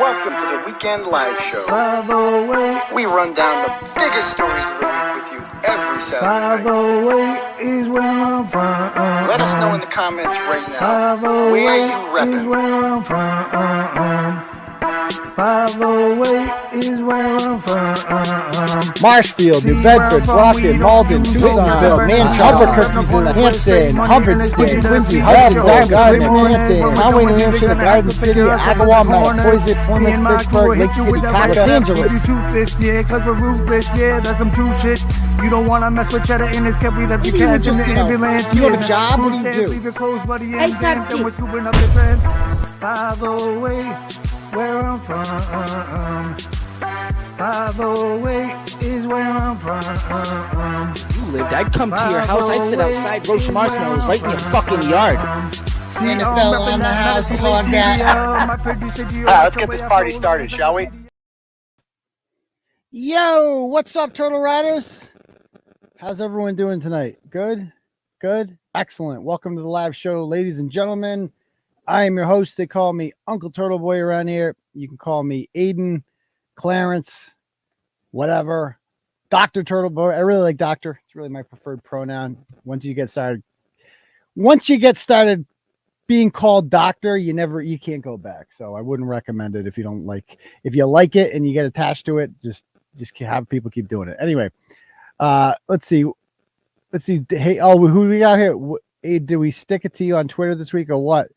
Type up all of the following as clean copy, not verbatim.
Welcome to the Weekend Live Show. We run down the biggest stories of the week with you every Saturday night. Is where I'm from. Let us know in the comments right now. Where you repping? Is where I'm from. 508 is where I'm from. Marshfield, New Bedford, Brockton, Malden, Tucsonville, Manchester, Albuquerque's in the Hampton, Hubbardston, Quincy, Hudson, Dark Garden, Manhattan, Conway, New Hampshire, the Garden City, Agawam, Poiset, Plymouth, Pittsburgh, Lake Titicaca, Los Angeles. Yeah, cause we're ruthless, yeah, that's some true shit. You don't wanna mess with cheddar in this country that you catch in the ambulance. You have a job? What do you do? Leave your clothes, buddy, and I then we're scooping up your friends. 508, where I'm from. 508 is where I'm from. You lived, I'd come to your house, I'd sit outside, roast marshmallows right in your fucking yard. NFL on the house, log Let's get this party started, shall we? Yo, what's up, Turtle Riders? How's everyone doing tonight? Good? Good? Excellent. Welcome to the live show, ladies and gentlemen. I am your host. They call me Uncle Turtleboy around here. You can call me Aidan, Clarence, whatever. Dr. Turtleboy. I really like Doctor. It's really my preferred pronoun. Once you get started being called Doctor, you can't go back. So I wouldn't recommend it if you don't like. If you like it and you get attached to it, just have people keep doing it. Anyway, let's see. Hey, who we got here? Hey, did we stick it to you on Twitter this week or what?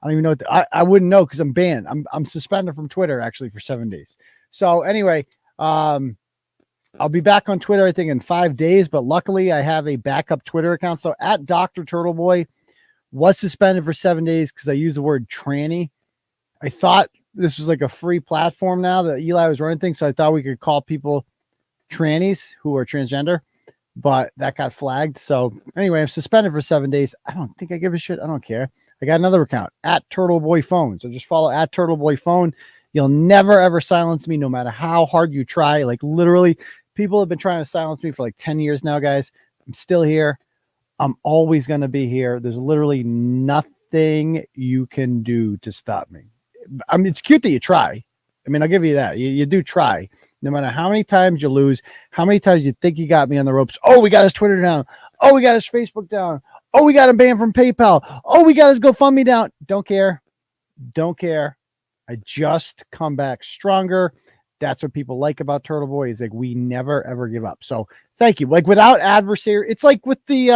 I don't even know. I wouldn't know because I'm banned. I'm suspended from Twitter actually for 7 days. So anyway, I'll be back on Twitter I think in 5 days. But luckily I have a backup Twitter account. So at Dr. Turtleboy was suspended for 7 days because I used the word tranny. I thought this was like a free platform now that Eli was running things. So I thought we could call people trannies who are transgender, but that got flagged. So anyway, I'm suspended for 7 days. I don't think I give a shit. I don't care. I got another account at Turtleboy Phone. So just follow at Turtleboy Phone. You'll never ever silence me, no matter how hard you try. Like literally, people have been trying to silence me for like 10 years now, guys. I'm still here. I'm always going to be here. There's literally nothing you can do to stop me. I mean, it's cute that you try. I mean, I'll give you that. You do try. No matter how many times you lose, how many times you think you got me on the ropes. Oh, we got his Twitter down. Oh, we got his Facebook down. Oh, we got him banned from PayPal. Oh, we got his GoFundMe down. Don't care. Don't care. I just come back stronger. That's what people like about Turtleboy is like we never ever give up. So thank you. Like without adversary, it's like with the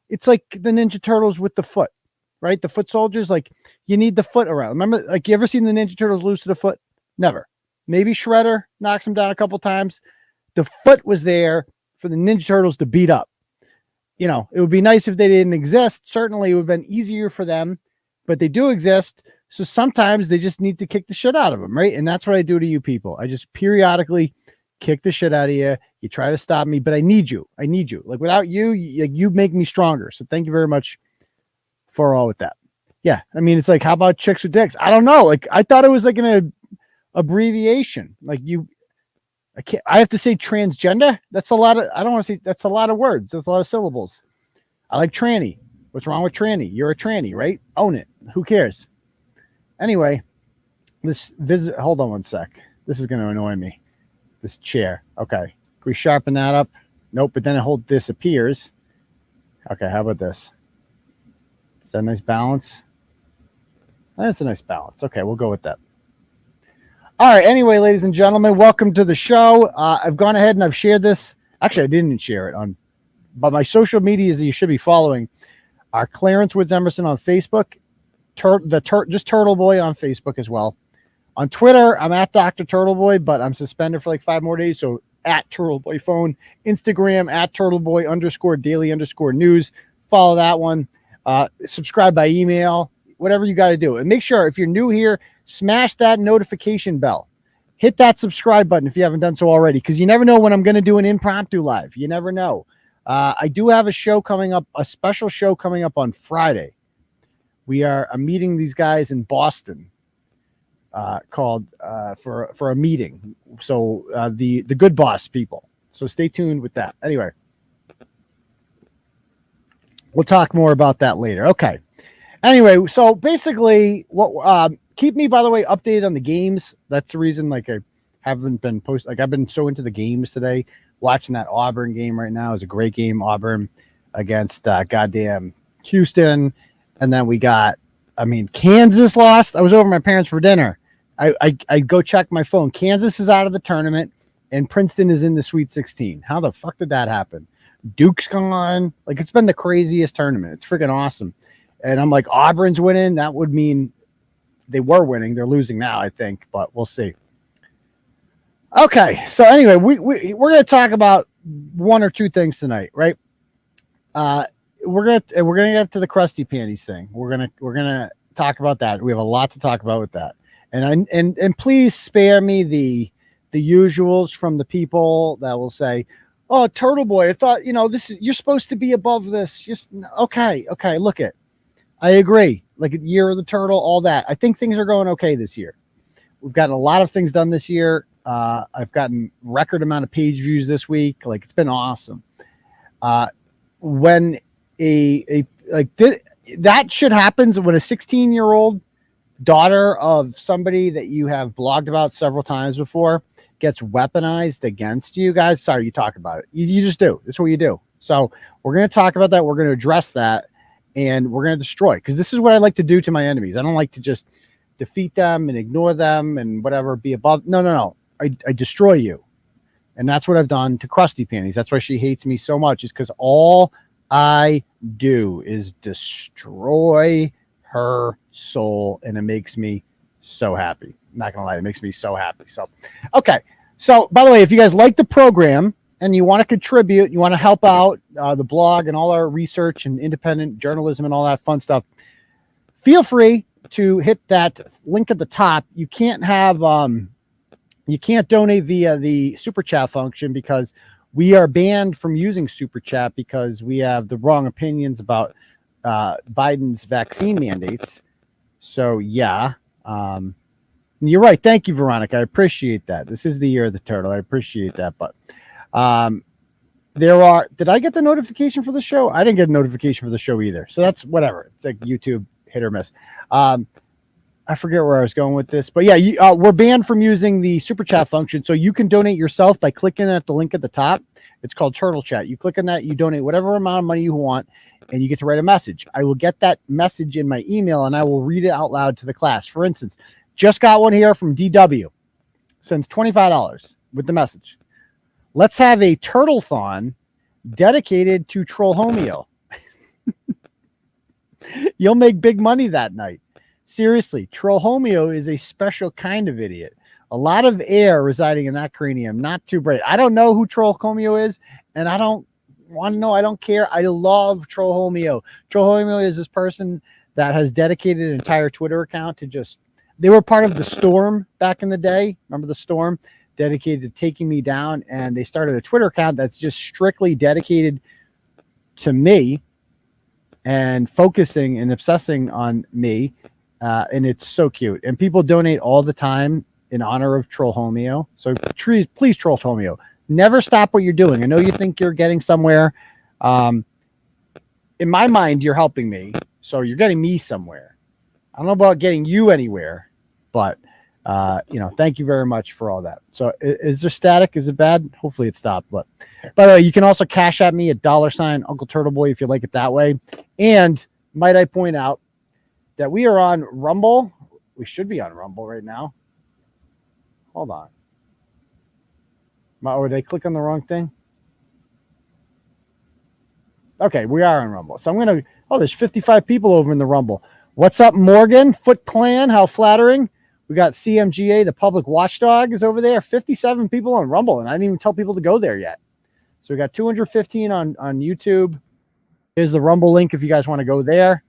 it's like the Ninja Turtles with the foot, right? The foot soldiers, like you need the foot around. Remember, like you ever seen the Ninja Turtles lose to the foot? Never. Maybe Shredder knocks him down a couple times. The foot was there for the Ninja Turtles to beat up. You know, it would be nice if they didn't exist. Certainly it would have been easier for them, but they do exist. So sometimes they just need to kick the shit out of them, right? And that's what I do to you people. I just periodically kick the shit out of you. You try to stop me, but I need you. I need you. Like without you, you make me stronger. So thank you very much for all with that. Yeah. I mean, it's like, how about chicks with dicks? I don't know. Like I thought it was like an abbreviation. Like I have to say transgender. That's a lot of, I don't want to say that's a lot of words. That's a lot of syllables. I like tranny. What's wrong with tranny? You're a tranny, right? Own it. Who cares? Anyway, this visit, hold on one sec. This is going to annoy me. This chair. Okay. Can we sharpen that up? Nope. But then the whole disappears. Okay. How about this? Is that a nice balance? That's a nice balance. Okay. We'll go with that. All right. Anyway, ladies and gentlemen, welcome to the show. I've gone ahead and I've shared this. Actually, I didn't share it but my social medias that you should be following are Clarence Woods Emerson on Facebook, just Turtleboy on Facebook as well. On Twitter, I'm at Dr. Turtleboy, but I'm suspended for like 5 more days. So at Turtleboy Phone, Instagram at Turtleboy_daily_news. Follow that one. Subscribe by email, whatever you got to do. And make sure if you're new here, smash that notification bell. Hit that subscribe button if you haven't done so already, because you never know when I'm going to do an impromptu live. You never know. I do have a show coming up, a special show coming up on Friday. I'm meeting these guys in Boston called for a meeting. So the Good Boss people. So stay tuned with that. Anyway, we'll talk more about that later. Okay. Anyway, so basically what keep me, by the way, updated on the games. That's the reason, like, I haven't been I've been so into the games today. Watching that Auburn game right now is a great game. Auburn against goddamn Houston. And then we got, Kansas lost. I was over at my parents for dinner. I go check my phone. Kansas is out of the tournament and Princeton is in the Sweet 16. How the fuck did that happen? Duke's gone. Like, it's been the craziest tournament. It's freaking awesome. And I'm like, Auburn's winning. That would mean they were winning. They're losing now, I think, but we'll see. Okay, so anyway, we're going to talk about one or two things tonight, right? We're gonna get to the crusty panties thing. We're gonna talk about that. We have a lot to talk about with that. And please spare me the usuals from the people that will say, "Oh, Turtleboy, I thought you're supposed to be above this." Just okay. Look it. I agree. Like Year of the Turtle, all that. I think things are going okay this year. We've gotten a lot of things done this year. I've gotten record amount of page views this week. Like, it's been awesome. When that shit happens, when a 16-year-old daughter of somebody that you have blogged about several times before gets weaponized against you guys. Sorry, you talk about it. You just do. That's what you do. So we're going to talk about that. We're going to address that, and we're going to destroy, because this is what I like to do to my enemies. I don't like to just defeat them and ignore them and whatever, be above. No. I destroy you. And that's what I've done to Krusty Panties. That's why she hates me so much, is because all I do is destroy her soul, and it makes me so happy. I'm not gonna lie, it makes me so happy. So, okay. So, by the way, if you guys like the program and you want to contribute, you want to help out the blog and all our research and independent journalism and all that fun stuff, feel free to hit that link at the top. You can't have you can't donate via the super chat function, because we are banned from using super chat because we have the wrong opinions about Biden's vaccine mandates. So yeah, you're right. Thank you, Veronica. I appreciate that. This is the Year of the Turtle. I appreciate that. But did I get the notification for the show? I didn't get a notification for the show either. So that's whatever. It's like YouTube hit or miss. I forget where I was going with this, but yeah, we're banned from using the super chat function. So you can donate yourself by clicking at the link at the top. It's called Turtle Chat. You click on that, you donate whatever amount of money you want, and you get to write a message. I will get that message in my email, and I will read it out loud to the class. For instance, just got one here from DW. Sends $25 with the message. Let's have a turtle-thon dedicated to Troll Homeo. You'll make big money that night. Seriously, Troll Homeo is a special kind of idiot. A lot of air residing in that cranium, not too bright. I don't know who Troll Homeo is, and I don't want to know. I don't care. I love Troll Homeo. Troll Homeo is this person that has dedicated an entire Twitter account to they were part of the Storm back in the day. Remember the Storm? Dedicated to taking me down, and they started a Twitter account that's just strictly dedicated to me and focusing and obsessing on me. And it's so cute, and people donate all the time in honor of Troll Homeo. So please, Troll Homeo, never stop what you're doing. I know you think you're getting somewhere. In my mind, you're helping me, so you're getting me somewhere. I don't know about getting you anywhere, but thank you very much for all that. So is there static? Is it bad? Hopefully it stopped. But by the way, you can also cash at me at $ Uncle Turtleboy if you like it that way. And might I point out that we are on Rumble. We should be on Rumble right now. Hold on. Did I click on the wrong thing? Okay, we are on Rumble. So I'm going to... Oh, there's 55 people over in the Rumble. What's up, Morgan? Foot Clan, how flattering. We got CMGA, the public watchdog, is over there. 57 people on Rumble, and I didn't even tell people to go there yet. So we got 215 on YouTube. Here's the Rumble link if you guys want to go there.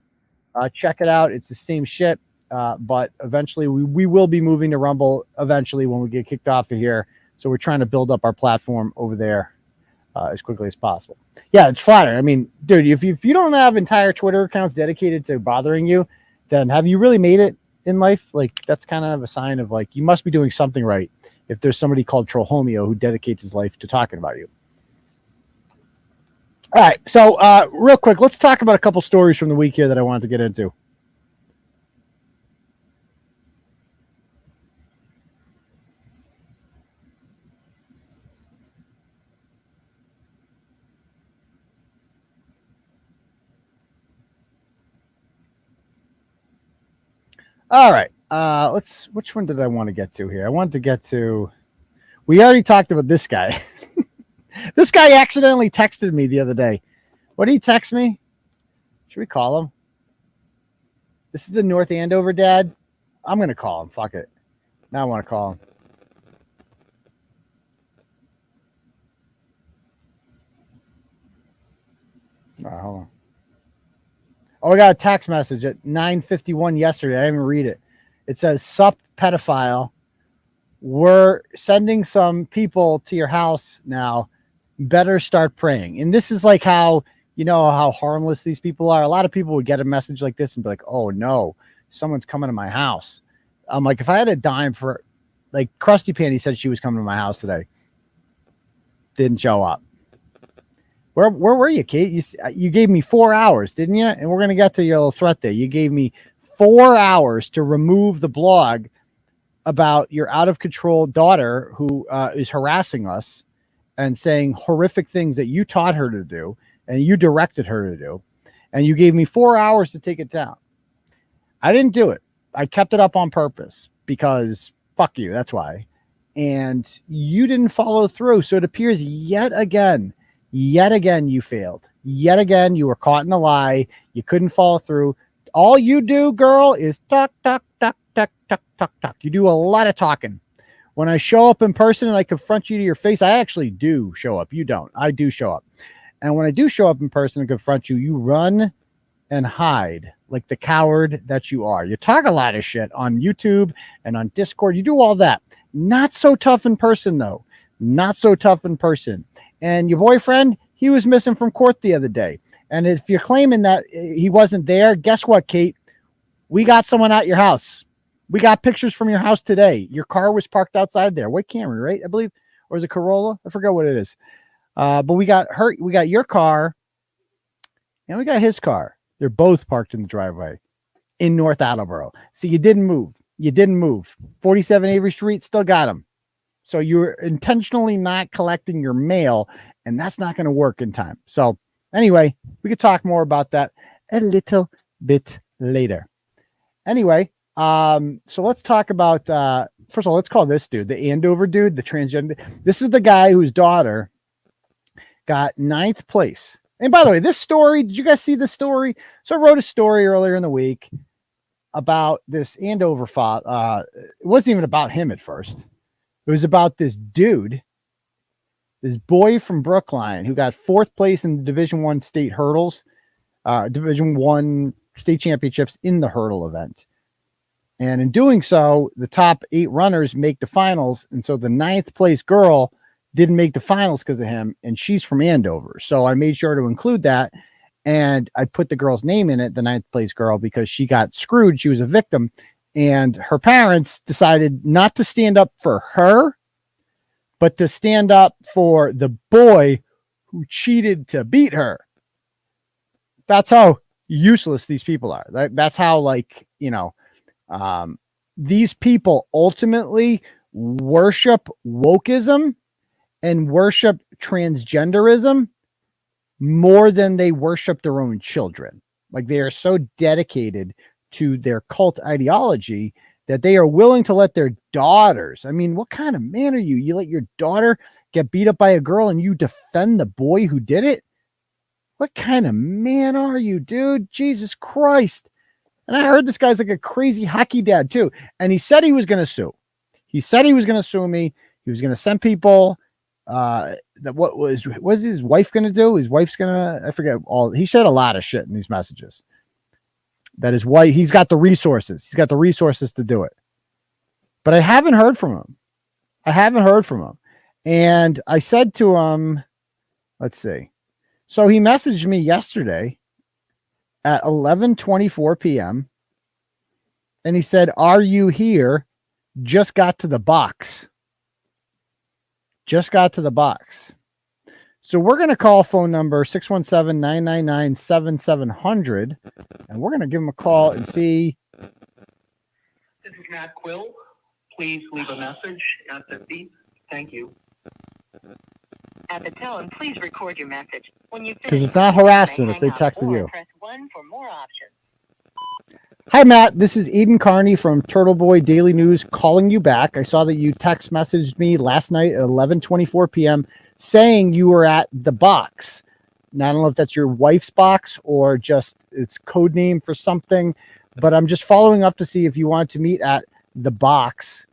Check it out. It's the same shit, but eventually we will be moving to Rumble eventually when we get kicked off of here. So we're trying to build up our platform over there as quickly as possible. Yeah, it's flattering. I mean, dude, if you don't have entire Twitter accounts dedicated to bothering you, then have you really made it in life? Like, that's kind of a sign of, like, you must be doing something right if there's somebody called Troll Homeo who dedicates his life to talking about you. All right, so real quick, let's talk about a couple stories from the week here that I wanted to get into. All right. Which one did I want to get to here? I wanted to get to. We already talked about this guy. This guy accidentally texted me the other day. What did he text me? Should we call him? This is the North Andover dad. I'm gonna call him. Fuck it. Now I want to call him. All right, hold on. Oh, I got a text message at 9:51 yesterday. I didn't even read it. It says, "Sup, pedophile. We're sending some people to your house now. Better start praying." And this is like how, you know, how harmless these people are. A lot of people would get a message like this and be like, "Oh no, someone's coming to my house." I'm like, if I had a dime for, like, Krusty Panty said she was coming to my house today. Didn't show up. Where were you, Kate? You gave me 4 hours, didn't you? And we're going to get to your little threat there. You gave me 4 hours to remove the blog about your out of control daughter who is harassing us and saying horrific things that you taught her to do and you directed her to do. And you gave me 4 hours to take it down. I didn't do it. I kept it up on purpose because fuck you. That's why. And you didn't follow through. So it appears yet again, you failed. Yet again, you were caught in a lie. You couldn't follow through. All you do, girl, is talk. You do a lot of talking. When I show up in person and I confront you to your face, I actually do show up. You don't. I do show up. And when I do show up in person and confront you, you run and hide like the coward that you are. You talk a lot of shit on YouTube and on Discord. You do all that. Not so tough in person, though. Not so tough in person. And your boyfriend, he was missing from court the other day. And if you're claiming that he wasn't there, guess what, Kate? We got someone at your house. We got pictures from your house today. Your car was parked outside there. White Camry, right? I believe. Or is it Corolla? I forgot what it is. But we got your car and we got his car. They're both parked in the driveway in North Attleboro. See, you didn't move. 47 Avery Street, still got him. So you're intentionally not collecting your mail, and that's not going to work in time. So anyway, we could talk more about that a little bit later. Anyway, so let's talk about, first of all, let's call this dude, the Andover dude, the transgender. This is the guy whose daughter got 9th place. And by the way, this story, did you guys see this story? So I wrote a story earlier in the week about this Andover fought. It wasn't even about him at first. It was about this dude, this boy from Brookline who got 4th place in the Division I state hurdles, Division I state championships in the hurdle event. And in doing so, the top 8 runners make the finals. And so the 9th place girl didn't make the finals because of him. And she's from Andover. So I made sure to include that. And I put the girl's name in it, the 9th place girl, because she got screwed. She was a victim. And her parents decided not to stand up for her, but to stand up for the boy who cheated to beat her. That's how useless these people are. That's how, like, you know, these people ultimately worship wokeism and worship transgenderism more than they worship their own children. Like, they are so dedicated to their cult ideology that they are willing to let their daughters. I mean, what kind of man are you? You let your daughter get beat up by a girl and you defend the boy who did it? What kind of man are you, dude? Jesus Christ. And I heard this guy's like a crazy hockey dad too. And he said he was going to sue. He said he was going to sue me. He was going to send people that what was his wife going to do? His wife's going to, I forget all. He said a lot of shit in these messages. That is why he's got the resources. He's got the resources to do it. But I haven't heard from him. And I said to him, let's see. So he messaged me yesterday at 11:24 p.m. And he said, "Are you here? Just got to the box." So we're going to call phone number 617-999-7700, and we're going to give him a call and see. This is Matt Quill. Please leave a message at the beep. Thank you. At the tone, please record your message. When you Because it's not harassment if they texted you. Press 1 for more options. Hi, Matt. This is Aidan Kearney from Turtleboy Daily News calling you back. I saw that you text messaged me last night at 11:24 p.m. saying you were at the box. Now, I don't know if that's your wife's box or just it's code name for something, but I'm just following up to see if you want to meet at the box.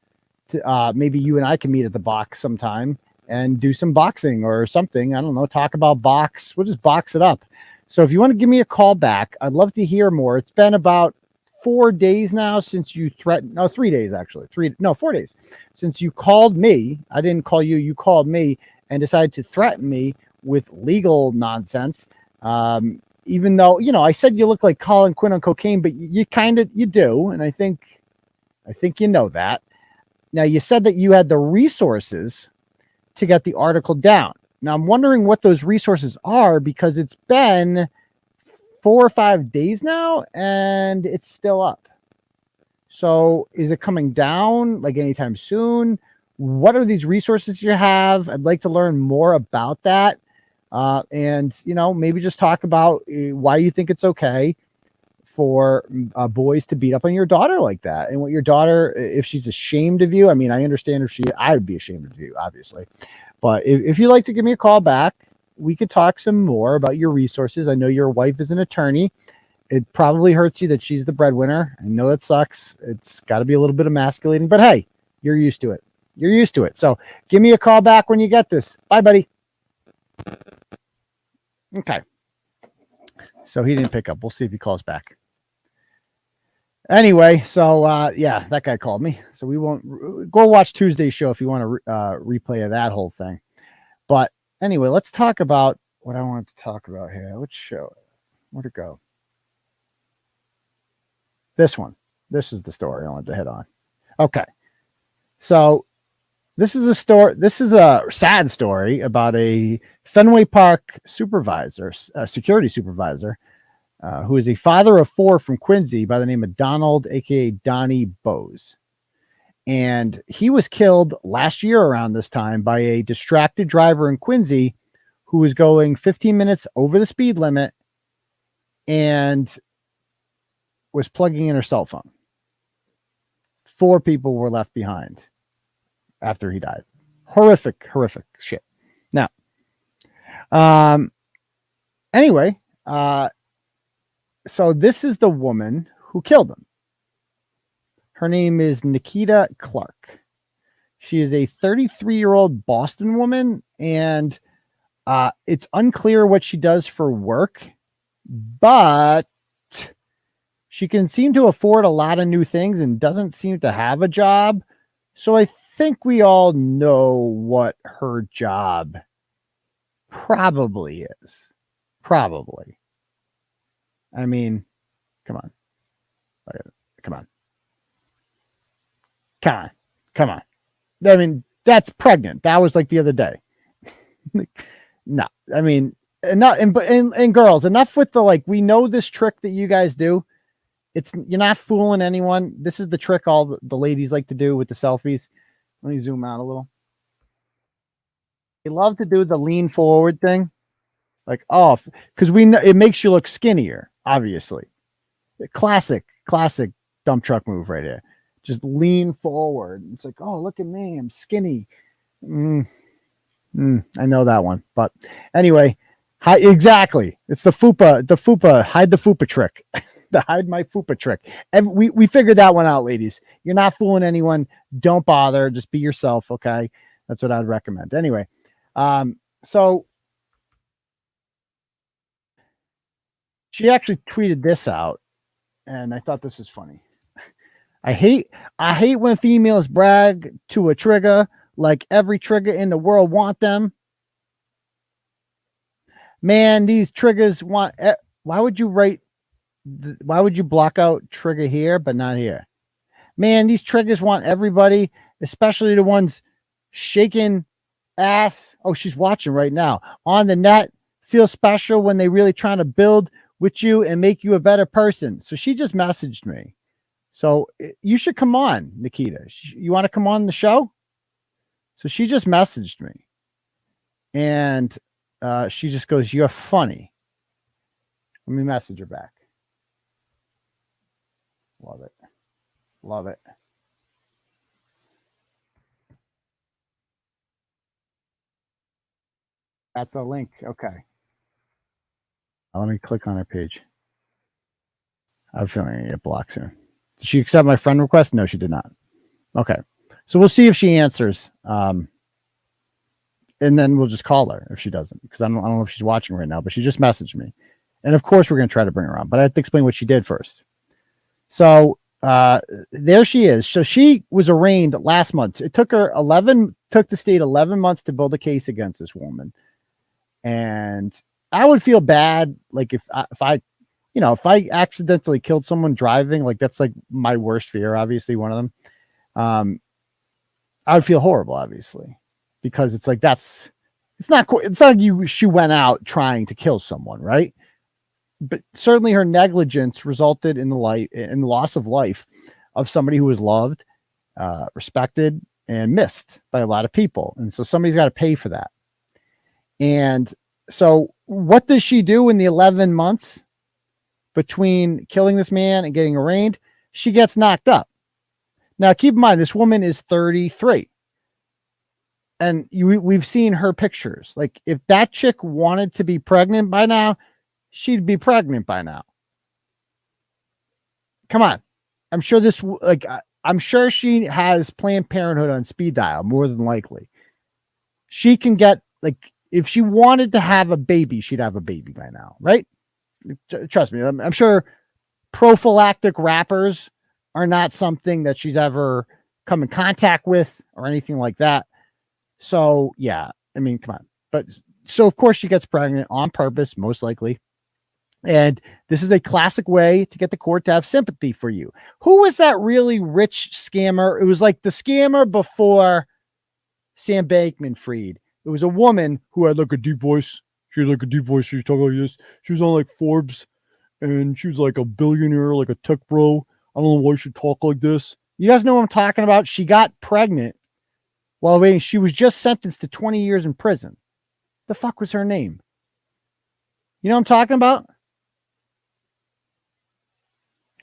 Maybe you and I can meet at the box sometime and do some boxing or something. I don't know. Talk about box. We'll just box it up. So if you want to give me a call back, I'd love to hear more. It's been about 4 days now since you threatened. No, 3 days actually. 4 days since you called me. I didn't call you. You called me and decided to threaten me with legal nonsense. Even though, I said you look like Colin Quinn on cocaine, but you do. And I think you know that. Now, you said that you had the resources to get the article down. Now, I'm wondering what those resources are because it's been 4 or 5 days now and it's still up. So is it coming down like anytime soon? What are these resources you have? I'd like to learn more about that. And, maybe just talk about why you think it's okay for boys to beat up on your daughter like that, and what your daughter, if she's ashamed of you. I mean, I understand I would be ashamed of you, obviously, but if you'd like to give me a call back, we could talk some more about your resources. I know your wife is an attorney. It probably hurts you that she's the breadwinner. I know that sucks. It's got to be a little bit emasculating, but hey, you're used to it. So give me a call back when you get this. Bye, buddy. Okay. So he didn't pick up. We'll see if he calls back. Anyway, so that guy called me. So we won't go watch Tuesday's show if you want to replay of that whole thing. But anyway, let's talk about what I wanted to talk about here. Which show? Where'd it go? This one. This is the story I wanted to hit on. Okay. So this is a sad story about a Fenway Park security supervisor, who is a father of 4 from Quincy by the name of Donald, aka Donny Bowes. And he was killed last year around this time by a distracted driver in Quincy who was going 15 minutes over the speed limit and was plugging in her cell phone. 4 people were left behind after he died. Horrific shit. Now, anyway, so this is the woman who killed him. Her name is Nikita Clark. She is a 33-year-old Boston woman, and it's unclear what she does for work, but she can seem to afford a lot of new things and doesn't seem to have a job. So I think we all know what her job probably is. Probably. I mean, come on. I mean, that's pregnant. That was like the other day. No, I mean, and girls, enough with the, we know this trick that you guys do. You're not fooling anyone. This is the trick all the ladies like to do with the selfies. Let me zoom out a little. They love to do the lean forward thing. Because we know it makes you look skinnier, obviously. Classic dump truck move right here. Just lean forward. It's like, oh, look at me, I'm skinny. I know that one. But anyway, exactly. It's the FUPA, hide the FUPA trick. The hide my FUPA trick. We figured that one out, ladies. You're not fooling anyone. Don't bother. Just be yourself, okay? That's what I'd recommend. Anyway, so she actually tweeted this out, and I thought this was funny. I hate when females brag to a trigger like every trigger in the world want them. Man, these triggers want. Why would you block out trigger here but not here? Man, these triggers want everybody, especially the ones shaking ass. Oh, she's watching right now on the net. Feel special when they really trying to build with you and make you a better person. So she just messaged me. So you should come on, Nikita. You want to come on the show? So she just messaged me, and she just goes, "You're funny." Let me message her back. Love it. Love it. That's the link. Okay. Let me click on her page. I have a feeling I'm going to get blocked soon. Did she accept my friend request? No, she did not. Okay. So we'll see if she answers. And then we'll just call her if she doesn't, because I don't know if she's watching right now, but she just messaged me. And of course, we're going to try to bring her on, but I have to explain what she did first. So there she is. So she was arraigned last month. It took the state 11 months to build a case against this woman. And I would feel bad, like if I accidentally killed someone driving, like that's like my worst fear, obviously one of them. I would feel horrible, obviously, because it's like it's not like she went out trying to kill someone, right? But certainly her negligence resulted in the loss of life of somebody who was loved, respected, and missed by a lot of people, and so somebody's got to pay for that. And so what does she do in the 11 months between killing this man and getting arraigned? She gets knocked up. Now, keep in mind, this woman is 33. And we've seen her pictures. Like, if that chick wanted to be pregnant by now, she'd be pregnant by now. Come on. I'm sure she has Planned Parenthood on speed dial, more than likely. She can get, like, if she wanted to have a baby, she'd have a baby by now, right? Trust me. I'm sure prophylactic wrappers are not something that she's ever come in contact with or anything like that. So, yeah, I mean, come on. But so, of course, she gets pregnant on purpose, most likely. And this is a classic way to get the court to have sympathy for you. Who was that really rich scammer? It was like the scammer before Sam Bankman-Fried. It was a woman who had like a deep voice. She had like a deep voice. She was talking like this. She was on like Forbes, and she was like a billionaire, like a tech bro. I don't know why she talk like this. You guys know what I'm talking about? She got pregnant while waiting. She was just sentenced to 20 years in prison. The fuck was her name? You know what I'm talking about?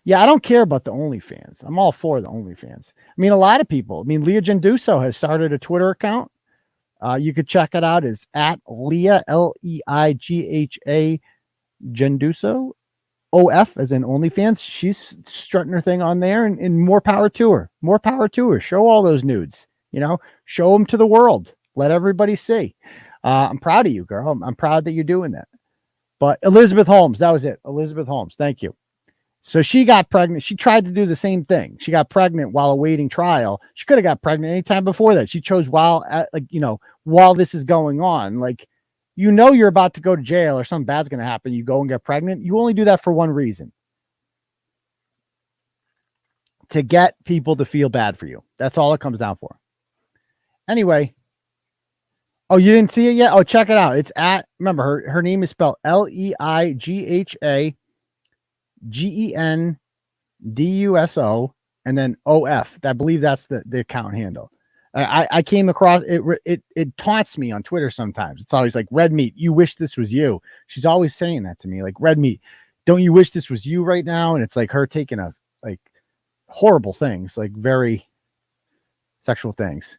Yeah, I don't care about the OnlyFans. I'm all for the OnlyFans. I mean, a lot of people. I mean, Leah Genduso has started a Twitter account. You could check it out. It's at Leah, Leiga, Genduso, OF, as in OnlyFans. She's strutting her thing on there, and more power to her. More power to her. Show all those nudes. Show them to the world. Let everybody see. I'm proud of you, girl. I'm proud that you're doing that. But Elizabeth Holmes, that was it. Elizabeth Holmes, thank you. So she got pregnant. She tried to do the same thing. She got pregnant while awaiting trial. She could have got pregnant anytime before that. She chose while this is going on. Like, you're about to go to jail or something bad's going to happen. You go and get pregnant. You only do that for one reason. To get people to feel bad for you. That's all it comes down for. Anyway. Oh, you didn't see it yet? Oh, check it out. It's remember, her name is spelled Leiga, GENDUSO, and then OF. I believe that's the account handle. I came across it. It taunts me on Twitter sometimes. It's always like, red meat, you wish this was you. She's always saying that to me, like, red meat, don't you wish this was you right now? And it's like her taking horrible things, like very sexual things.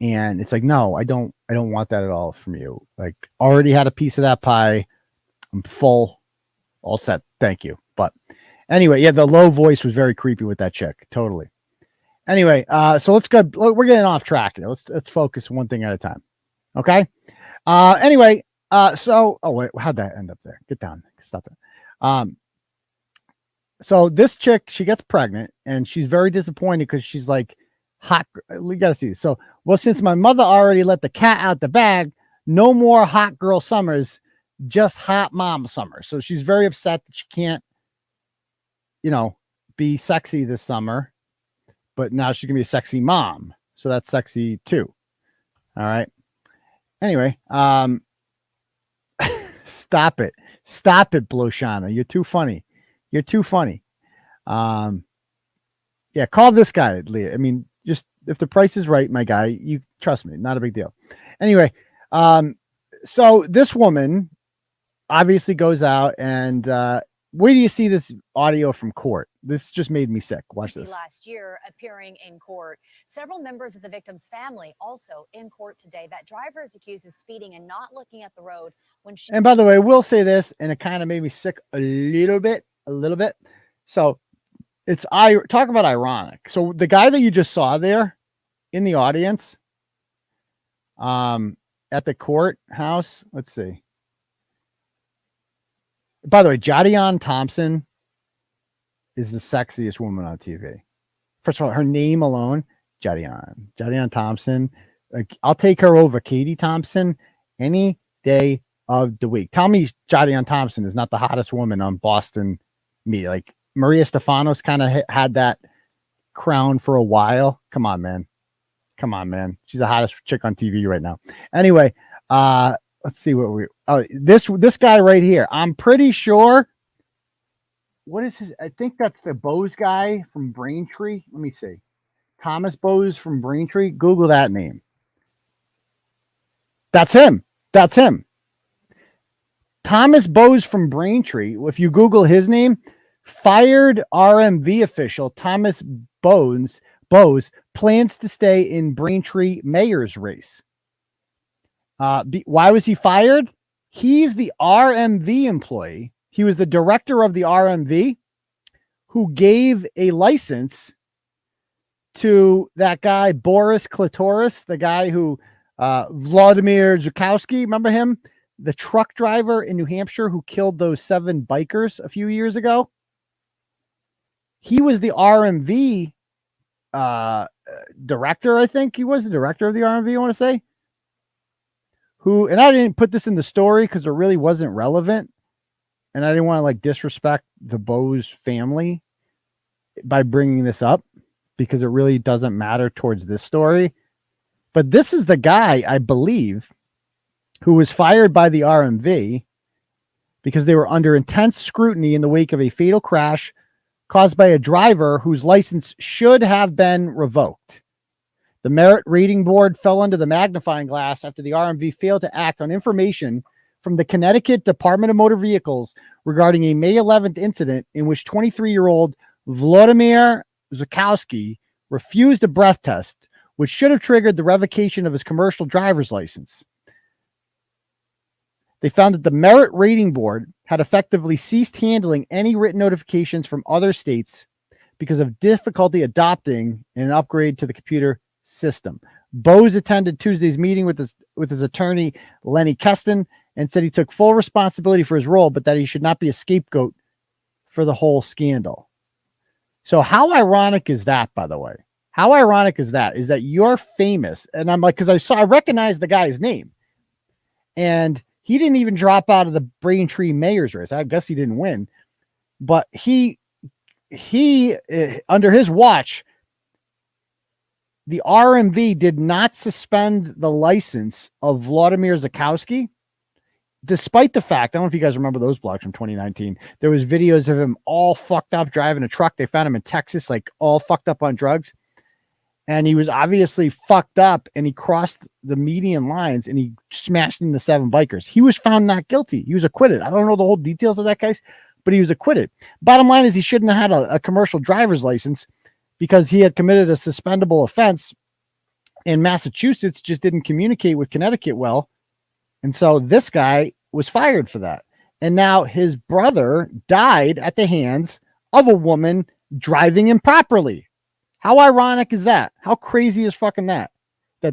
And it's like, no, I don't want that at all from you. Like, already had a piece of that pie. I'm full, all set. Thank you. But anyway, yeah, the low voice was very creepy with that chick. Totally. Anyway, so let's go. We're getting off track here. Let's focus one thing at a time. Okay. Anyway, so, oh wait, how'd that end up there? Get down. Stop it. So this chick, she gets pregnant and she's very disappointed because she's like, hot. We got to see this. So, well, since my mother already let the cat out the bag, no more hot girl summers, just hot mom summers. So she's very upset that she can't, be sexy this summer, but now she can be a sexy mom. So that's sexy too. All right. Anyway, stop it, Bloshana. You're too funny. Yeah, call this guy, Leah. I mean, just if the price is right, my guy, you trust me, not a big deal. Anyway, so this woman obviously goes out and where do you see this audio from court? This just made me sick. Watch this. Last year, appearing in court. Several members of the victim's family also in court today. That driver is accused of speeding and not looking at the road when she. And by the way, I will say this, and it kind of made me sick a little bit. So talk about ironic. So the guy that you just saw there in the audience, at the courthouse, let's see. By the way, Jadian Thompson is the sexiest woman on TV. First of all, her name alone, Jadian Thompson. Like, I'll take her over Katie Thompson any day of the week. Tell me Jadian Thompson is not the hottest woman on Boston media. Like, Maria Stefanos kind of had that crown for a while. Come on, man. She's the hottest chick on TV right now. Anyway, let's see this guy right here. I'm pretty sure. What is his? I think that's the Bowes guy from Braintree. Let me see. Thomas Bowes from Braintree. Google that name. That's him. Thomas Bowes from Braintree. If you Google his name, fired RMV official Thomas Bowes plans to stay in Braintree mayor's race. Why was he fired? He's the RMV employee. He was the director of the RMV who gave a license to that guy, Boris Klitoris, the guy who, Vladimir Zukowski, remember him? The truck driver in New Hampshire who killed those 7 bikers a few years ago. He was the RMV director, I think. He was the director of the RMV, I want to say. And I didn't put this in the story because it really wasn't relevant. And I didn't want to like disrespect the Bowes family by bringing this up because it really doesn't matter towards this story. But this is the guy, I believe, who was fired by the RMV because they were under intense scrutiny in the wake of a fatal crash caused by a driver whose license should have been revoked. The Merit Rating Board fell under the magnifying glass after the RMV failed to act on information from the Connecticut Department of Motor Vehicles regarding a May 11th incident in which 23-year-old Vladimir Zukowski refused a breath test, which should have triggered the revocation of his commercial driver's license. They found that the Merit Rating Board had effectively ceased handling any written notifications from other states because of difficulty adopting an upgrade to the computer system. Bowes attended Tuesday's meeting with his attorney, Lenny Keston, and said he took full responsibility for his role, but that he should not be a scapegoat for the whole scandal. So how ironic is that, by the way? How ironic is that you're famous? And I'm like, because I recognized the guy's name. And he didn't even drop out of the Braintree mayor's race. I guess he didn't win. But he under his watch, the RMV did not suspend the license of Vladimir Zukowski, despite the fact, I don't know if you guys remember those blogs from 2019. There was videos of him all fucked up driving a truck. They found him in Texas, like all fucked up on drugs. And he was obviously fucked up and he crossed the median lines and he smashed into 7 bikers. He was found not guilty. He was acquitted. I don't know the whole details of that case, but he was acquitted. Bottom line is he shouldn't have had a commercial driver's license because he had committed a suspendable offense, and Massachusetts just didn't communicate with Connecticut well. And so this guy was fired for that. And now his brother died at the hands of a woman driving improperly. How ironic is that? How crazy is fucking that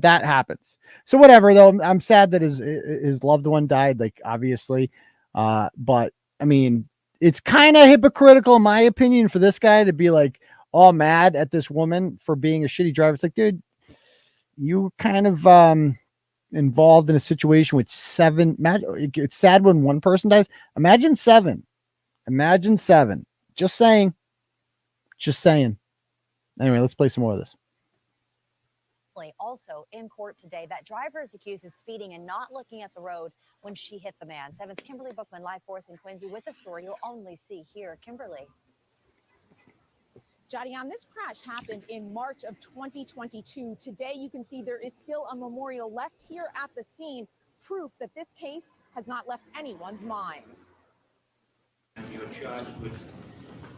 happens? So whatever, though, I'm sad that his loved one died, like, obviously. But I mean, it's kind of hypocritical, in my opinion, for this guy to be like all mad at this woman for being a shitty driver. It's like, dude, you kind of involved in a situation with 7. It's sad when one person dies. Imagine 7. Just saying. Anyway, let's play some more of this. Also in court today, that driver is accused of speeding and not looking at the road when she hit the man. 7's Kimberly Bookman live for us in Quincy with the story you'll only see here. Kimberly. Jadian, this crash happened in March of 2022. Today, you can see there is still a memorial left here at the scene, proof that this case has not left anyone's minds. You charged with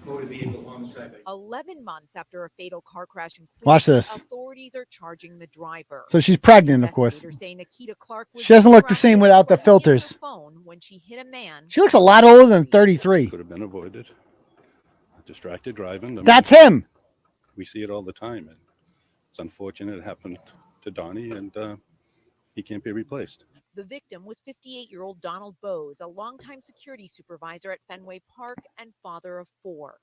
motor vehicle homicide. 11 months after a fatal car crash in Quincy, Watch this. authorities are charging the driver. So she's pregnant, of course. Investigators say Nikita Clark was She doesn't look the same without the distracted on her filters. phone when she hit a man. She looks a lot older than 33. Could have been avoided. Distracted driving. I mean, That's him. We see it all the time. And it's unfortunate it happened to Donny, and he can't be replaced. The victim was 58-year-old Donny Bowes, a longtime security supervisor at Fenway Park and father of 4.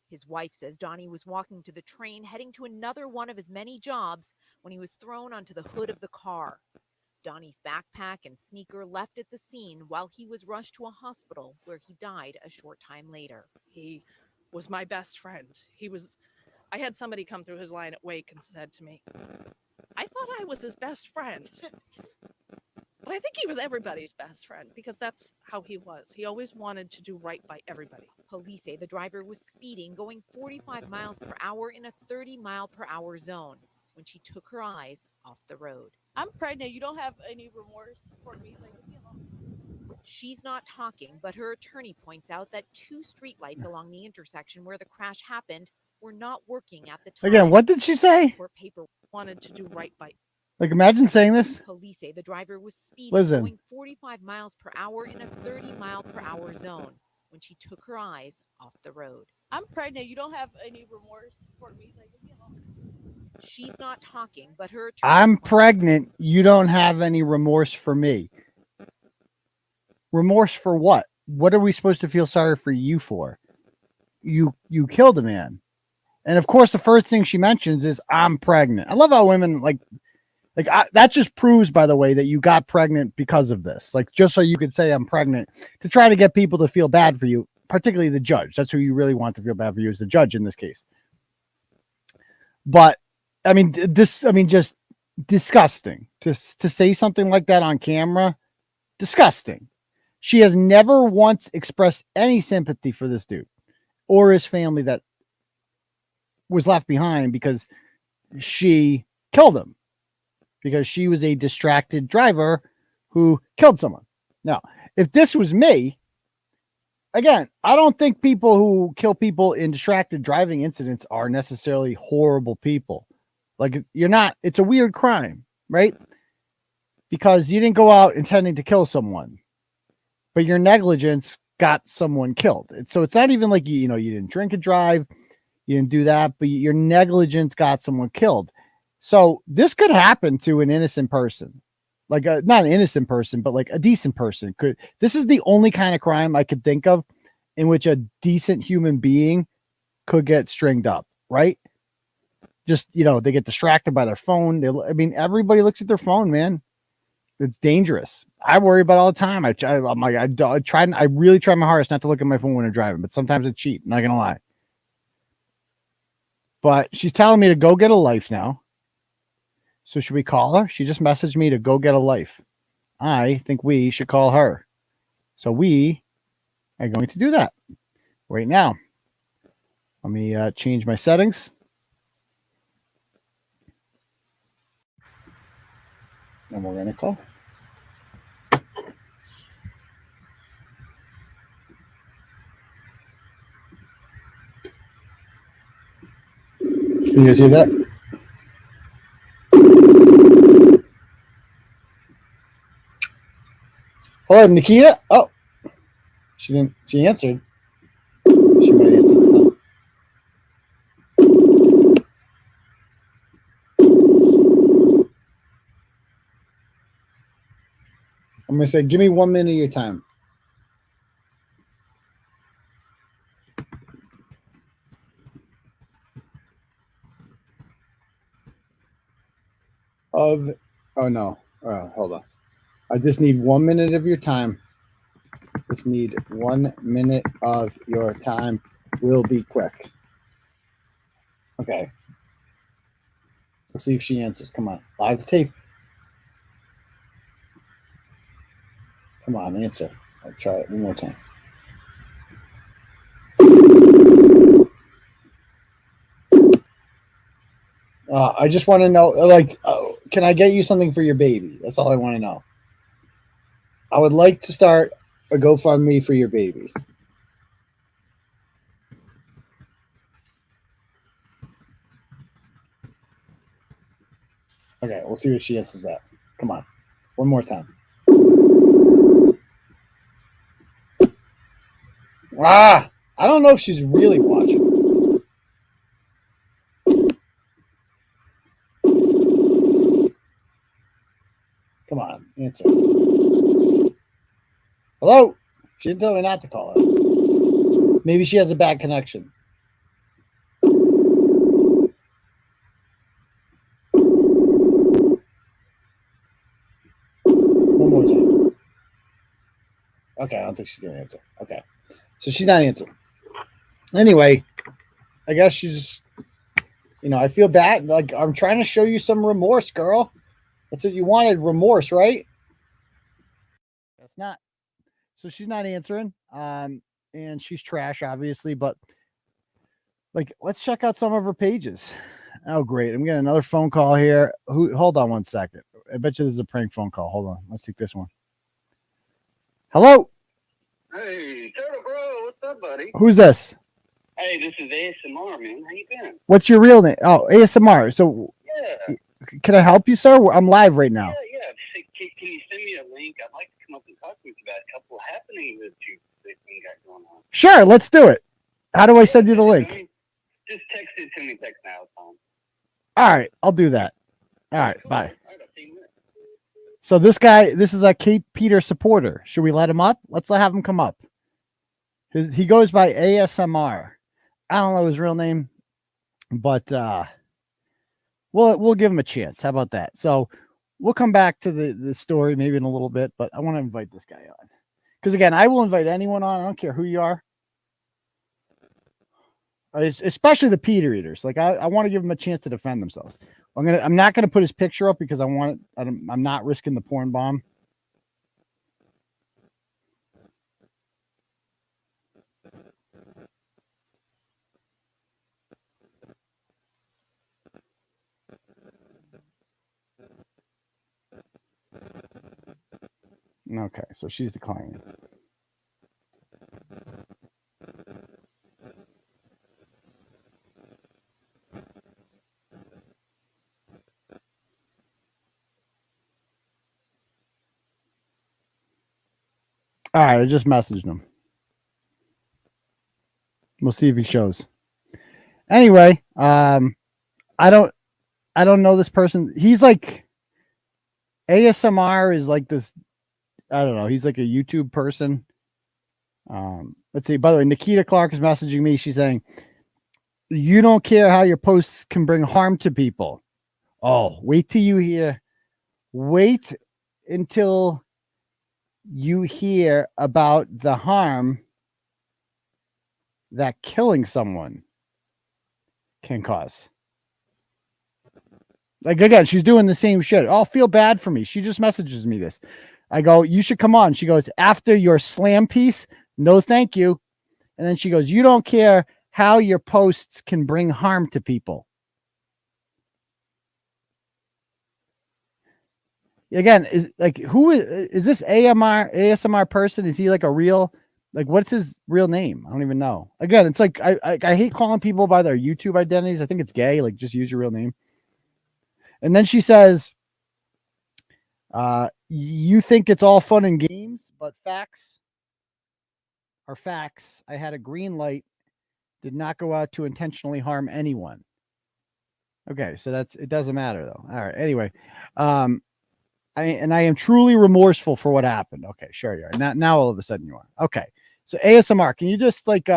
His wife says Donny was walking to the train, heading to another one of his many jobs, when he was thrown onto the hood of the car. Donny's backpack and sneaker left at the scene while he was rushed to a hospital where he died a short time later. He was my best friend. I had somebody come through his line at Wake and said to me, I thought I was his best friend. But I think he was everybody's best friend because that's how he was. He always wanted to do right by everybody. Police say the driver was speeding, going 45 miles per hour in a 30-mile-per-hour zone when she took her eyes off the road. I'm pregnant. You don't have any remorse for me. She's not talking, but her attorney points out that 2 streetlights along the intersection where the crash happened were not working at the time. Again, what did she say? Court paper wanted to do right by. Like, imagine saying this. Police say the driver was speeding, Listen. going 45 miles per hour in a 30-mile-per-hour zone when she took her eyes off the road. I'm pregnant. You don't have any remorse for me. She's not talking, but her attorney I'm pregnant. You don't have any remorse for me. Remorse for what? What are we supposed to feel sorry for you for? You killed a man. And of course, the first thing she mentions is I'm pregnant. I love how women that just proves, by the way, that you got pregnant because of this. Like, just so you could say I'm pregnant to try to get people to feel bad for you, particularly the judge. That's who you really want to feel bad for you, is the judge in this case. But I mean, just disgusting to say something like that on camera. Disgusting. She has never once expressed any sympathy for this dude or his family that was left behind because she killed him, because she was a distracted driver who killed someone. Now, if this was me, again, I don't think people who kill people in distracted driving incidents are necessarily horrible people. Like, you're not, it's a weird crime, right? Because you didn't go out intending to kill someone, but your negligence got someone killed. So it's not even like, you didn't drink and drive, you didn't do that, but your negligence got someone killed. So this could happen to an innocent person, like not an innocent person, but like a decent person could. This is the only kind of crime I could think of in which a decent human being could get stringed up, right? Just, they get distracted by their phone. Everybody looks at their phone, man. It's dangerous. I worry about it all the time. I really try my hardest not to look at my phone when I'm driving, but sometimes I cheat. I'm not gonna lie. But she's telling me to go get a life now. So should we call her? She just messaged me to go get a life. I think we should call her. So we are going to do that right now. Let me change my settings. And we're going to call. You guys hear that? Hello, Nikita. Oh, she didn't. She answered. She might answer this time. I'm gonna say, give me 1 minute of your time. Oh no. Hold on. I just need 1 minute of your time. Just need 1 minute of your time. We'll be quick. Okay. Let's see if she answers. Come on. Live the tape. Come on, answer. I'll try it one more time. I just want to know, can I get you something for your baby? That's all I want to know. I would like to start a GoFundMe for your baby. Okay, we'll see what she answers that. Come on. One more time. I don't know if she's really watching. Come on, answer. Hello? She didn't tell me not to call her. Maybe she has a bad connection. One more time. Okay, I don't think she's going to answer. Okay. So she's not answering. Anyway, I guess she's, I feel bad. Like, I'm trying to show you some remorse, girl. That's what you wanted, remorse, right? That's not. So she's not answering. And she's trash, obviously, but like, let's check out some of her pages. Oh, great. I'm getting another phone call here. Hold on one second. I bet you this is a prank phone call. Hold on. Let's take this one. Hello. Hey, Turtleboro, what's up, buddy? Who's this? Hey, this is ASMR, man. How you been? What's your real name? Oh, ASMR. So, Yeah. Can I help you, sir? I'm live right now. Yeah. Can you send me a link? I'd like to come up and talk with you about a couple of happenings that you got going on. Sure, let's do it. How do I send you the link? Just text it to me. Text now, Tom. All right, I'll do that. All right, bye. So this is a Kate Peter supporter. Should we let him up? Let's have him come up. He goes by ASMR. I don't know his real name, but we'll give him a chance. How about that? So we'll come back to the story maybe in a little bit, but I want to invite this guy on. Because again, I will invite anyone on. I don't care who you are. Especially the Peter eaters. Like I want to give them a chance to defend themselves. I'm not gonna put his picture up because I'm not risking the porn bomb. Okay, so she's declining. All right, I just messaged him. We'll see if he shows. Anyway, I don't know this person. He's like ASMR is like this. I don't know. He's like a YouTube person. Let's see. By the way, Nikita Clark is messaging me. She's saying, "You don't care how your posts can bring harm to people." Oh, wait till you hear. Wait until you hear about the harm that killing someone can cause. Like, again, she's doing the same shit. Oh, feel bad for me. She just messages me this. I go, you should come on. She goes, after your slam piece, no thank you. And then she goes, you don't care how your posts can bring harm to people. Again, who is this ASMR person? Is he like a real, like, what's his real name? I don't even know. Again, it's like, I hate calling people by their YouTube identities. I think it's gay. Like, just use your real name. And then she says, you think it's all fun and games, but facts are facts. I had a green light, did not go out to intentionally harm anyone. Okay, so it doesn't matter though. All right. Anyway, I am truly remorseful for what happened. Okay, sure you are. Now all of a sudden you are. Okay. So ASMR, can you just like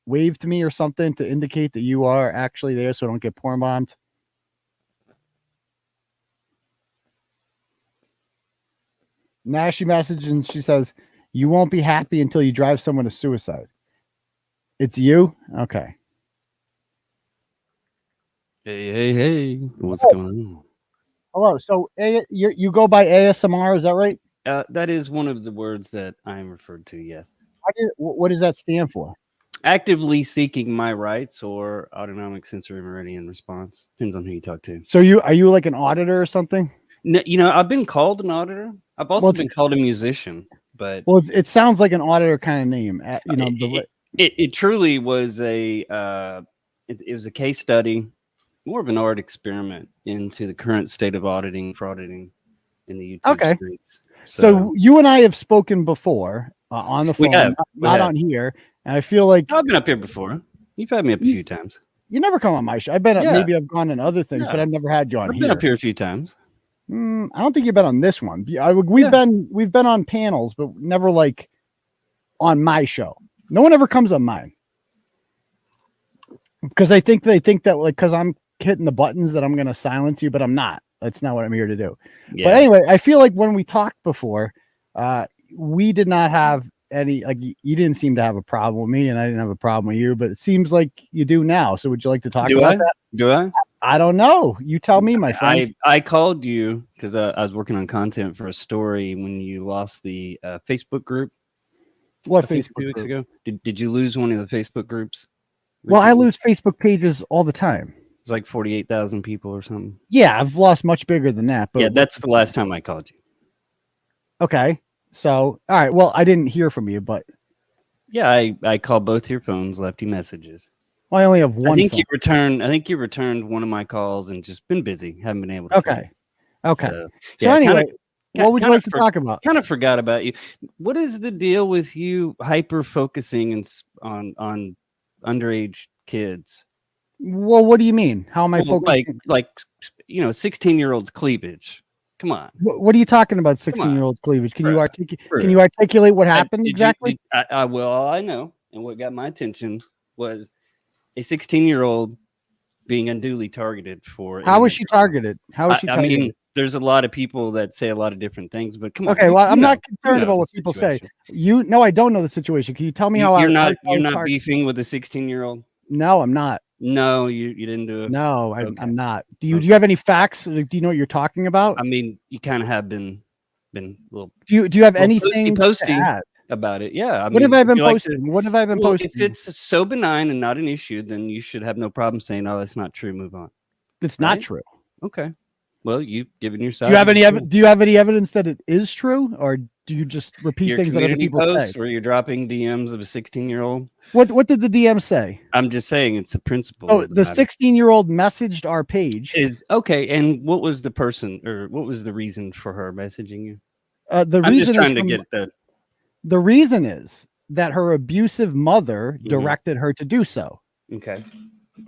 wave to me or something to indicate that you are actually there so I don't get porn bombed? Now she messaged and she says, you won't be happy until you drive someone to suicide. It's you? Okay. Hey. What's going on? Hello. So you go by ASMR, is that right? That is one of the words that I'm referred to, yes. What does that stand for? Actively seeking my rights or autonomic sensory meridian response. Depends on who you talk to. So are you like an auditor or something? No, I've been called an auditor. I've also been called a musician, but it sounds like an auditor kind of name. It truly was it was a case study more of an art experiment into the current state of frauditing in the YouTube streets. So you and I have spoken before on the phone, not on here, and I feel like I've been up here before. You've had me up a few times. You never come on my show. I've been maybe I've gone on other things, but I've never had you on I've here. been up here a few times. I don't think you've been on this one. We've been on panels, but never like on my show. No one ever comes on mine because they think that like because I'm hitting the buttons that I'm going to silence you, but I'm not. That's not what I'm here to do. Yeah. But anyway, I feel like when we talked before, we did not have any, like you didn't seem to have a problem with me and I didn't have a problem with you, but it seems like you do now. So would you like to talk about that? Do I? I don't know. You tell me, my friend. I called you because I was working on content for a story when you lost the Facebook group. What Facebook 2 weeks ago? Did you lose one of the Facebook groups? Well, I lose Facebook pages all the time. It's like 48,000 people or something. Yeah, I've lost much bigger than that. But yeah, that's the last time I called you. Okay. So, all right. Well, I didn't hear from you, but yeah, I called both your phones, left you messages. Well, I only have one. I think you returned one of my calls and just been busy. Haven't been able to. Okay. So anyway, what would you like to talk about? Kind of forgot about you. What is the deal with you hyper focusing on underage kids? Well, what do you mean? How am I focusing? Like 16-year-olds cleavage. Come on. What are you talking about? 16-year-olds cleavage? Can you articulate what happened exactly? Well, all I know and what got my attention was a 16-year-old being unduly targeted for. How was she targeted? How was she targeted? I mean, there's a lot of people that say a lot of different things, but come on. Okay, well, I'm not concerned about what people say. I don't know the situation. Can you tell me how you're not beefing with a 16-year-old? No, I'm not. No, you didn't do it. No, I'm not. Do you have any facts? Do you know what you're talking about? I mean, you kind of have been a little. Do you have anything posting about it? Yeah. What have I been posting? What have I been posting? If it's so benign and not an issue, then you should have no problem saying, "Oh, that's not true. Move on." It's not true. Okay. Well, you've given yourself. Do you have any evidence that it is true, or do you just repeat things that other people say? Where you're dropping DMs of a 16-year-old. What did the DM say? I'm just saying it's a principle. Oh, the 16-year-old messaged our page. Is okay. And what was the person, or what was the reason for her messaging you? I'm just trying to get that. The reason is that her abusive mother directed her to do so. Okay.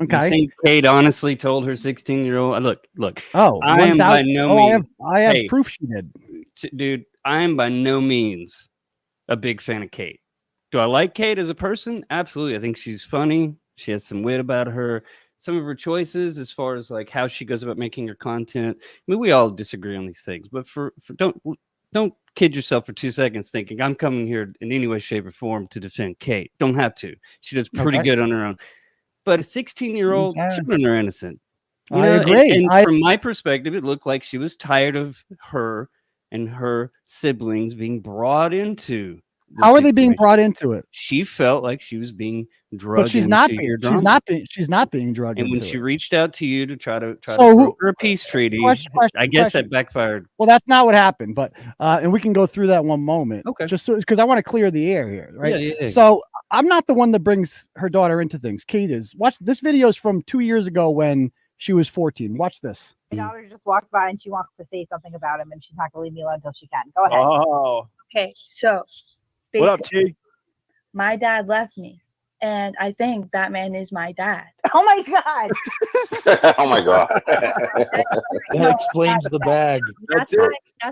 Okay. You think Kate honestly told her 16-year-old? Look. Oh, I am by no means. I have proof she did. Dude, I am by no means a big fan of Kate. Do I like Kate as a person? Absolutely. I think she's funny. She has some wit about her. Some of her choices, as far as like how she goes about making her content. I mean, we all disagree on these things, but don't kid yourself for 2 seconds thinking I'm coming here in any way, shape, or form to defend Kate. Don't have to. She does pretty good on her own. But a 16-year-old, children are innocent. I agree. And from my perspective, it looked like she was tired of her and her siblings being brought into. How are they being brought into it? She felt like she was being drugged. But she's not being. She's not being drugged. And when she reached out to you to try to broker a peace treaty, I guess that backfired. Well, that's not what happened. But and we can go through that one moment. Okay. Just because I want to clear the air here, right? Yeah. So I'm not the one that brings her daughter into things. Kate is. Watch this video is from 2 years ago when she was 14. Watch this. My daughter just walked by and she wants to say something about him, and she's not going to leave me alone until she can. Go ahead. Oh. Okay, so. What up, T? My dad left me, and I think that man is my dad. Oh my god! Oh my god! That explains the bag. That's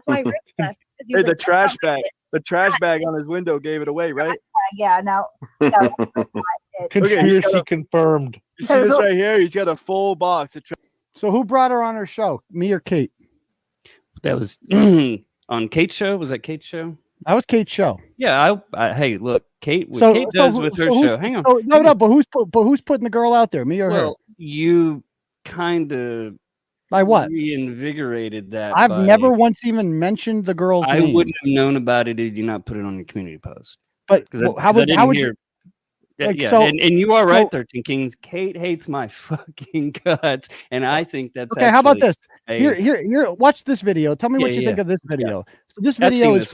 why Rick left. Hey, the trash bag. The trash bag on his window gave it away, right? Yeah. No. Conspiracy confirmed. You see this right here? He's got a full box of trash. So who brought her on her show? Me or Kate? That was on Kate's show. Was that Kate's show? That was Kate's show. Yeah, hey, look, Kate. What Kate does with her show. Hang on. No, but who's putting the girl out there? Me or her? You kind of by what reinvigorated that. I've never once even mentioned the girl's name. I wouldn't have known about it if you not put it on your community post. But how would you? And you are right, 13 Kings. Kate hates my fucking guts, and I think that's okay. How about this? Here. Watch this video. Tell me what you think of this video. So this video is.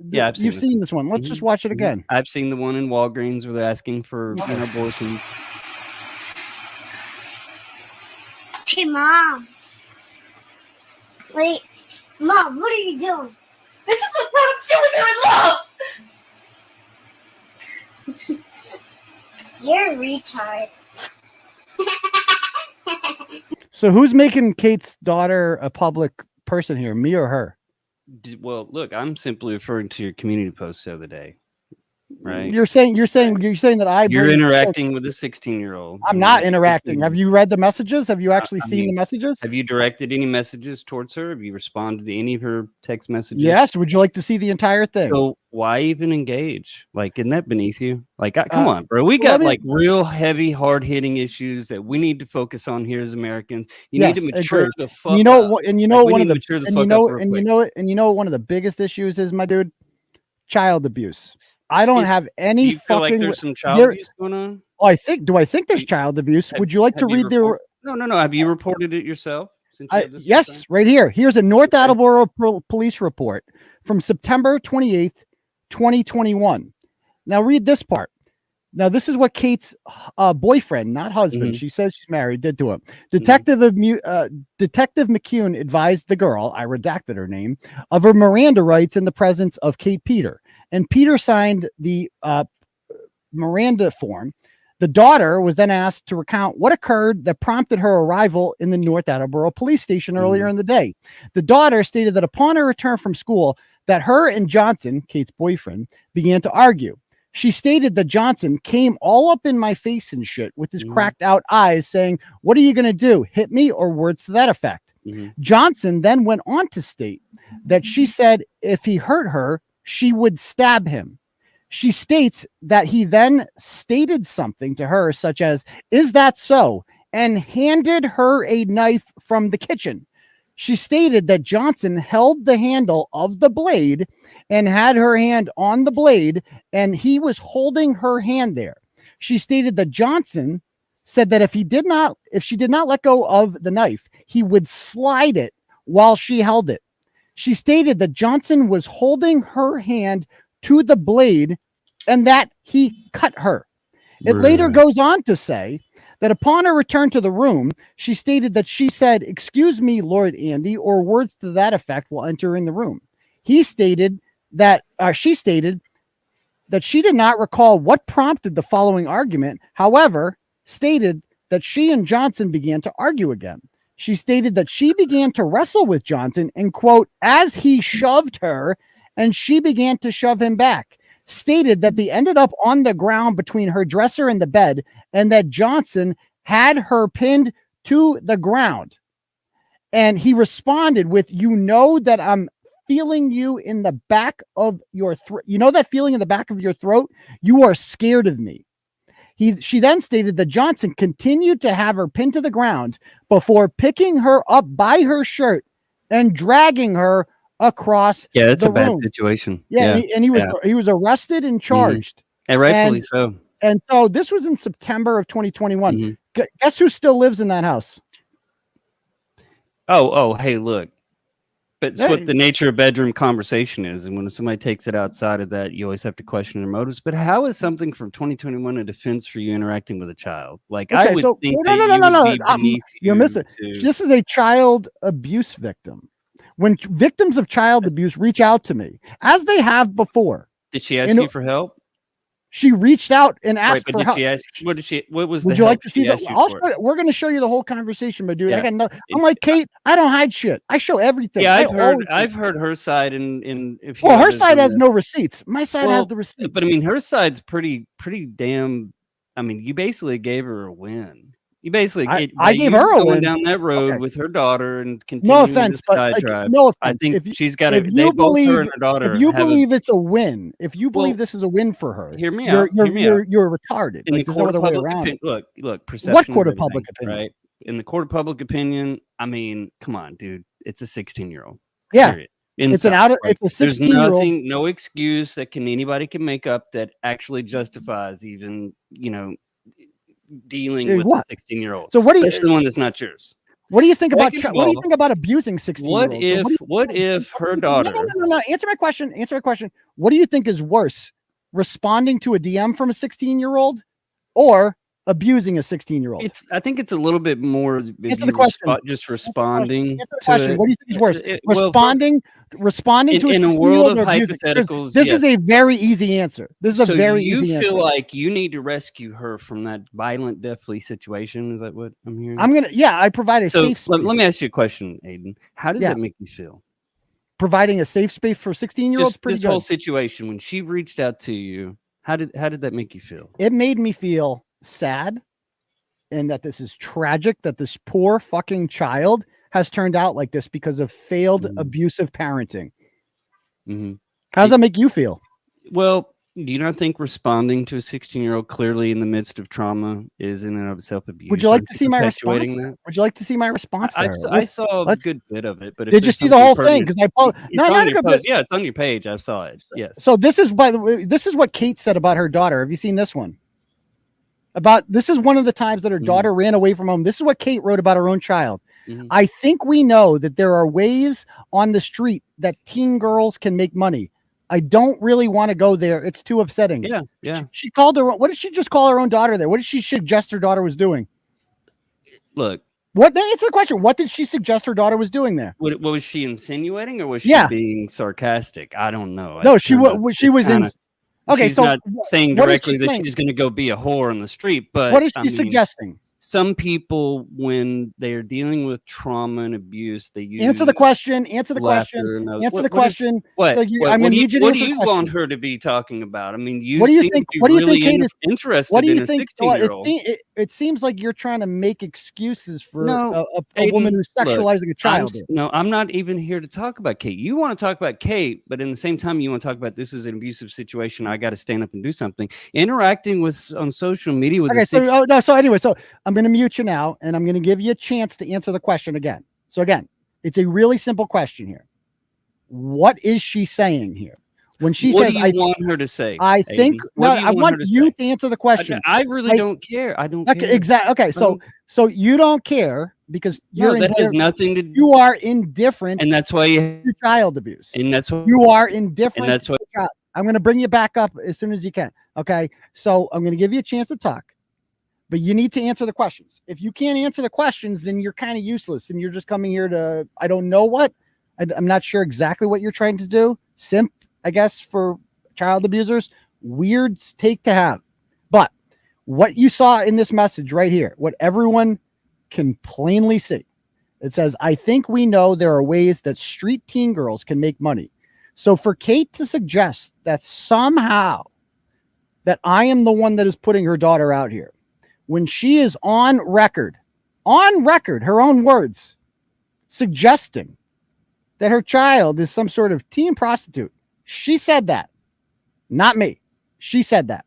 Yeah, you've seen this one. Let's just watch it again. I've seen the one in Walgreens where they're asking for abortion. Hey, Mom. Wait. Mom, what are you doing? This is what grown-ups do when they're in love! You're a retard. So who's making Kate's daughter a public person here, me or her? Well, look, I'm simply referring to your community post the other day, right? You're saying that You're interacting with a 16-year-old. I'm not interacting. Have you read the messages? Have you actually seen the messages? Have you directed any messages towards her? Have you responded to any of her text messages? Yes. Would you like to see the entire thing? So why even engage? Like, isn't that beneath you? Like, come on, bro. We got like real heavy, hard-hitting issues that we need to focus on here as Americans. You need to mature the fuck up. And you know Like, one of the mature the and fuck you know up real and you quick. know and you know one of the biggest issues is, my dude, child abuse. I don't have any Do you feel like fucking. there's some child abuse going on? Oh, I think there's child abuse? Would you like to read the? No. Have you reported it yourself? Since you have this Yes, concern? right here. Here's a North Attleboro police report from September 28th, 2021. Now read this part. Now this is what Kate's boyfriend, not husband, she says she's married, did to him. Detective McCune advised the girl, I redacted her name, of her Miranda rights in the presence of Kate Peter. And Peter signed the Miranda form. The daughter was then asked to recount what occurred that prompted her arrival in the North Attleboro police station earlier in the day. The daughter stated that upon her return from school, that her and Johnson, Kate's boyfriend, began to argue. She stated that Johnson came all up in my face and shit with his cracked out eyes saying, "What are you going to do? Hit me?" or words to that effect. Johnson then went on to state that she said if he hurt her, she would stab him. She states that he then stated something to her such as, "Is that so?" and handed her a knife from the kitchen. She stated that Johnson held the handle of the blade and had her hand on the blade, and he was holding her hand there. She stated that Johnson said that if she did not let go of the knife, he would slide it while she held it. She stated that Johnson was holding her hand to the blade and that he cut her. It later goes on to say that upon her return to the room, she stated that she said, "Excuse me, Lord Andy," or words to that effect while entering the room. She stated that she did not recall what prompted the following argument. However, stated that she and Johnson began to argue again. She stated that she began to wrestle with Johnson and, quote, as he shoved her and she began to shove him back. Stated that they ended up on the ground between her dresser and the bed and that Johnson had her pinned to the ground. And he responded with, "You know that I'm feeling you in the back of your throat. You know that feeling in the back of your throat? You are scared of me." She then stated that Johnson continued to have her pinned to the ground before picking her up by her shirt and dragging her across that's the a bad room. situation. Yeah, he was arrested and charged. And rightfully so. And so this was in September of 2021. Guess who still lives in that house? Oh, hey, look. But it's what the nature of bedroom conversation is. And when somebody takes it outside of that, you always have to question their motives. But how is something from 2021 a defense for you interacting with a child? Like, I would think that you're missing. This is a child abuse victim. When victims of child abuse reach out to me, as they have before. Did she ask you for help? She reached out and asked for help. What was Would the you like to see that? We're going to show you the whole conversation, my dude. I got no. I'm like Kate. I don't hide shit. I show everything. Yeah, I've heard her side, and if her side has no receipts. My side has the receipts. But I mean, her side's pretty damn. I mean, you basically gave her a win. You basically I gave her a win down that road with her daughter and continuing no offense, the but drive. no offense. I think she's got to. They both, her and her daughter. If you believe it's a win, if you believe this is a win for her, hear me out. You're retarded. In the court of public opinion, look, perception. What court of public opinion? Right. In the court of public opinion, I mean, come on, dude. It's a 16-year-old. Yeah. Period. It's a 16-year-old. There's nothing, no excuse that anybody can make up that actually justifies even, dealing with a 16-year-old. So what do you? Especially one that's not yours. What do you think about? What do you think about abusing 16-year-olds? What if her daughter? No. Answer my question. What do you think is worse, responding to a DM from a 16-year-old, or abusing a 16-year-old? I think it's a little bit more Answer the question. just responding Answer the to question. it. What do you think is worse? Well, responding to a in a 16-year-old world or of abusing? hypotheticals, This yes. is a very easy answer. This is a So very you easy feel answer. like you need to rescue her from that violent, deathly situation? Is that what I'm hearing? I provide a safe space. Let me ask you a question, Aidan. How does that make you feel? Providing a safe space for 16-year-olds, pretty This good. whole situation, when she reached out to you, how did that make you feel? It made me feel sad, and that this is tragic that this poor fucking child has turned out like this because of failed abusive parenting. How does that make you feel? Well, do you not think responding to a 16-year-old clearly in the midst of trauma is in and of itself abuse? Would you like to see my response? That? Would you like to see my response? I saw a good bit of it, but did you see the whole thing? Because yeah, it's on your page. I saw it. Yes. So this is, by the way, this is what Kate said about her daughter. Have you seen this one? This is one of the times that her daughter ran away from home. This is what Kate wrote about her own child. I think we know that there are ways on the street that teen girls can make money. I don't really want to go there. It's too upsetting. Yeah. She called her. What did she just call her own daughter there? What did she suggest her daughter was doing? Look. Answer the question. What did she suggest her daughter was doing there? What was she insinuating, or was she being sarcastic? I don't know. No, she was in. Okay, she's so not saying directly that she's going to go be a whore on the street, but what is she suggesting? Some people, when they are dealing with trauma and abuse, they use answer the question. Answer the question. Answer the question. What? I'm going to need you to What do answer you want her to be talking about? I mean, what do you think? What do you think Kate is interested? What do you in think? A 16-year-old? It seems like you're trying to make excuses for a Aidan, woman who's sexualizing a child. I'm not even here to talk about Kate. You want to talk about Kate, but in the same time, you want to talk about this is an abusive situation. I got to stand up and do something. Interacting on social media with So anyway, I'm going to mute you now. And I'm going to give you a chance to answer the question again. So again, it's a really simple question here. What is she saying here? When she says, "What do you want her to say?" I think I want you to answer the question. I really don't care. I don't care. Exactly. Okay, so you don't care because that has nothing to do. You are indifferent, and that's why you child abuse. And that's why you are indifferent. And that's what I'm going to bring you back up as soon as you can. Okay, so I'm going to give you a chance to talk. But you need to answer the questions. If you can't answer the questions, then you're kind of useless. And you're just coming here to, I don't know what. I'm not sure exactly what you're trying to do. Simp, I guess, for child abusers. Weird take to have. But what you saw in this message right here, what everyone can plainly see, it says, I think we know there are ways that street teen girls can make money. So for Kate to suggest that somehow that I am the one that is putting her daughter out here, when she is on record, her own words, suggesting that her child is some sort of teen prostitute. She said that, not me. She said that.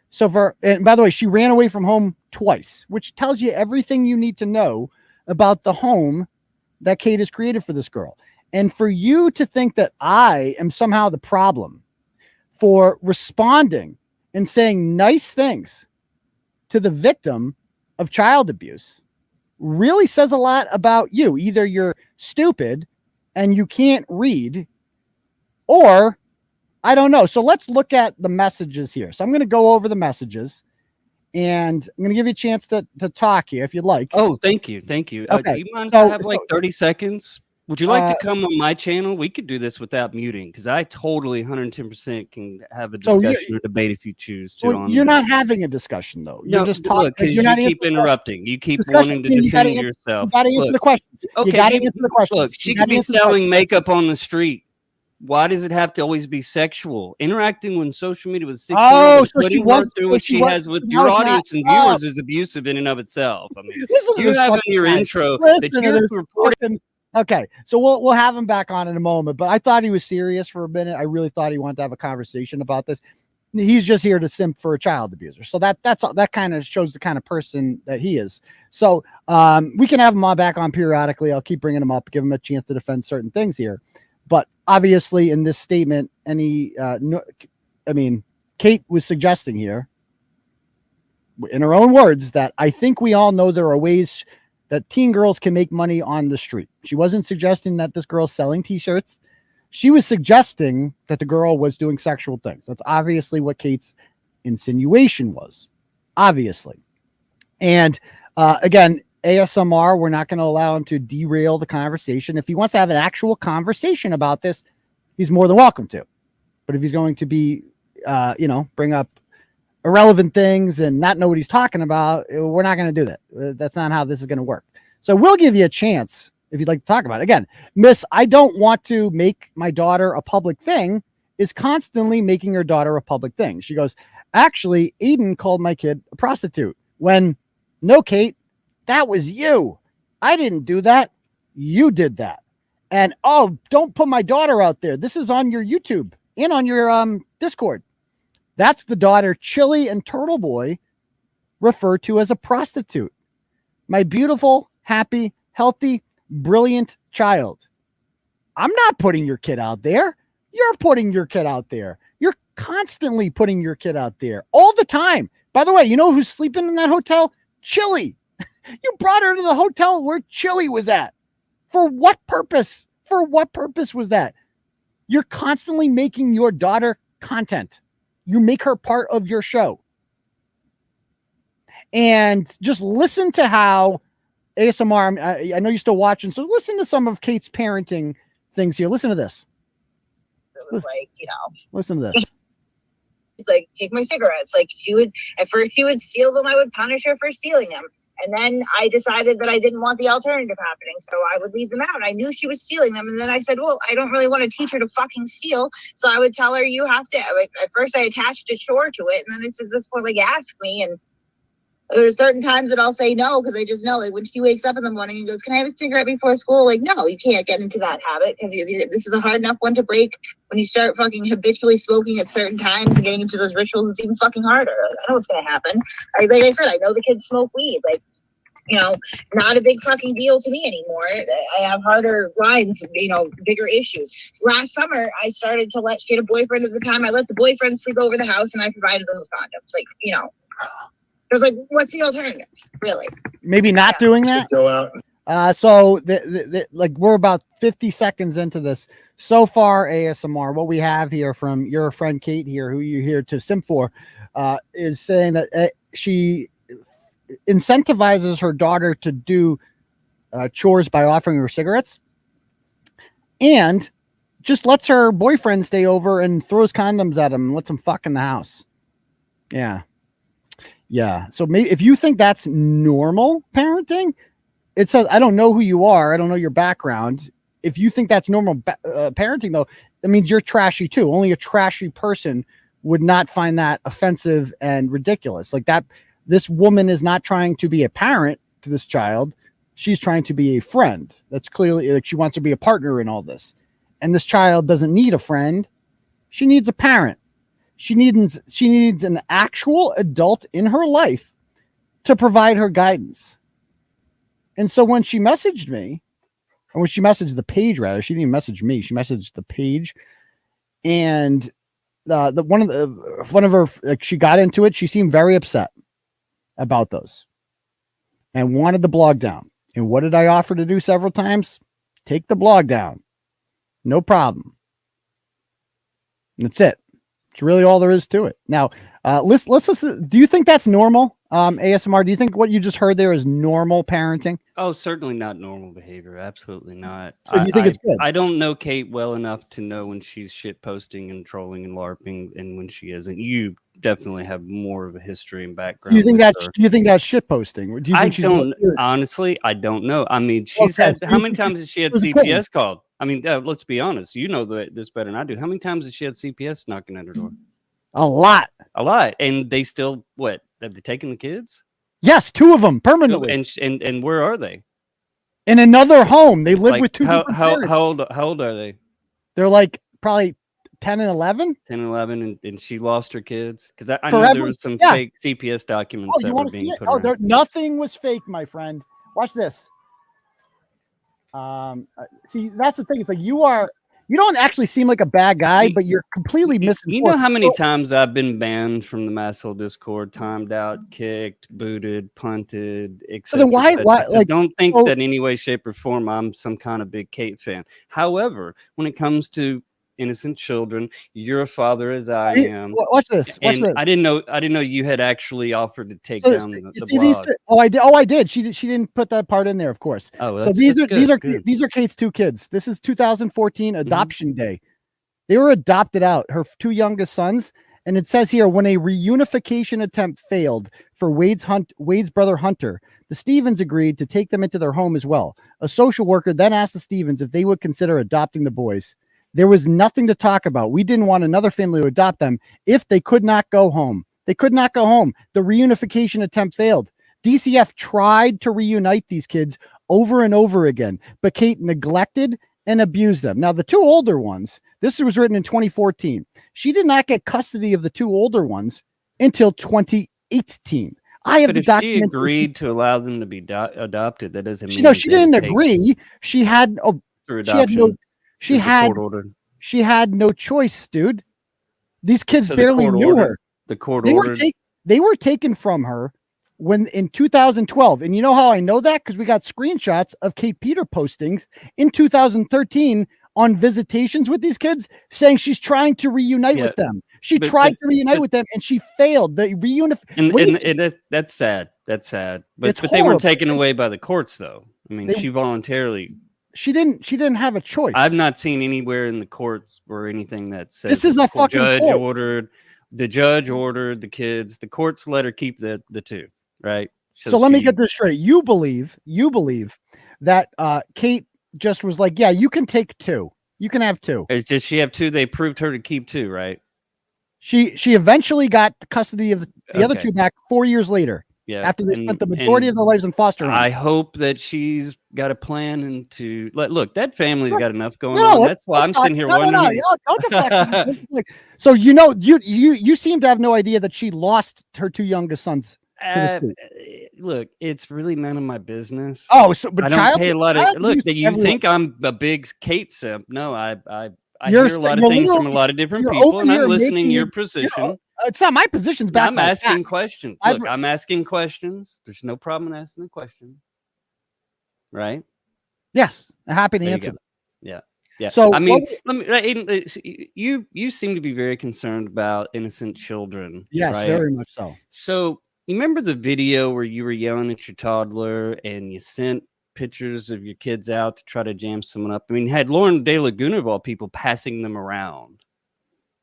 So and by the way, she ran away from home twice, which tells you everything you need to know about the home that Kate has created for this girl. And for you to think that I am somehow the problem for responding and saying nice things to the victim of child abuse really says a lot about you. Either you're stupid and you can't read, or I don't know. So let's look at the messages here. So I'm going to go over the messages and I'm going to give you a chance to talk here if you'd like. Oh, thank you. Thank you. Okay. Do you mind if I have like 30 seconds? Would you like to come on my channel? We could do this without muting because I totally 110% can have a discussion or debate if you choose to. Well, you're not having a discussion though. You're just talking because you keep interrupting. You keep wanting to defend yourself. You got to answer the questions. Okay, you got to answer the questions. Look, she could be selling makeup on the street. Why does it have to always be sexual? Interacting on social media with 16-year-olds, putting her through what she has with your audience and viewers is abusive in and of itself. I mean, you have in your intro that you're reporting. Okay, so we'll have him back on in a moment, but I thought he was serious for a minute. I really thought he wanted to have a conversation about this. He's just here to simp for a child abuser. So that kind of shows the kind of person that he is. So we can have him back on periodically. I'll keep bringing him up, give him a chance to defend certain things here. But obviously in this statement, Kate was suggesting here in her own words that I think we all know there are ways that teen girls can make money on the street. She wasn't suggesting that this girl's selling t-shirts. She was suggesting that the girl was doing sexual things. That's obviously what Kate's insinuation was. Obviously. And again, ASMR, we're not going to allow him to derail the conversation. If he wants to have an actual conversation about this, he's more than welcome to. But if he's going to be, bring up irrelevant things and not know what he's talking about, we're not going to do that. That's not how this is going to work. So we'll give you a chance if you'd like to talk about it. Again, Miss, I don't want to make my daughter a public thing, is constantly making her daughter a public thing. She goes, actually, Aidan called my kid a prostitute. When, no, Kate, that was you. I didn't do that. You did that. And, oh, don't put my daughter out there. This is on your YouTube and on your Discord. That's the daughter Chili and Turtleboy refer to as a prostitute. My beautiful, happy, healthy, brilliant child. I'm not putting your kid out there. You're putting your kid out there. You're constantly putting your kid out there all the time. By the way, you know who's sleeping in that hotel? Chili. You brought her to the hotel where Chili was at. For what purpose? For what purpose was that? You're constantly making your daughter content. You make her part of your show. And just listen to how ASMR, I know you're still watching, so listen to some of Kate's parenting things here. Listen to this. It was like, Listen to this. like take my cigarettes. Like at first she would steal them. I would punish her for stealing them. And then I decided that I didn't want the alternative happening. So I would leave them out. I knew she was stealing them. And then I said, well, I don't really want to teach her to fucking steal. So I would tell her, you have to, at first I attached a chore to it. And then it's at this point, like, ask me. And there are certain times that I'll say no, because I just know, like, when she wakes up in the morning and goes, can I have a cigarette before school? Like, no, you can't get into that habit, because this is a hard enough one to break. When you start fucking habitually smoking at certain times and getting into those rituals, it's even fucking harder. Like, I know what's going to happen. Like I said, I know the kids smoke weed. Like, not a big fucking deal to me anymore. I have harder lines, bigger issues. Last summer, I started to she had a boyfriend at the time. I let the boyfriend sleep over the house and I provided them with condoms. Like, I was like, what's the alternative? Really? Maybe not doing that. Go out. So like we're about 50 seconds into this so far. ASMR, what we have here from your friend Kate here, who you're here to simp for, is saying that she incentivizes her daughter to do chores by offering her cigarettes, and just lets her boyfriend stay over and throws condoms at him and lets him fuck in the house. Yeah. So maybe if you think that's normal parenting, it says, I don't know who you are. I don't know your background. If you think that's normal parenting, though, that means you're trashy too. Only a trashy person would not find that offensive and ridiculous. Like that, this woman is not trying to be a parent to this child. She's trying to be a friend. That's clearly like she wants to be a partner in all this. And this child doesn't need a friend. She needs a parent. She needs an actual adult in her life to provide her guidance. And so when she messaged me, or when she messaged the page, rather, she didn't even message me. She messaged the page, and one of her, like, she got into it. She seemed very upset about those and wanted the blog down. And what did I offer to do several times? Take the blog down. No problem. That's it. It's really all there is to it. Now, let's listen. Do you think that's normal? ASMR, do you think what you just heard there is normal parenting? Oh, certainly not normal behavior. Absolutely not. So you think it's good? I don't know Kate well enough to know when she's shit posting and trolling and LARPing and when she isn't. You definitely have more of a history and background. Do you think that's shit posting? Do you think honestly, I don't know. I mean, she's had, how many times has she had CPS called? I mean, let's be honest. You know this better than I do. How many times has she had CPS knocking at her door? A lot. And they still, what? Have they taken the kids? Yes, 2 of them permanently. And where are they? In another home. They live with 2 different parents. How old are they? They're like probably 10 and 11. 10 and 11, and she lost her kids? Because I know there was some fake CPS documents that were being put around. Nothing was fake, my friend. Watch this. See, that's the thing. It's like you don't actually seem like a bad guy, but you're completely missing. You know how many times I've been banned from the Masshole Discord, timed out, kicked, booted, punted, etc. So then why like, don't think that in any way, shape, or form I'm some kind of big Kate fan. However, when it comes to innocent children. You're a father, as I Hey, am. watch this. Watch And this. I didn't know you had actually offered to take So down you the see these blog. two, oh, I did. Oh, I did. She didn't put that part in there, of course. Oh, so that's these are good. these are Kate's two kids. This is 2014 Mm-hmm. adoption day. They were adopted out, her two youngest sons. And it says here, when a reunification attempt failed for Wade's brother Hunter, the Stevens agreed to take them into their home as well. A social worker then asked the Stevens if they would consider adopting the boys. There was nothing to talk about. We didn't want another family to adopt them if they could not go home. They could not go home. The reunification attempt failed. DCF tried to reunite these kids over and over again, but Kate neglected and abused them. Now, the two older ones, this was written in 2014. She did not get custody of the two older ones until 2018. I have but the if she document. agreed to allow them to be adopted, that doesn't mean No, she didn't agree. She had she had no choice, dude. These kids So barely knew her. The court They ordered. they were taken from her when in 2012. And you know how I know that? Because we got screenshots of Kate Peter postings in 2013 on visitations with these kids saying she's trying to reunite with them. She tried to reunite with them and she failed. The And that's sad. That's sad. But they weren't taken away by the courts, though. I mean, she voluntarily. She didn't have a choice. I've not seen anywhere in the courts or anything that says this is a fucking judge court. ordered. The judge ordered the kids. The courts let her keep the two, right? So let me get this straight. You believe that Kate just was like, yeah, you can take two. You can have two. It's just she have two. They proved her to keep two, right? She eventually got custody of the other two back 4 years later. Yeah. After they spent the majority of their lives in foster homes. I hope that she's got a plan and to look, that family's got enough going on. That's why I'm sitting here wondering. So you seem to have no idea that she lost her two youngest sons to the state. Look, it's really none of my business. Oh, so but I don't pay a lot of look. That you think I'm a big Kate simp? No, I hear a lot of things from a lot of different people, and I'm listening to your position. It's not my position's back. I'm asking questions. Look, I'm asking questions. There's no problem in asking a question, right? Yes, I'm happy to answer them. Yeah. Yeah. So I mean, you seem to be very concerned about innocent children. Yes, right? very much so. So you remember the video where you were yelling at your toddler and you sent pictures of your kids out to try to jam someone up? I mean, had Lauren De Laguna of all people passing them around?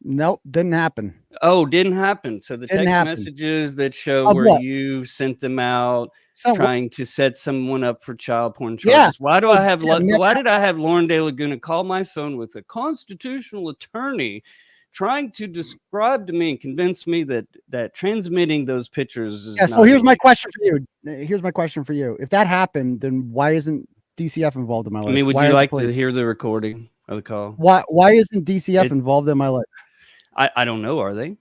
Nope, didn't happen. Oh, didn't happen. So the text messages that show where you sent them out trying to set someone up for child porn charges. Yeah. Why did I have Lauren De Laguna call my phone with a constitutional attorney trying to describe to me and convince me that transmitting those pictures is so here's my question for you. Here's my question for you. If that happened, then why isn't DCF involved in my life? I mean, would you like to hear the recording of the call? Why isn't DCF involved in my life? I don't know. Are they?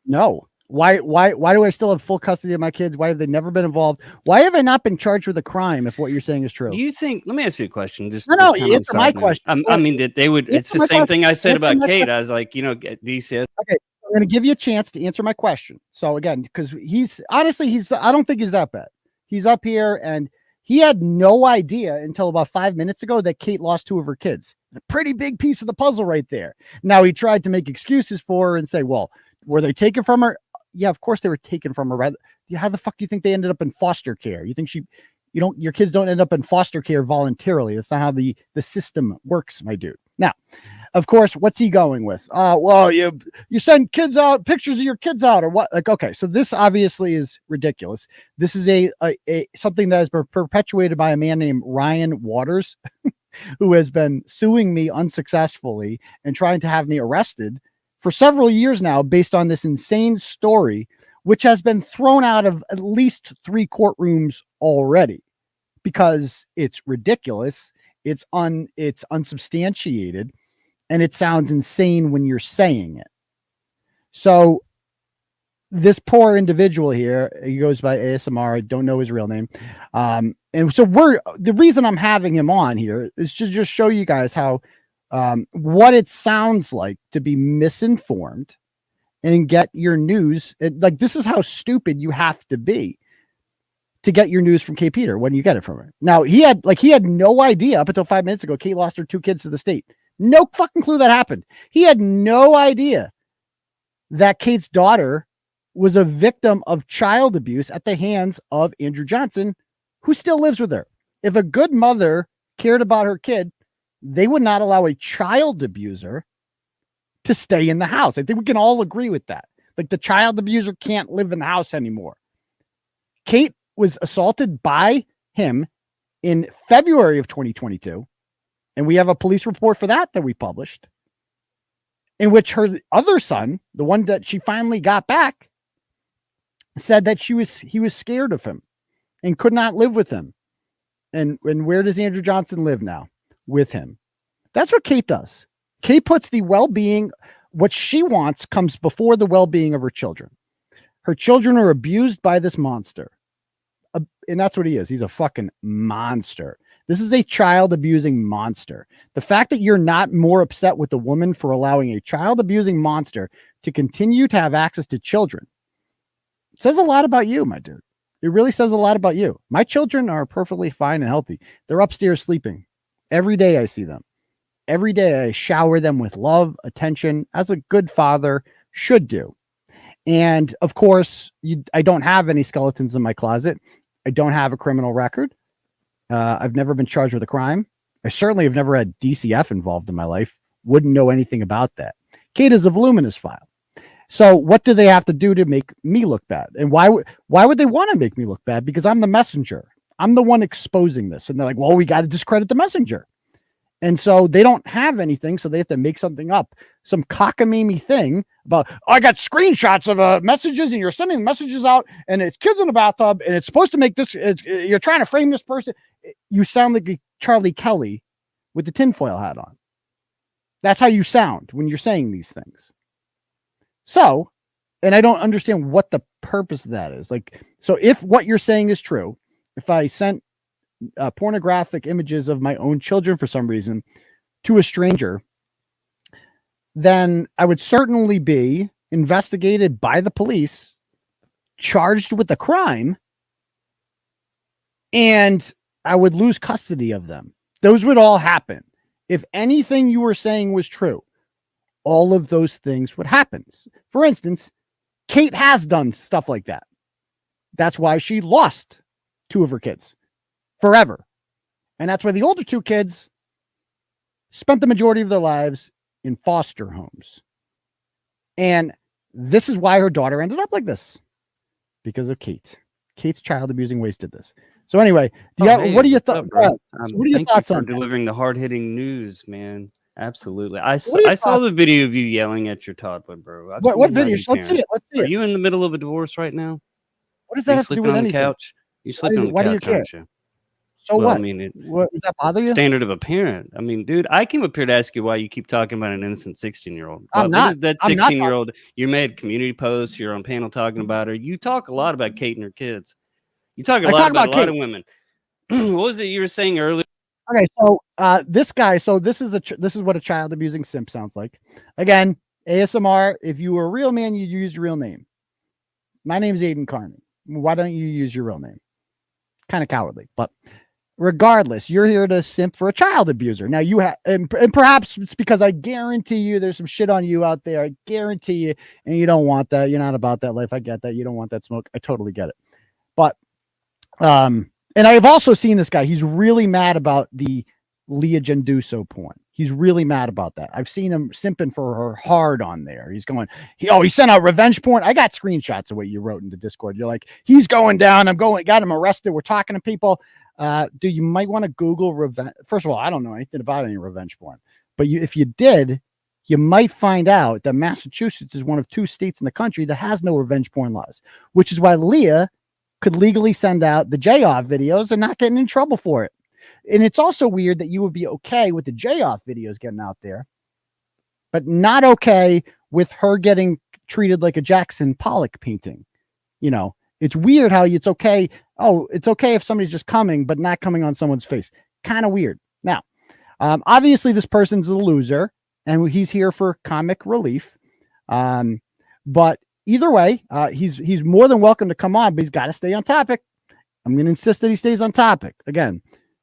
No. Why do I still have full custody of my kids? Why have they never been involved? Why have I not been charged with a crime if what you're saying is true? Do you think, let me ask you a question. No, answer my question. I mean, that they would, it's the same thing I said about Kate. I was like, DCS. Okay. I'm going to give you a chance to answer my question. So again, because I don't think he's that bad. He's up here and he had no idea until about 5 minutes ago that Kate lost two of her kids. A pretty big piece of the puzzle right there. Now he tried to make excuses for her and say, well, were they taken from her? Yeah, of course they were taken from her. How the fuck do you think they ended up in foster care? You think your kids don't end up in foster care voluntarily. That's not how the system works, my dude. Now, of course, what's he going with? Well, you send kids out, pictures of your kids out, or what? Like, okay, so this obviously is ridiculous. This is a something that has been perpetuated by a man named Ryan Waters, who has been suing me unsuccessfully and trying to have me arrested for several years now based on this insane story, which has been thrown out of at least 3 courtrooms already because it's ridiculous. It's unsubstantiated and it sounds insane when you're saying it. So this poor individual here, he goes by ASMR. I don't know his real name. And so the reason I'm having him on here is to just show you guys how, what it sounds like to be misinformed and get your news. Like, this is how stupid you have to be to get your news from Kate Peter when you get it from her. Now he had no idea up until 5 minutes ago, Kate lost her 2 kids to the state. No fucking clue that happened. He had no idea that Kate's daughter was a victim of child abuse at the hands of Andrew Johnson, who still lives with her. If a good mother cared about her kid, they would not allow a child abuser to stay in the house. I think we can all agree with that. Like, the child abuser can't live in the house anymore. Kate was assaulted by him in February of 2022. And we have a police report for that we published, in which her other son, the one that she finally got back, said that he was scared of him and could not live with him. And where does Andrew Johnson live now? With him. That's what Kate does. Kate puts the well-being, what she wants comes before the well-being of her children. Her children are abused by this monster. And that's what he is. He's a fucking monster. This is a child abusing monster. The fact that you're not more upset with the woman for allowing a child abusing monster to continue to have access to children says a lot about you, my dude. It really says a lot about you. My children are perfectly fine and healthy. They're upstairs sleeping. Every day I see them. Every day I shower them with love, attention, as a good father should do. And of course, I don't have any skeletons in my closet. I don't have a criminal record. I've never been charged with a crime. I certainly have never had DCF involved in my life. Wouldn't know anything about that. Kate is a voluminous file. So what do they have to do to make me look bad? And why would they want to make me look bad? Because I'm the messenger. I'm the one exposing this. And they're like, well, we got to discredit the messenger. And so they don't have anything. So they have to make something up. Some cockamamie thing about, I got screenshots of messages and you're sending messages out and it's kids in the bathtub and it's supposed to make this, you're trying to frame this person. You sound like Charlie Kelly with the tinfoil hat on. That's how you sound when you're saying these things. So, and I don't understand what the purpose of that is. Like, so if what you're saying is true, if I sent pornographic images of my own children for some reason to a stranger, then I would certainly be investigated by the police, charged with the crime, and I would lose custody of them. Those would all happen. If anything you were saying was true, all of those things would happen. For instance, Kate has done stuff like that. That's why she lost 2 of her kids forever. And that's why the older 2 kids spent the majority of their lives in foster homes. And this is why her daughter ended up like this, because of Kate. Kate's child abusing ways did this. So anyway, what are your thoughts? What are your thoughts on delivering the hard-hitting news, man? Absolutely. I saw the video of you yelling at your toddler, bro. What video? Let's see it. Are you in the middle of a divorce right now? What does that have to do with anything? Couch? You're sleeping on the couch, aren't you? So well, what? I mean, what does that bother you? Standard of a parent. I mean, dude, I came up here to ask you why you keep talking about an innocent 16-year-old. I'm not. That 16-year-old, you made community posts, you're on panel talking about her. You talk a lot about Kate and her kids. You talk a lot about a lot of women. What was it you were saying earlier? Okay, so this guy, this is what a child abusing simp sounds like. Again, ASMR, if you were a real man, you'd use your real name. My name is Aidan Kearney. Why don't you use your real name? Kind of cowardly, but regardless, you're here to simp for a child abuser. Now you have, and perhaps it's because I guarantee you there's some shit on you out there. I guarantee you, and you don't want that. You're not about that life. I get that. You don't want that smoke. I totally get it. But, and I've also seen this guy. He's really mad about the Leah Genduso porn. He's really mad about that. I've seen him simping for her hard on there. He's going, he sent out revenge porn. I got screenshots of what you wrote in the Discord. You're like, he's going down. Got him arrested. We're talking to people. Dude, you might want to Google revenge. First of all, I don't know anything about any revenge porn, but if you did, you might find out that Massachusetts is one of 2 states in the country that has no revenge porn laws, which is why Leah could legally send out the J-off videos and not getting in trouble for it. And it's also weird that you would be okay with the J-off videos getting out there, but not okay with her getting treated like a Jackson Pollock painting. You know, it's weird how it's okay. Oh, it's okay if somebody's just coming, but not coming on someone's face. Kind of weird. Now, obviously this person's a loser and he's here for comic relief. But either way, he's more than welcome to come on, but he's got to stay on topic. I'm going to insist that he stays on topic. Again,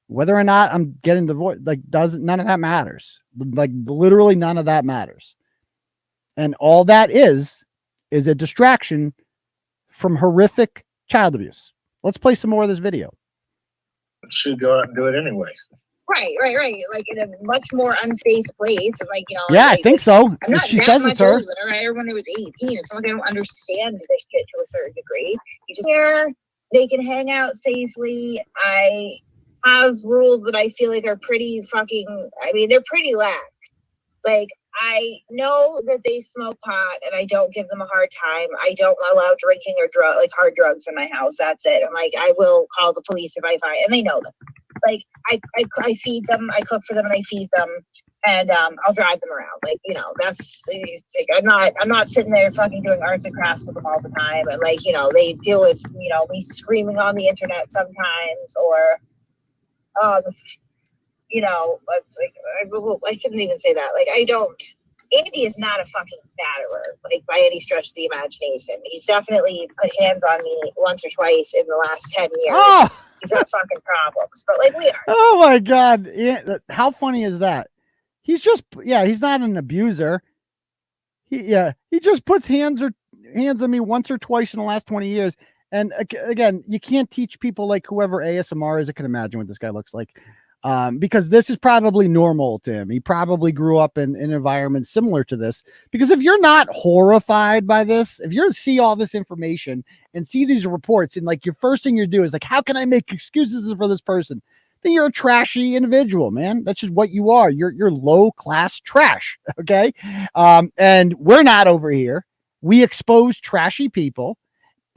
Whether or not I'm getting divorced, like, none of that matters. Like, literally none of that matters. And all that is a distraction from horrific child abuse. Let's play some more of this video. She'd go out and do it anyway. Right. Like in a much more unsafe place, and like, you know. Yeah, like, I think so. I'm not She that says much it's her. older than her. I remember when I was 18. It's not like I don't understand this shit to a certain degree. You just here, they can hang out safely. I have rules that I feel like are pretty fucking. I mean, they're pretty lax. Like, I know that they smoke pot, and I don't give them a hard time. I don't allow drinking or hard drugs in my house. That's it. And like, I will call the police if I find, and they know that. Like, I feed them, I cook for them, and I feed them, and I'll drive them around. Like, you know, that's like, I'm not sitting there fucking doing arts and crafts with them all the time. And like, you know, they deal with, you know, me screaming on the internet sometimes, or you know, like, I shouldn't even say that. Like, Andy is not a fucking batterer, like, by any stretch of the imagination. He's definitely put hands on me once or twice in the last 10 years. Oh! He's got fucking problems, but like, we are. Oh my God. Yeah, how funny is that? He's not an abuser. He just puts hands on me once or twice in the last 20 years. And again, you can't teach people like whoever ASMR is. I can imagine what this guy looks like. Because this is probably normal to him. He probably grew up in an environment similar to this. Because if you're not horrified by this, if you see all this information and see these reports, and like your first thing you do is like, how can I make excuses for this person? Then you're a trashy individual, man. That's just what you are. You're low class trash. Okay. And we're not over here. We expose trashy people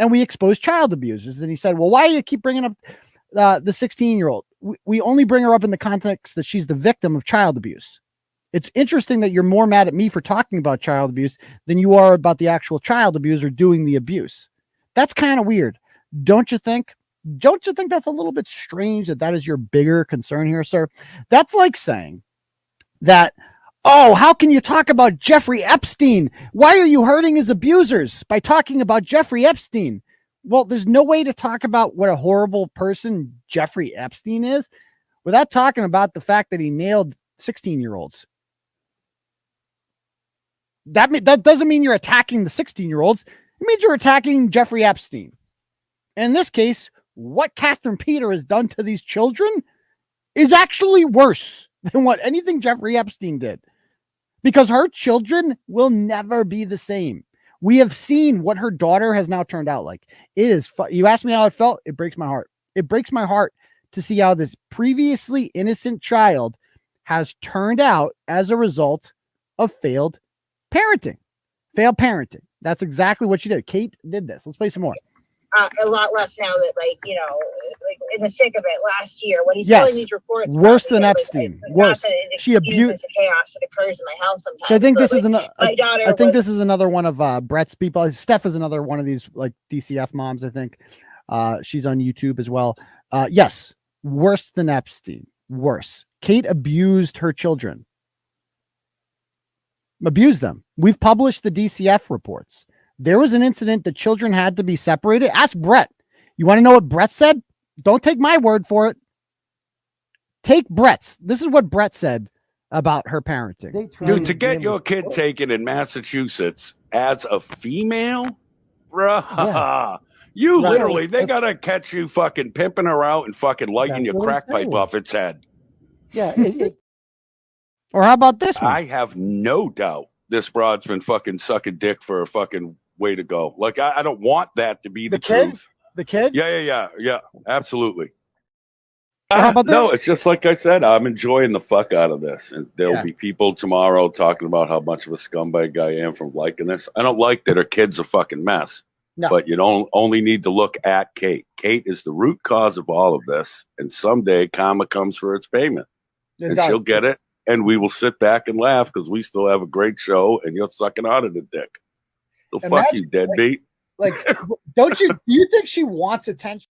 and we expose child abusers. And he said, well, why do you keep bringing up the 16-year-old? We only bring her up in the context that she's the victim of child abuse. It's interesting that you're more mad at me for talking about child abuse than you are about the actual child abuser doing the abuse. That's kind of weird. Don't you think? Don't you think that's a little bit strange that is your bigger concern here, sir? That's like saying that, oh, how can you talk about Jeffrey Epstein? Why are you hurting his abusers by talking about Jeffrey Epstein? Well, there's no way to talk about what a horrible person Jeffrey Epstein is without talking about the fact that he nailed 16-year-olds. That doesn't mean you're attacking the 16-year-olds. It means you're attacking Jeffrey Epstein. And in this case, what Catherine Peter has done to these children is actually worse than what anything Jeffrey Epstein did. Because her children will never be the same. We have seen what her daughter has now turned out like. It is, you asked me how it felt. It breaks my heart. It breaks my heart to see how this previously innocent child has turned out as a result of failed parenting. That's exactly what she did. Kate did this. Let's play some more. A lot less now that, like, you know, like in the thick of it last year when he's telling these reports. Worse than Epstein. Worse. She abused the chaos that occurs in my house sometimes. So I think this is my daughter. I think this is another one of Bret's people. Steph is another one of these like DCF moms. I think she's on YouTube as well. Yes, worse than Epstein. Worse. Kate abused her children. Abused them. We've published the DCF reports. There was an incident that children had to be separated. Ask Bret. You want to know what Bret said? Don't take my word for it. Take Bret's. This is what Bret said about her parenting. Dude, to get your kid taken in Massachusetts as a female, bruh, you literally, they got to catch you fucking pimping her out and fucking lighting your crack pipe off its head. Yeah. Or how about this one? I have no doubt this broad's been fucking sucking dick for a fucking way to go. Like, I don't want that to be the truth. The kid? Yeah, absolutely. How about that? No, it's just like I said, I'm enjoying the fuck out of this. And there'll be people tomorrow talking about how much of a scumbag I am from liking this. I don't like that her kid's a fucking mess. No. But you don't only need to look at Kate. Kate is the root cause of all of this. And someday karma comes for its payment. And she'll get it. And we will sit back and laugh because we still have a great show and you're sucking out of the dick. So fuck you, deadbeat. Like, do you think she wants attention?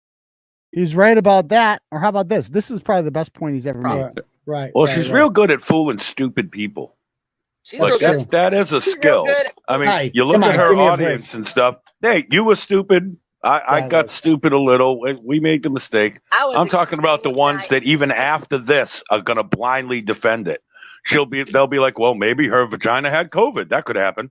He's right about that. Or how about this? This is probably the best point he's ever made. Right. Well, she's real good at fooling stupid people. Like that is a skill. I mean, you look at her audience and stuff. Hey, you were stupid. I got stupid a little. We made the mistake. I'm talking about the ones that even after this are going to blindly defend it. They'll be like, well, maybe her vagina had COVID. That could happen.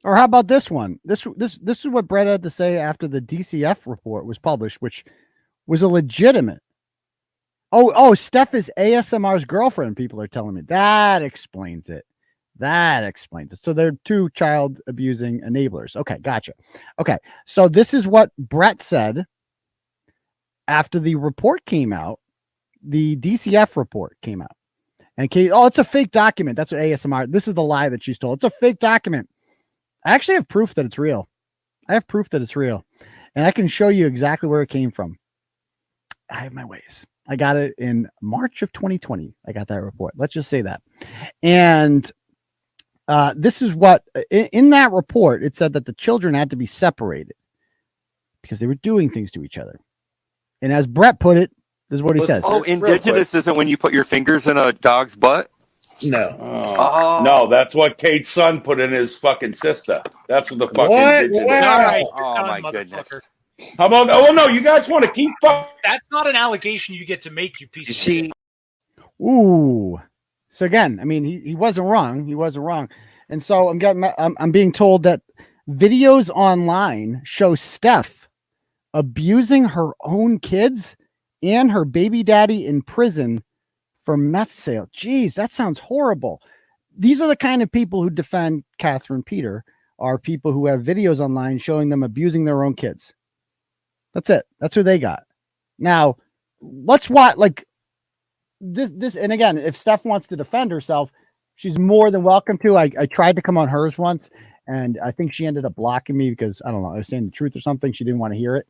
Or how about this one? This is what Bret had to say after the DCF report was published, which was a legitimate. Oh, Steph is ASMR's girlfriend. People are telling me that explains it. So they're two child abusing enablers. Okay, gotcha. Okay, so this is what Bret said after the report came out. The DCF report came out, and it's a fake document. That's what ASMR. This is the lie that she's told. It's a fake document. I actually have proof that it's real. And I can show you exactly where it came from. I have my ways. I got it in March of 2020. I got that report. Let's just say that. And this is what, in that report, it said that the children had to be separated because they were doing things to each other. And as Bret put it, this is what he says. Oh, indigenous isn't when you put your fingers in a dog's butt? No. No, that's what Kate's son put in his fucking sister. That's what the fucking indigenous. Wow. Oh, my goodness. How about? Oh no, you guys want to keep? That's not an allegation you get to make, you piece of shit. Ooh. So again, I mean, he wasn't wrong. And so I'm being told that videos online show Steph abusing her own kids and her baby daddy in prison for meth sale. Jeez, that sounds horrible. These are the kind of people who defend Catherine Peter, are people who have videos online showing them abusing their own kids. That's it. That's who they got. Now, let's watch this. And again, if Steph wants to defend herself, she's more than welcome to. I tried to come on hers once, and I think she ended up blocking me because, I don't know, I was saying the truth or something. She didn't want to hear it.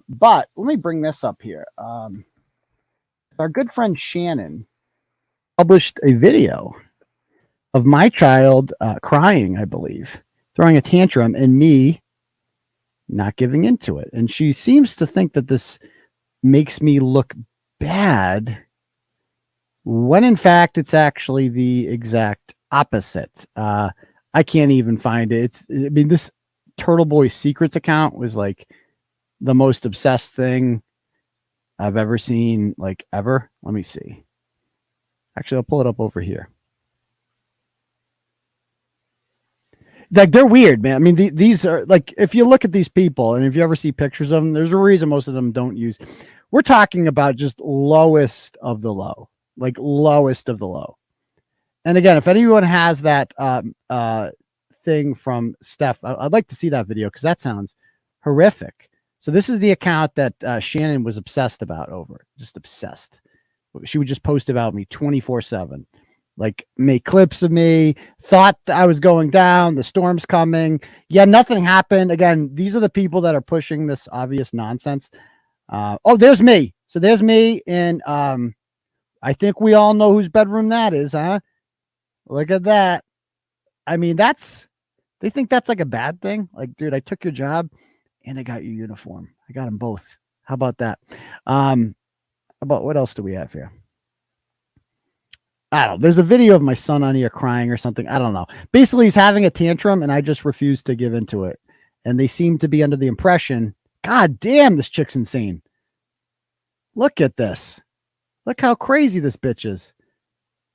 But let me bring this up here. Our good friend Shannon published a video of my child crying, I believe, throwing a tantrum, and me not giving into it. And she seems to think that this makes me look bad, when in fact it's actually the exact opposite. I can't even find it. This Turtleboy Secrets account was like the most obsessed thing I've ever seen, ever. Let me see. Actually, I'll pull it up over here. They're weird, man. I mean, these are if you look at these people and if you ever see pictures of them, there's a reason most of them don't use. We're talking about just lowest of the low, lowest of the low. And again, if anyone has that thing from Steph, I'd like to see that video because that sounds horrific. So this is the account that Shannon was obsessed about just obsessed. She would just post about me 24/7. Make clips of me, thought that I was going down, the storm's coming. Yeah, nothing happened. Again, these are the people that are pushing this obvious nonsense. There's me. So there's me, and I think we all know whose bedroom that is, huh? Look at that. I mean, they think that's a bad thing. Dude, I took your job and I got your uniform. I got them both. How about that? About what else do we have here? I don't know. There's a video of my son on here crying or something. I don't know. Basically, he's having a tantrum, and I just refuse to give into it. And they seem to be under the impression, God damn, this chick's insane. Look at this. Look how crazy this bitch is.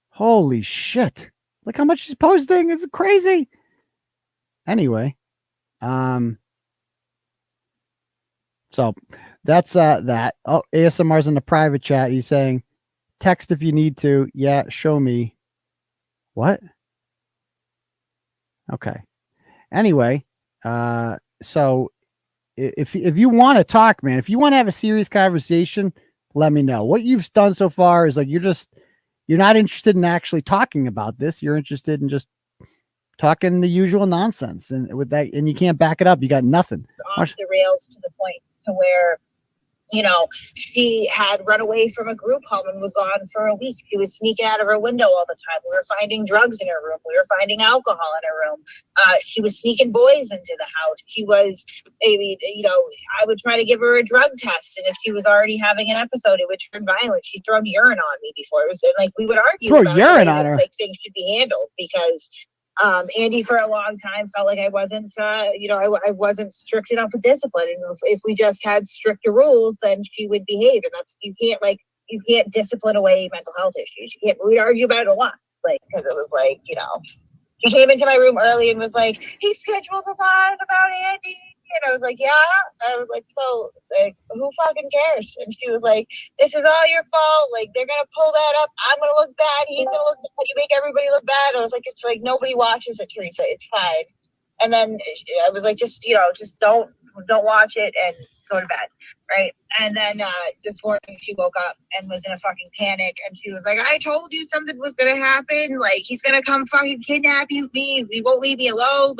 Holy shit. Look how much she's posting. It's crazy. Anyway. So that's that. Oh, ASMR's in the private chat. He's saying, text if you need to. Yeah, show me. What? Okay. Anyway, so if you want to talk, man, if you want to have a serious conversation, let me know. What you've done so far is you're not interested in actually talking about this. You're interested in just talking the usual nonsense, and with that, and you can't back it up. You got nothing. Off the rails to the point to where, she had run away from a group home and was gone for a week. She was sneaking out of her window all the time. We were finding drugs in her room. We were finding alcohol in her room. She was sneaking boys into the house. She was, I would try to give her a drug test. And if she was already having an episode, it would turn violent. She'd thrown urine on me before. It was we would argue throw about urine on her. Things should be handled because Andy for a long time felt like I wasn't, I wasn't strict enough with discipline. And if we just had stricter rules, then she would behave. And you can't discipline away mental health issues. We'd argue about it a lot. Because it was he came into my room early and was like, he scheduled a line about Andy. And I was like, yeah. I was like, so, who fucking cares? And she was like, this is all your fault. They're going to pull that up. I'm going to look bad. He's going to look bad. You make everybody look bad. I was like, it's nobody watches it, Teresa. It's fine. And then I was like, just don't watch it and go to bed. Right. And then this morning she woke up and was in a fucking panic. And she was like, I told you something was going to happen. He's going to come fucking kidnap me. He won't leave me alone.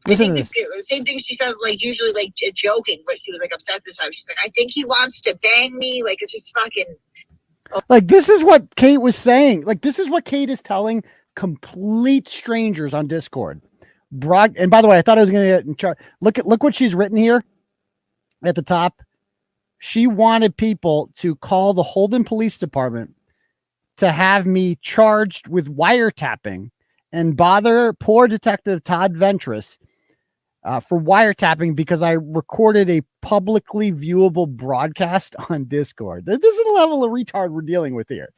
I think the same thing she says, usually joking, but she was upset this time. She's like, I think he wants to bang me. It's just fucking. This is what Kate was saying. This is what Kate is telling complete strangers on Discord. And by the way, I thought I was going to get in charge. Look what she's written here at the top. She wanted people to call the Holden Police Department to have me charged with wiretapping and bother poor Detective Todd Ventris for wiretapping because I recorded a publicly viewable broadcast on Discord. This is the level of retard we're dealing with here.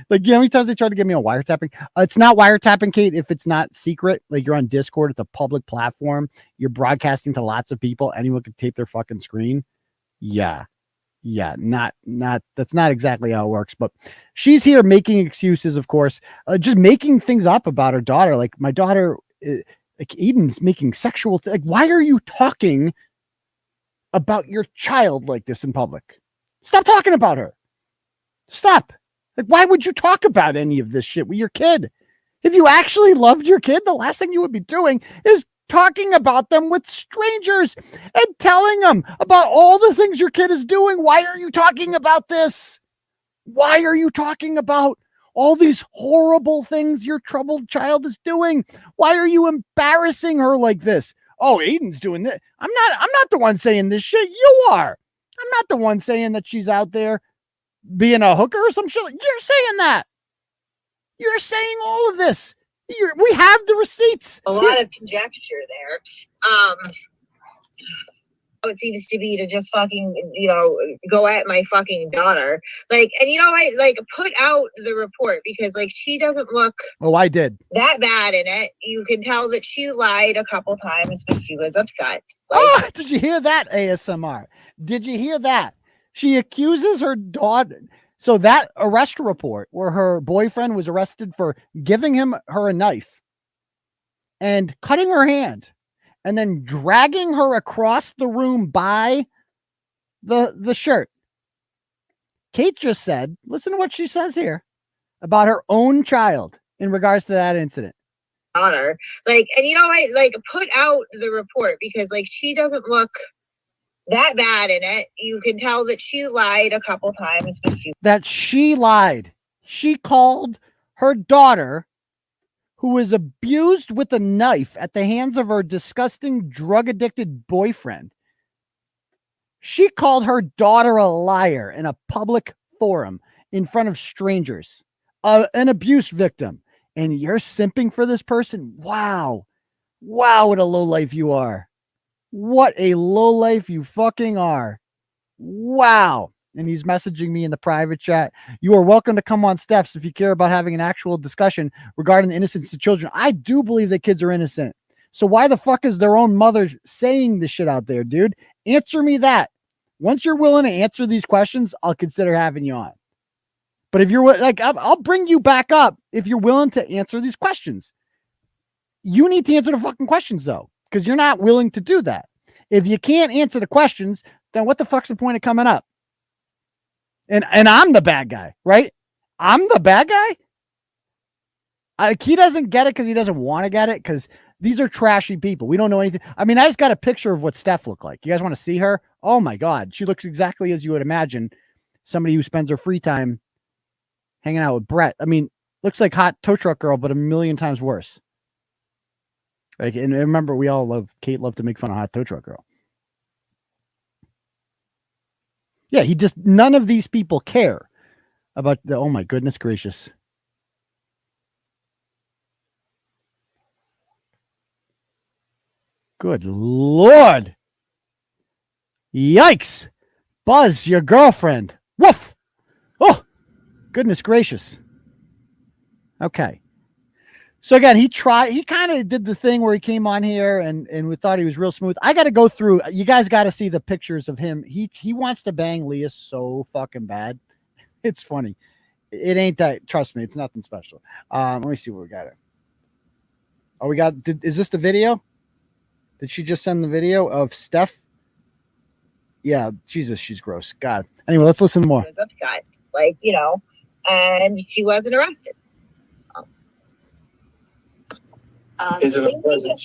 How many times they tried to get me on wiretapping? It's not wiretapping, Kate, if it's not secret. You're on Discord, it's a public platform. You're broadcasting to lots of people. Anyone can tape their fucking screen. Yeah, not that's not exactly how it works, but she's here making excuses, of course, just making things up about her daughter. My daughter, Aidan's making sexual. Why are you talking about your child like this in public? Stop talking about her. Stop. Why would you talk about any of this shit with your kid? If you actually loved your kid, the last thing you would be doing is talking about them with strangers and telling them about all the things your kid is doing. Why are you talking about this? Why are you talking about all these horrible things your troubled child is doing? Why are you embarrassing her like this? Oh, Aidan's doing this. I'm not the one saying this shit. You are. I'm not the one saying that she's out there being a hooker or some shit. You're saying that. You're saying all of this. We have the receipts. A lot of conjecture there. It seems to be to just fucking, go at my fucking daughter. And I put out the report because she doesn't look I did that bad in it. You can tell that she lied a couple times, but she was upset. Did you hear that, ASMR? Did you hear that? She accuses her daughter. So that arrest report where her boyfriend was arrested for giving her a knife and cutting her hand and then dragging her across the room by the shirt. Kate just said, listen to what she says here about her own child in regards to that incident. Daughter, I put out the report because she doesn't look that bad in it. You can tell that she lied a couple times, but she lied. She called her daughter, who was abused with a knife at the hands of her disgusting drug-addicted boyfriend. She called her daughter a liar in a public forum in front of strangers, an abuse victim. And you're simping for this person? Wow. Wow, what a lowlife you are. What a lowlife you fucking are. Wow. And he's messaging me in the private chat. You are welcome to come on Steph's if you care about having an actual discussion regarding the innocence of children. I do believe that kids are innocent. So why the fuck is their own mother saying this shit out there, dude? Answer me that. Once you're willing to answer these questions, I'll consider having you on. But if you're I'll bring you back up if you're willing to answer these questions. You need to answer the fucking questions though, because you're not willing to do that. If you can't answer the questions, then what the fuck's the point of coming up? And I'm the bad guy, right? I'm the bad guy. He doesn't get it because he doesn't want to get it because these are trashy people. We don't know anything. I mean, I just got a picture of what Steph looked like. You guys want to see her? Oh my God. She looks exactly as you would imagine somebody who spends her free time hanging out with Bret. I mean, looks like hot tow truck girl, but a million times worse. And remember, Kate loved to make fun of hot tow truck girl. Yeah, none of these people care about oh my goodness gracious. Good Lord. Yikes. Buzz, your girlfriend. Woof. Oh, goodness gracious. Okay. So again, he kind of did the thing where he came on here and we thought he was real smooth. I got to go through. You guys got to see the pictures of him. He wants to bang Leah so fucking bad. It's funny. It ain't that. Trust me, it's nothing special. Let me see what we got here. Oh, we got. Is this the video? Did she just send the video of Steph? Yeah, Jesus, she's gross. God. Anyway, let's listen more. I was upset, like, you know, and she wasn't arrested. Is it a pleasant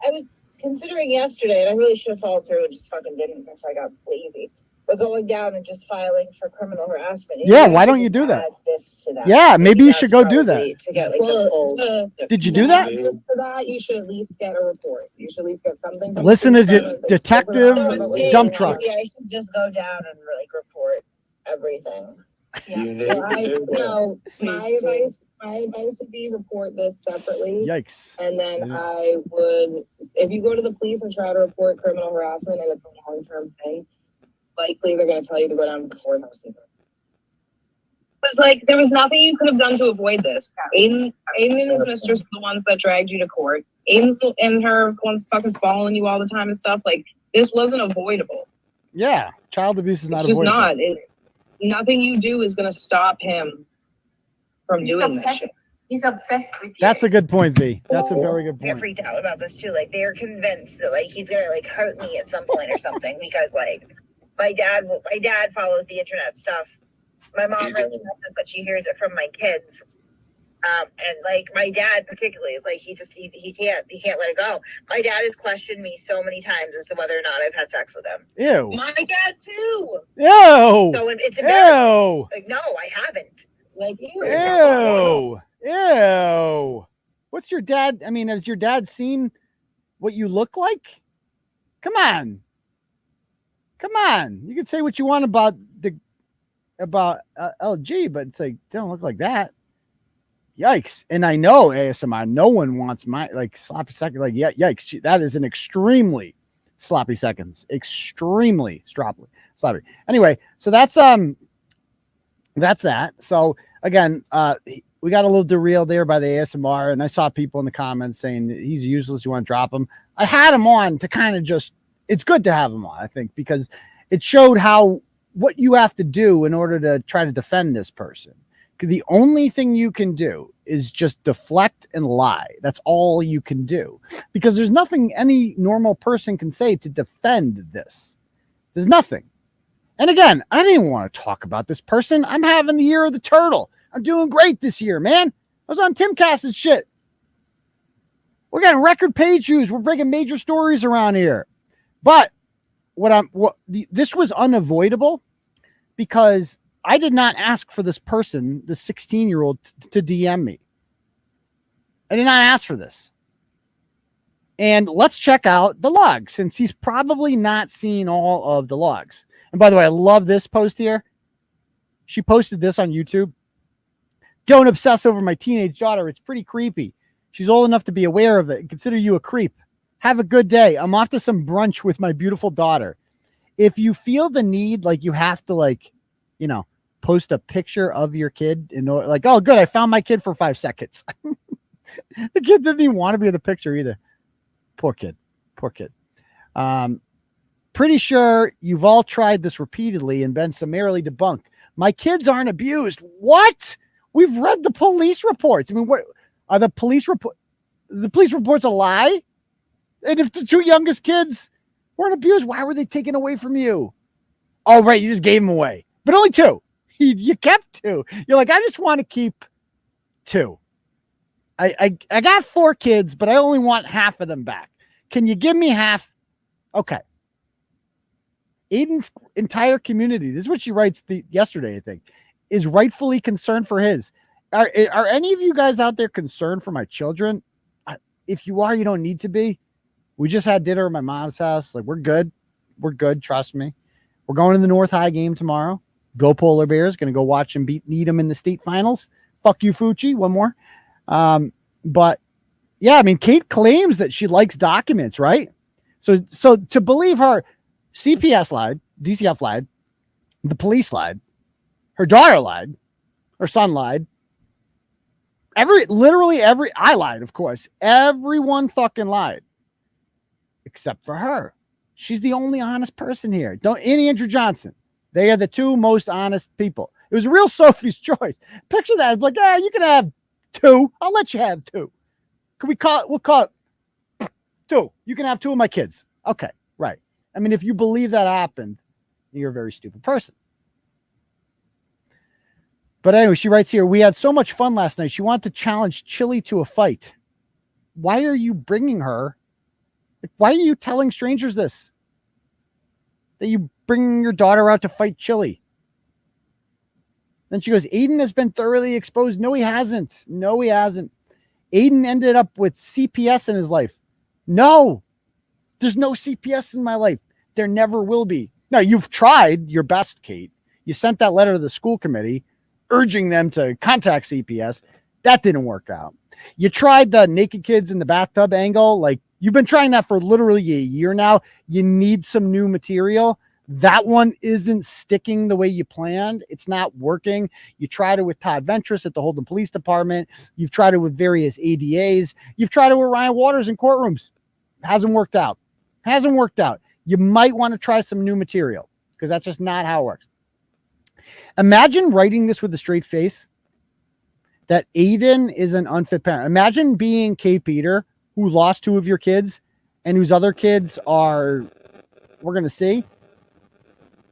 I was considering yesterday, and I really should have followed through and just fucking didn't because I got lazy. But going down and just filing for criminal harassment. Yeah, why don't you do that? This to that. Yeah, maybe you should go do that. To get like the full. Did you do that? Just for that, you should at least get a report. You should at least get something. Listen to Detective Dump Truck. Yeah, I should just go down and like report everything. Yeah. My advice would be report this separately. Yikes. And then I would, if you go to the police and try to report criminal harassment and it's a long-term thing, likely they're going to tell you to go down to the courthouse. It was like, there was nothing you could have done to avoid this. Aidan and his mistress were the ones that dragged you to court. Aidan's and her ones fucking following you all the time and stuff. Like, this wasn't avoidable. Yeah, child abuse is not It's just avoidable. not. Nothing you do is going to stop him from doing this shit. He's obsessed with you. That's a good point, V. That's a very good They're point. freaked out about this too. Like, they're convinced that like he's gonna like hurt me at some point or something because like my dad follows the internet stuff. My mom really doesn't, but she hears it from my kids. And like my dad particularly is like he can't let it go. My dad has questioned me so many times as to whether or not I've had sex with him. Ew. My dad too. Ew. So it's embarrassing. Ew. Like, no, I haven't. Like, Ew. Ew. What's your dad? I mean, has your dad seen what you look like? Come on. Come on. You can say what you want about LG, but it's like, they don't look like that. Yikes. And I know ASMR, no one wants my like sloppy second. Like, yeah, yikes. That is an extremely sloppy seconds. Extremely sloppy. Anyway, so that's that. So again, we got a little derailed there by the ASMR, and I saw people in the comments saying he's useless. You want to drop him? I had him on to kind of just, it's good to have him on, I think, because it showed what you have to do in order to try to defend this person. The only thing you can do is just deflect and lie. That's all you can do, because there's nothing any normal person can say to defend this. There's nothing. And again, I didn't want to talk about this person. I'm having the year of the turtle. I'm doing great this year, man. I was on Timcast and shit. We're getting record page views. We're breaking major stories around here. But this was unavoidable because I did not ask for this person, the 16-year-old, to DM me. I did not ask for this. And let's check out the logs, since he's probably not seen all of the logs. And by the way, I love this post here. She posted this on YouTube. Don't obsess over my teenage daughter. It's pretty creepy. She's old enough to be aware of it and consider you a creep. Have a good day. I'm off to some brunch with my beautiful daughter. If you feel the need, like you have to, like, you know, post a picture of your kid in order, like, oh, good, I found my kid for 5 seconds. The kid didn't even want to be in the picture either. Poor kid. Pretty sure you've all tried this repeatedly and been summarily debunked. My kids aren't abused. What? We've read the police reports. I mean, what are the police report? The police reports a lie? And if the 2 youngest kids weren't abused, why were they taken away from you? Oh, right, you just gave them away, but only 2. You kept 2. You're like, I just want to keep 2. I got 4 kids, but I only want half of them back. Can you give me half? Okay. Aidan's entire community, this is what she writes yesterday, I think, is rightfully concerned for his. Are any of you guys out there concerned for my children? If you are, you don't need to be. We just had dinner at my mom's house. Like, we're good. We're good. Trust me. We're going to the North High game tomorrow. Go Polar Bears. Going to go watch them beat Needham in the state finals. Fuck you, Fucci. One more. But Yeah, I mean, Kate claims that she likes documents, right? So to believe her, CPS lied, DCF lied, the police lied, her daughter lied, her son lied. I lied, of course. Everyone fucking lied. Except for her. She's the only honest person here. Andrew Johnson. They are the two most honest people. It was a real Sophie's choice. Picture that. It's like, you can have two. I'll let you have two. We'll call it two. You can have two of my kids. Okay, right. I mean, if you believe that happened, you're a very stupid person. But anyway, she writes here, we had so much fun last night. She wanted to challenge Chili to a fight. Why are you bringing her? Why are you telling strangers this? That you bringing your daughter out to fight Chili? Then she goes, Aidan has been thoroughly exposed. No, he hasn't. No, he hasn't. Aidan ended up with CPS in his life. No, there's no CPS in my life. There never will be. Now, you've tried your best, Kate. You sent that letter to the school committee urging them to contact CPS. That didn't work out. You tried the naked kids in the bathtub angle. Like, you've been trying that for literally a year now. You need some new material. That one isn't sticking the way you planned. It's not working. You tried it with Todd Ventress at the Holden Police Department. You've tried it with various ADAs. You've tried it with Ryan Waters in courtrooms. Hasn't worked out. Hasn't worked out. You might want to try some new material because that's just not how it works. Imagine writing this with a straight face that Aidan is an unfit parent. Imagine being Kate Peter, who lost two of your kids and whose other kids are, we're going to see,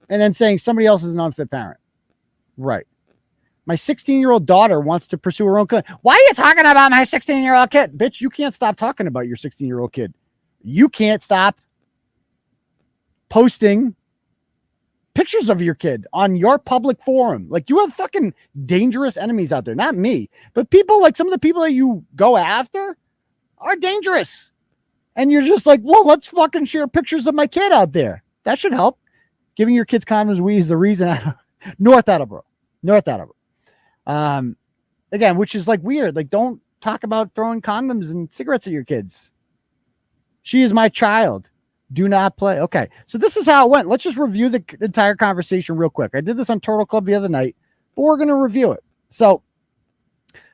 and then saying somebody else is an unfit parent. Right. My 16-year-old daughter wants to pursue her own career. Why are you talking about my 16-year-old kid? Bitch, you can't stop talking about your 16-year-old kid. You can't stop posting pictures of your kid on your public forum. Like, you have fucking dangerous enemies out there. Not me, but people, like some of the people that you go after are dangerous. And you're just like, well, let's fucking share pictures of my kid out there. That should help. Giving your kids condoms is the reason. North Attleboro. Again, which is like weird. Like, don't talk about throwing condoms and cigarettes at your kids. She is my child. Do not play. Okay, so this is how it went. Let's just review the entire conversation real quick. I did this on Turtle Club the other night, but we're going to review it. So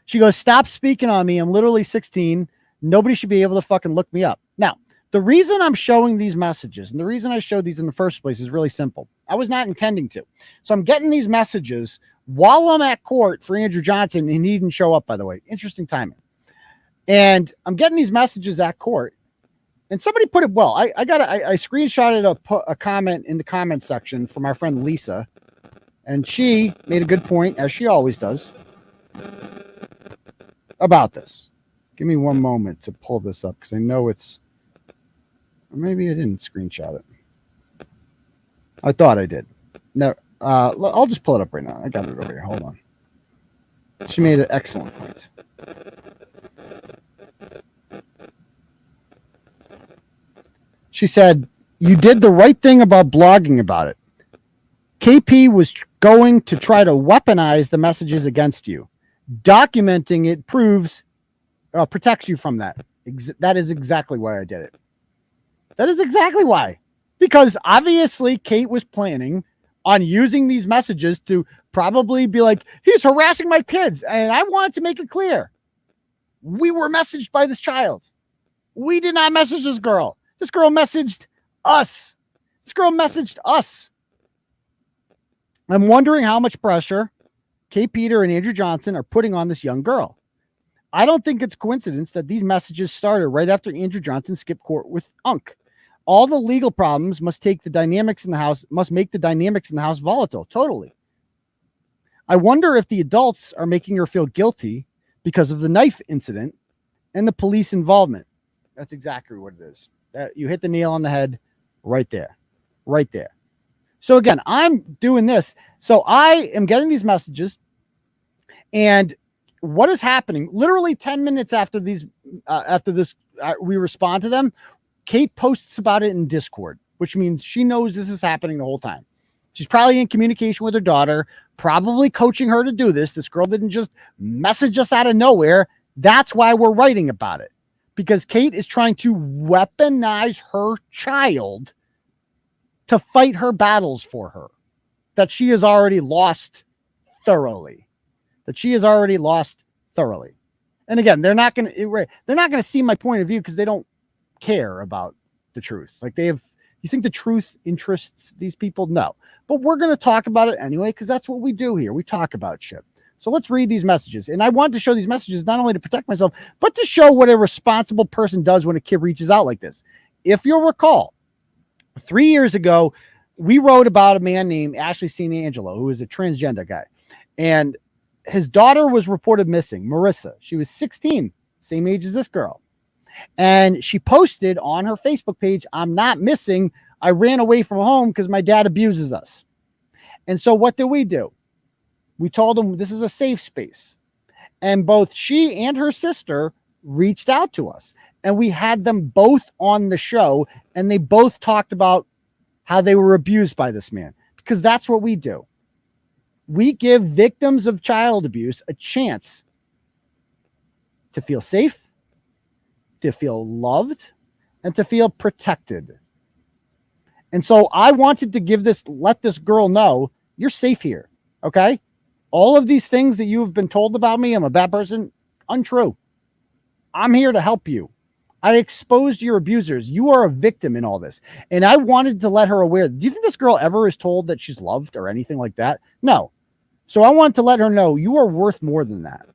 she goes, stop speaking on me. I'm literally 16. Nobody should be able to fucking look me up. Now, the reason I'm showing these messages and the reason I showed these in the first place is really simple. I was not intending to. So I'm getting these messages while I'm at court for Andrew Johnson, and he didn't show up, by the way. Interesting timing. And I'm getting these messages at court. And somebody put it well. I screenshotted a comment in the comment section from our friend Lisa, and she made a good point, as she always does, about this. Give me one moment to pull this up because I know it's. Or maybe I didn't screenshot it. I thought I did. No, I'll just pull it up right now. I got it over here. Hold on. She made an excellent point. She said, you did the right thing about blogging about it. KP was going to try to weaponize the messages against you. Documenting it protects you from that. That is exactly why I did it. That is exactly why. Because obviously Kate was planning on using these messages to probably be like, he's harassing my kids. And I wanted to make it clear. We were messaged by this child. We did not message this girl. This girl messaged us. I'm wondering how much pressure Kate Peter and Andrew Johnson are putting on this young girl. I don't think it's coincidence that these messages started right after Andrew Johnson skipped court with Unc. All the legal problems must make the dynamics in the house volatile. Totally. I wonder if the adults are making her feel guilty because of the knife incident and the police involvement. That's exactly what it is. That you hit the nail on the head right there. So again, I'm doing this. So I am getting these messages, and what is happening? Literally 10 minutes after this, we respond to them. Kate posts about it in Discord, which means she knows this is happening the whole time. She's probably in communication with her daughter, probably coaching her to do this. This girl didn't just message us out of nowhere. That's why we're writing about it. because Kate is trying to weaponize her child to fight her battles for her that she has already lost thoroughly. And again, they're not going to see my point of view because they don't care about the truth. Like you think the truth interests these people? No. But we're going to talk about it anyway because that's what we do here. We talk about shit. So let's read these messages. And I wanted to show these messages not only to protect myself, but to show what a responsible person does when a kid reaches out like this. If you'll recall, 3 years ago, we wrote about a man named Ashley St. Angelo, who is a transgender guy. And his daughter was reported missing, Marissa. She was 16, same age as this girl. And she posted on her Facebook page, "I'm not missing. I ran away from home because my dad abuses us." And so what do? We told them this is a safe space. And both she and her sister reached out to us. And we had them both on the show. And they both talked about how they were abused by this man. Because that's what we do. We give victims of child abuse a chance to feel safe, to feel loved, and to feel protected. And so I wanted to let this girl know you're safe here. Okay? All of these things that you have been told about me, I'm a bad person, untrue. I'm here to help you. I exposed your abusers. You are a victim in all this. And I wanted to let her aware. Do you think this girl ever is told that she's loved or anything like that? No. So I wanted to let her know you are worth more than that.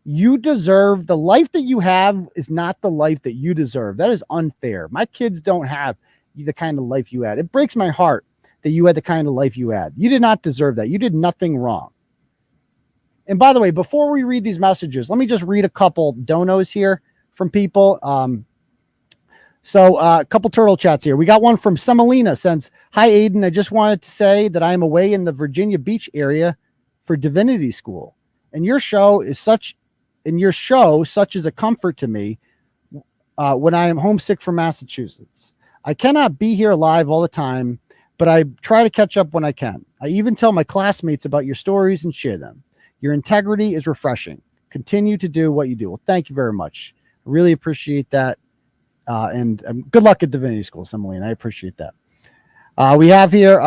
You deserve the life that you have is not the life that you deserve. That is unfair. My kids don't have the kind of life you had. It breaks my heart that you had the kind of life you had. You did not deserve that. You did nothing wrong. And by the way, before we read these messages, let me just read a couple donos here from people. So a couple turtle chats here. We got one from Semolina sends, "Hi, Aidan. I just wanted to say that I am away in the Virginia Beach area for divinity school. And your show such as a comfort to me when I am homesick from Massachusetts. I cannot be here live all the time, but I try to catch up when I can. I even tell my classmates about your stories and share them. Your integrity is refreshing. Continue to do what you do." Well, thank you very much. I really appreciate that. And good luck at Divinity School, Semolina. I appreciate that. We have here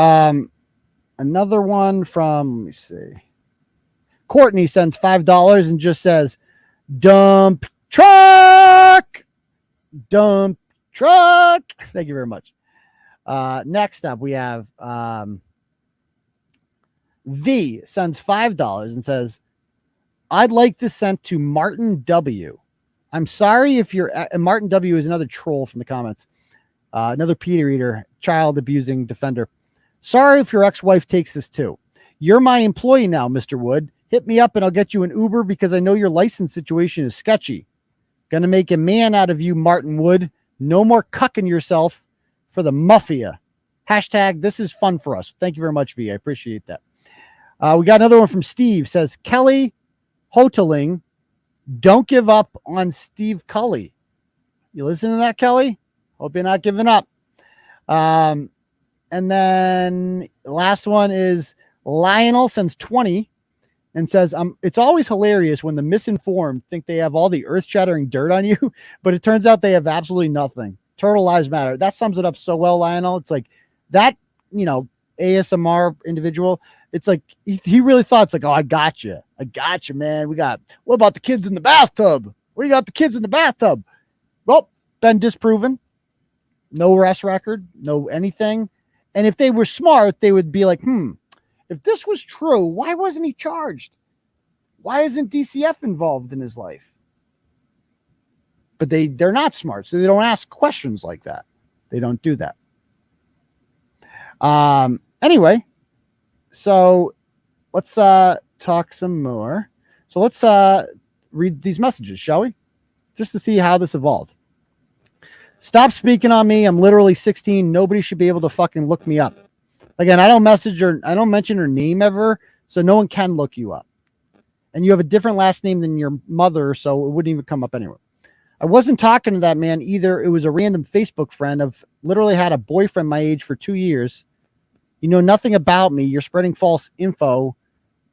another one from, let me see. Courtney sends $5 and just says, "Dump truck. Dump truck." Thank you very much. Next up, we have V sends $5 and says, "I'd like this sent to Martin W. I'm sorry if you're Martin W is another troll from the comments. Another Peter Eater, child abusing defender. Sorry if your ex-wife takes this too. You're my employee now, Mr. Wood. Hit me up and I'll get you an Uber because I know your license situation is sketchy. Gonna make a man out of you, Martin Wood. No more cucking yourself for the mafia. Hashtag this is fun for us." Thank you very much, V. I appreciate that. We got another one from Steve. Says, "Kelly Hoteling, don't give up on Steve Cully." You listen to that, Kelly? Hope you're not giving up. And then the last one is Lionel sends 20 and says, "It's always hilarious when the misinformed think they have all the earth-shattering dirt on you, but it turns out they have absolutely nothing. Turtle lives matter." That sums it up so well, Lionel. It's like that, ASMR individual. It's like he really thought, it's like, "Oh, I got you, man. What about the kids in the bathtub? What do you got the kids in the bathtub?" Well, been disproven. No arrest record, no anything. And if they were smart, they would be like, if this was true, why wasn't he charged? Why isn't DCF involved in his life? But they're not smart, so they don't ask questions like that. They don't do that. Anyway, so let's talk some more. So let's read these messages, shall we? Just to see how this evolved. "Stop speaking on me. I'm literally 16. Nobody should be able to fucking look me up." Again, I don't mention her name ever, so no one can look you up. And you have a different last name than your mother, so it wouldn't even come up anywhere. "I wasn't talking to that man either. It was a random Facebook friend. I've literally had a boyfriend my age for 2 years. You know nothing about me. You're spreading false info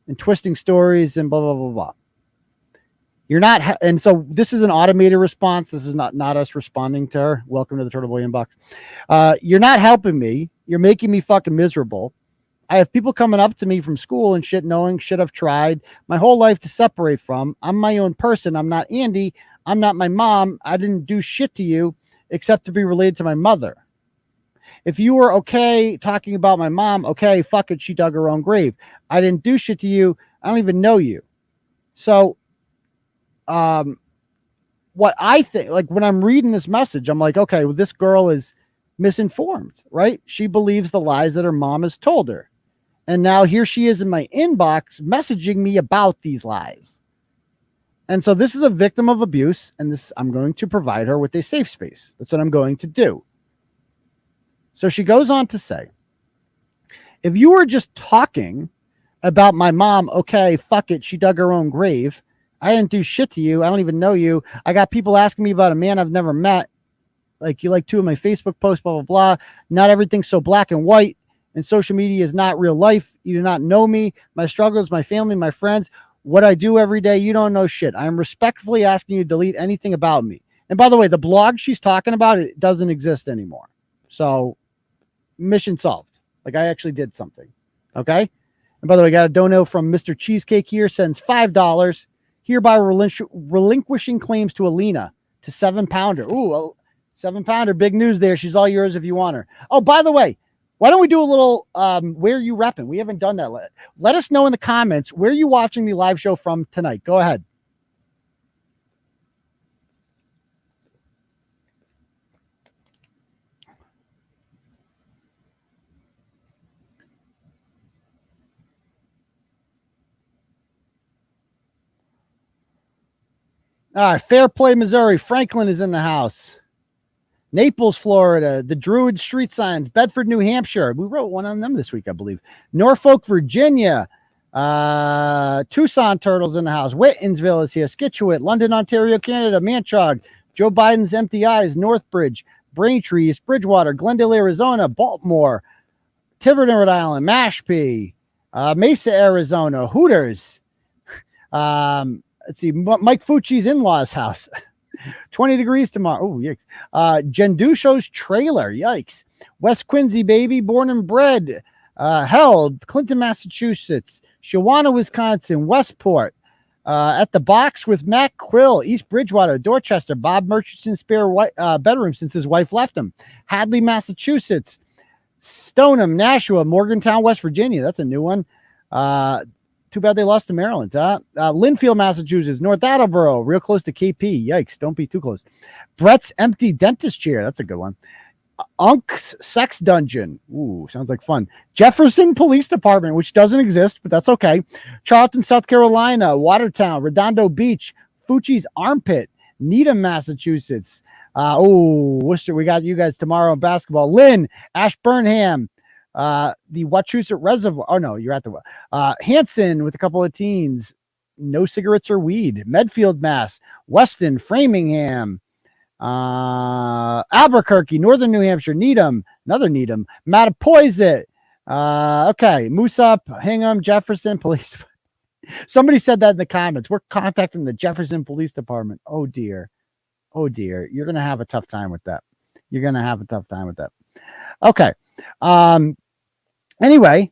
and twisting stories and blah, blah, blah, blah." You're not, and so this is an automated response. This is not us responding to her. Welcome to the Turtleboy inbox. You're not helping me. You're making me fucking miserable. I have people coming up to me from school and shit, knowing shit I've tried my whole life to separate from. I'm my own person. I'm not Andy. I'm not my mom. I didn't do shit to you except to be related to my mother. If you were okay talking about my mom, okay, fuck it. She dug her own grave. I didn't do shit to you. I don't even know you. So, what I think, like when I'm reading this message, I'm like, okay, well, this girl is misinformed, right? She believes the lies that her mom has told her. And now here she is in my inbox messaging me about these lies. And so this is a victim of abuse, and this, I'm going to provide her with a safe space. That's what I'm going to do. So she goes on to say, if you were just talking about my mom, okay, fuck it, she dug her own grave. I didn't do shit to you. I don't even know you. I got people asking me about a man I've never met. Like, you like 2 of my Facebook posts, blah, blah, blah. Not everything's so black and white, and social media is not real life. You do not know me, my struggles, my family, my friends, what I do every day. You don't know shit. I am respectfully asking you to delete anything about me. And by the way, the blog she's talking about, it doesn't exist anymore. So mission solved. Like, I actually did something. Okay. And by the way, got a dono from Mr. Cheesecake here, sends $5. Hereby relinquishing claims to Alina to 7-pounder. Ooh, a 7-pounder. Big news there. She's all yours if you want her. Oh, by the way, why don't we do a little where are you repping? We haven't done that. Let us know in the comments where are you watching the live show from tonight. Go ahead. All right, Fair Play, Missouri. Franklin is in the house. Naples, Florida. The Druid Street Signs. Bedford, New Hampshire. We wrote one on them this week, I believe. Norfolk, Virginia. Tucson Turtles in the house. Whittinsville is here. Scituate. London, Ontario, Canada. Manchog. Joe Biden's Empty Eyes. Northbridge. Braintree. East Bridgewater. Glendale, Arizona. Baltimore. Tiverton, Rhode Island. Mashpee. Mesa, Arizona. Hooters. Let's see, Mike Fucci's in-laws house. 20 degrees tomorrow. Oh, yikes. Jendusho's trailer. Yikes. West Quincy, baby. Born and bred. Held. Clinton, Massachusetts. Shawana, Wisconsin. Westport. At the box with Matt Quill. East Bridgewater. Dorchester. Bob Murchison's spare bedroom since his wife left him. Hadley, Massachusetts. Stoneham, Nashua. Morgantown, West Virginia. That's a new one. Too bad they lost to Maryland. Linfield, Massachusetts. North Attleboro, real close to KP. Yikes, don't be too close. Bret's empty dentist chair. That's a good one. Unk's Sex Dungeon. Ooh, sounds like fun. Jefferson Police Department, which doesn't exist, but that's okay. Charlton, South Carolina. Watertown. Redondo Beach. Fucci's Armpit. Needham, Massachusetts. Worcester. We got you guys tomorrow in basketball. Lynn, Ashburnham. The Wachusett Reservoir. Oh no, you're at the Hanson with a couple of teens. No cigarettes or weed. Medfield, Mass. Weston, Framingham, Albuquerque, Northern New Hampshire. Needham, another Needham. Mattapoisett. Okay, Moose Up, Hingham, Jefferson Police. Somebody said that in the comments. We're contacting the Jefferson Police Department. Oh dear, you're gonna have a tough time with that. Okay. Anyway,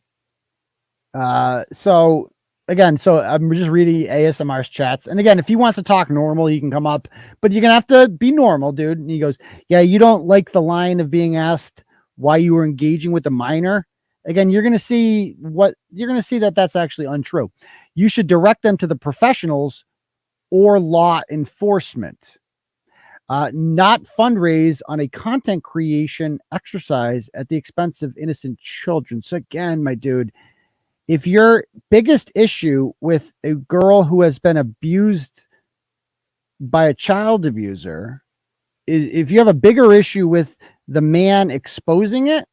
so I'm just reading ASMR's chats. And again, if he wants to talk normal, you can come up, but you're going to have to be normal, dude. And he goes, yeah, you don't like the line of being asked why you were engaging with a minor. Again, you're going to see that that's actually untrue. You should direct them to the professionals or law enforcement. Not fundraise on a content creation exercise at the expense of innocent children. So again, my dude, if your biggest issue with a girl who has been abused by a child abuser is if you have a bigger issue with the man exposing it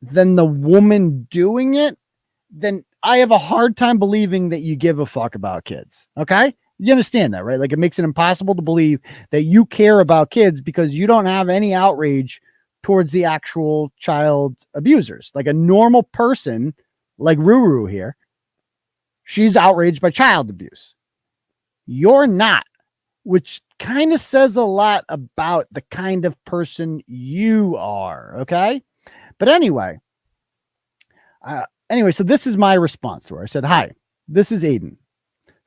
than the woman doing it, then I have a hard time believing that you give a fuck about kids. Okay? You understand that, right? Like, it makes it impossible to believe that you care about kids because you don't have any outrage towards the actual child abusers. Like a normal person, like Ruru here, she's outraged by child abuse. You're not, which kind of says a lot about the kind of person you are. Okay. But anyway, so this is my response to her. I said, hi, this is Aidan.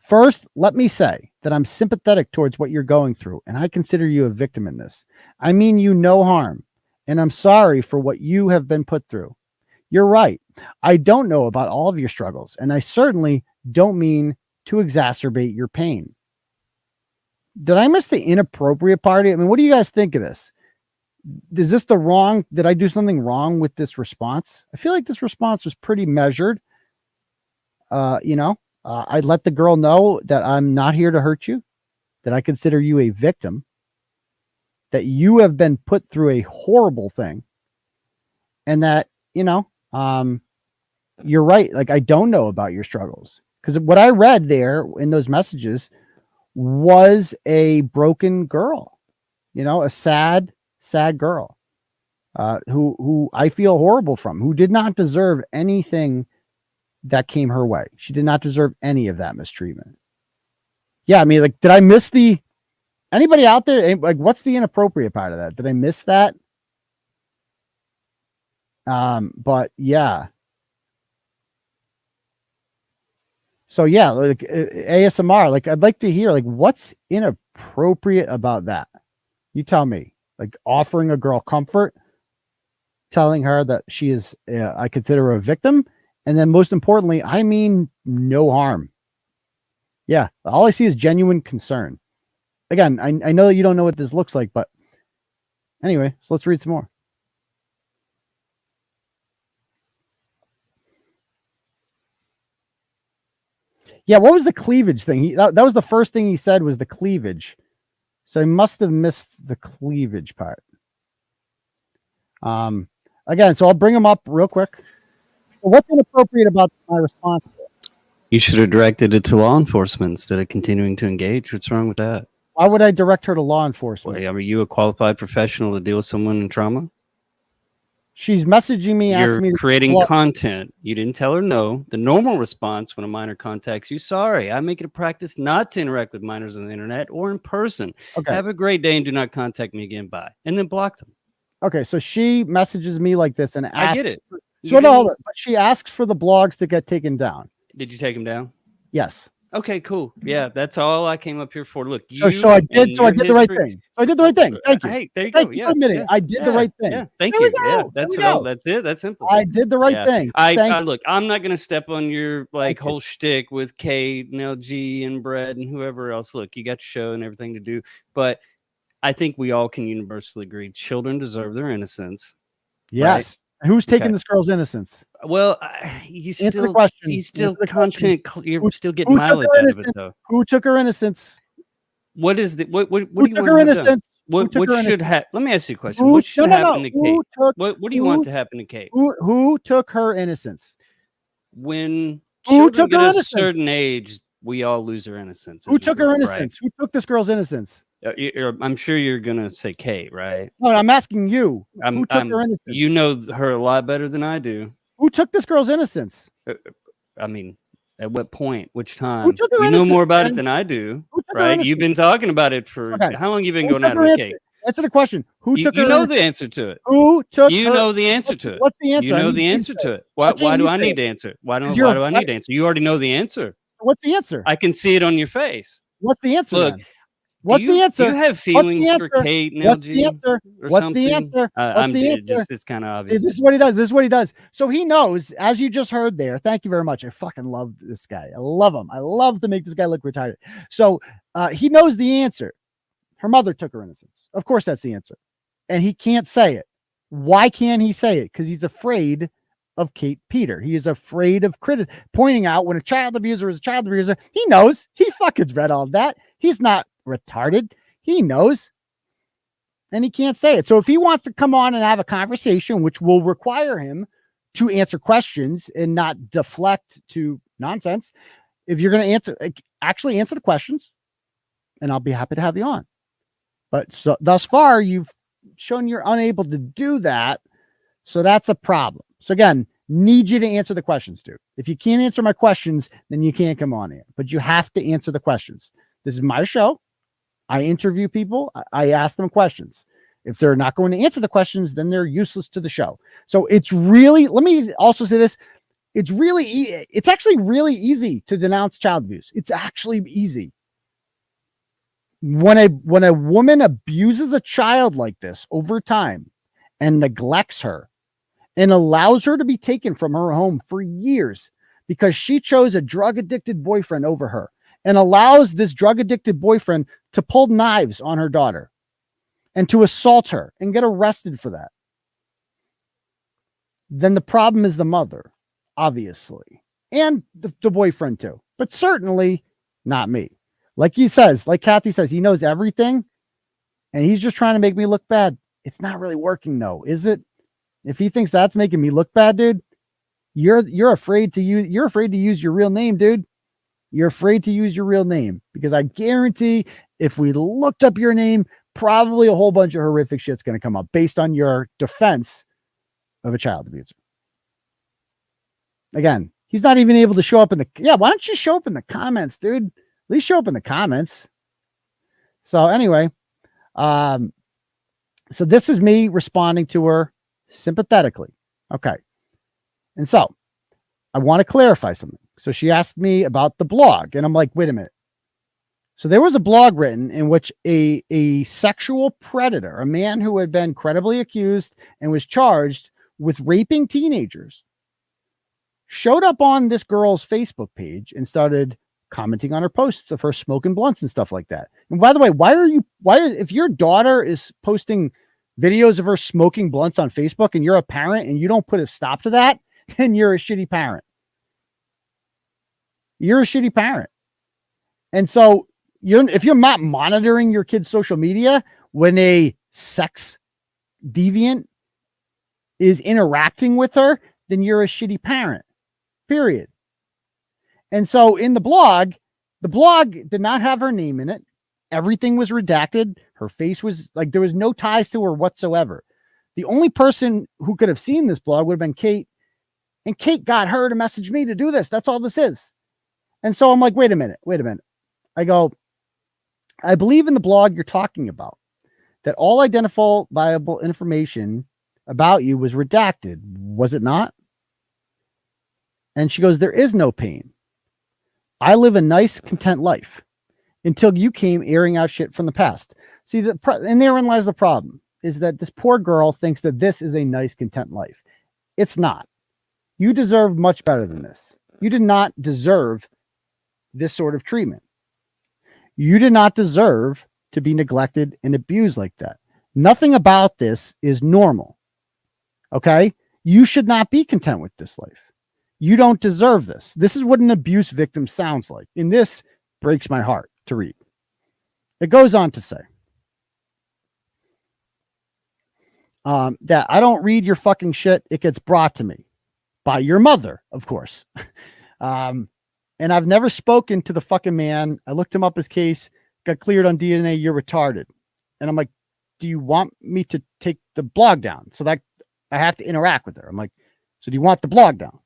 First, let me say that I'm sympathetic towards what you're going through, and I consider you a victim in this. I mean you no harm, and I'm sorry for what you have been put through. You're right. I don't know about all of your struggles, and I certainly don't mean to exacerbate your pain. Did I miss the inappropriate part? I mean, what do you guys think of this? Is this did I do something wrong with this response? I feel like this response was pretty measured. I let the girl know that I'm not here to hurt you, that I consider you a victim, that you have been put through a horrible thing, and that, you're right. Like, I don't know about your struggles, because what I read there in those messages was a broken girl, a sad girl, who I feel horrible from, who did not deserve anything that came her way. She did not deserve any of that mistreatment. Yeah. I mean, like, did I miss anybody out there? Like, what's the inappropriate part of that? Did I miss that? But yeah. So yeah, like ASMR, like, I'd like to hear, like, what's inappropriate about that? You tell me. Like, offering a girl comfort, telling her that she is, I consider her a victim. And then most importantly, I mean no harm. Yeah. All I see is genuine concern. Again, I know that you don't know what this looks like, but anyway, so let's read some more. Yeah. What was the cleavage thing? That was the first thing he said, was the cleavage. So I must have missed the cleavage part. Again, so I'll bring them up real quick. What's inappropriate about my response? You should have directed it to law enforcement instead of continuing to engage. What's wrong with that? Why would I direct her to law enforcement? Well, are you a qualified professional to deal with someone in trauma? She's messaging me, asking me You're creating content. You didn't tell her no. The normal response when a minor contacts you, sorry, I make it a practice not to interact with minors on the internet or in person. Okay. Have a great day and do not contact me again. Bye. And then block them. Okay, so she messages me like this and asks. I get it. But she asks for the blogs to get taken down. Did you take them down? Yes. Okay, cool. Yeah, that's all I came up here for. Look, so I did the right thing. I did the right thing. Thank you. Hey, there you go. You for admitting I did the right thing. Yeah, thank you. Yeah, that's it. That's it. That's simple. I did the right thing. I look, I'm not gonna step on your whole shtick with Kate and LG and Bret and whoever else. Look, you got your show and everything to do, but I think we all can universally agree children deserve their innocence. Yes. Right? Who's taking this girl's innocence? Well, you still answer the question. You still content. You're still getting mileage out of it, though. Who took her innocence? What is the what do you took her innocence? What should happen? Let me ask you a question. What should happen to Kate? What do you want to happen to Kate? Who took her innocence? When children get a certain age, we all lose our innocence. Who took her innocence? Who took this girl's innocence? I'm sure you're gonna say Kate, right? No, I'm asking you. Who took her innocence? You know her a lot better than I do. Who took this girl's innocence? I mean, at what point? Which time? You know more about it than I do, right? You've been talking about it for how long? You been going out with Kate? Answer the question. Who took her? You know the answer to it. Who took? You know the answer to it. What's the answer? You know the answer to it. Why do I need to answer? Why do I need to answer? You already know the answer. What's the answer? I can see it on your face. What's the answer? Look. What's the answer? Do you have feelings for Kate and LG? What's the answer? What's the answer? It's kind of obvious. See, this is what he does. This is what he does. So he knows, as you just heard there. Thank you very much. I fucking love this guy. I love him. I love to make this guy look retarded. So he knows the answer. Her mother took her innocence. Of course, that's the answer. And he can't say it. Why can't he say it? Because he's afraid of Kate Peter. He is afraid of pointing out when a child abuser is a child abuser. He knows. He fucking read all of that. He's not retarded. He knows. And he can't say it. So if he wants to come on and have a conversation, which will require him to answer questions and not deflect to nonsense, if you're going to actually answer the questions, and I'll be happy to have you on. But so thus far, you've shown you're unable to do that. So that's a problem. So again, need you to answer the questions, dude. If you can't answer my questions, then you can't come on here. But you have to answer the questions. This is my show. I interview people. I ask them questions. If they're not going to answer the questions, then they're useless to the show. So it's really, let me also say this. It's actually really easy to denounce child abuse. It's actually easy. When a woman abuses a child like this over time and neglects her and allows her to be taken from her home for years because she chose a drug-addicted boyfriend over her and allows this drug-addicted boyfriend to pull knives on her daughter and to assault her and get arrested for that, then the problem is the mother, obviously, and the boyfriend too, but certainly not me. Like he says, like Kathy says, he knows everything and he's just trying to make me look bad. It's not really working though, is it? If he thinks that's making me look bad, dude, you're afraid to use your real name, dude. You're afraid to use your real name because I guarantee if we looked up your name, probably a whole bunch of horrific shit's going to come up based on your defense of a child abuser. Again, he's not even able to show up in the, why don't you show up in the comments, dude? At least show up in the comments. So anyway, so this is me responding to her sympathetically. Okay. And so I want to clarify something. So she asked me about the blog and I'm like, wait a minute. So there was a blog written in which a sexual predator, a man who had been credibly accused and was charged with raping teenagers, showed up on this girl's Facebook page and started commenting on her posts of her smoking blunts and stuff like that. And by the way, if your daughter is posting videos of her smoking blunts on Facebook and you're a parent and you don't put a stop to that, then you're a shitty parent. You're a shitty parent. And so if you're not monitoring your kid's social media when a sex deviant is interacting with her, then you're a shitty parent, period. And so in the blog did not have her name in it. Everything was redacted. Her face was like, there was no ties to her whatsoever. The only person who could have seen this blog would have been Kate. And Kate got her to message me to do this. That's all this is. And so I'm like, wait a minute. I go, I believe in the blog you're talking about that all identifiable information about you was redacted. Was it not? And she goes, there is no pain. I live a nice, content life until you came airing out shit from the past. See, and therein lies the problem, is that this poor girl thinks that this is a nice, content life. It's not. You deserve much better than this. You did not deserve this sort of treatment. You did not deserve to be neglected and abused like that. Nothing about this is normal. Okay? You should not be content with this life. You don't deserve this. This is what an abuse victim sounds like. And this breaks my heart to read. It goes on to say that I don't read your fucking shit. It gets brought to me by your mother, of course. And I've never spoken to the fucking man. I looked him up his case, got cleared on DNA. You're retarded. And I'm like, do you want me to take the blog down? So that I have to interact with her. I'm like, so do you want the blog down?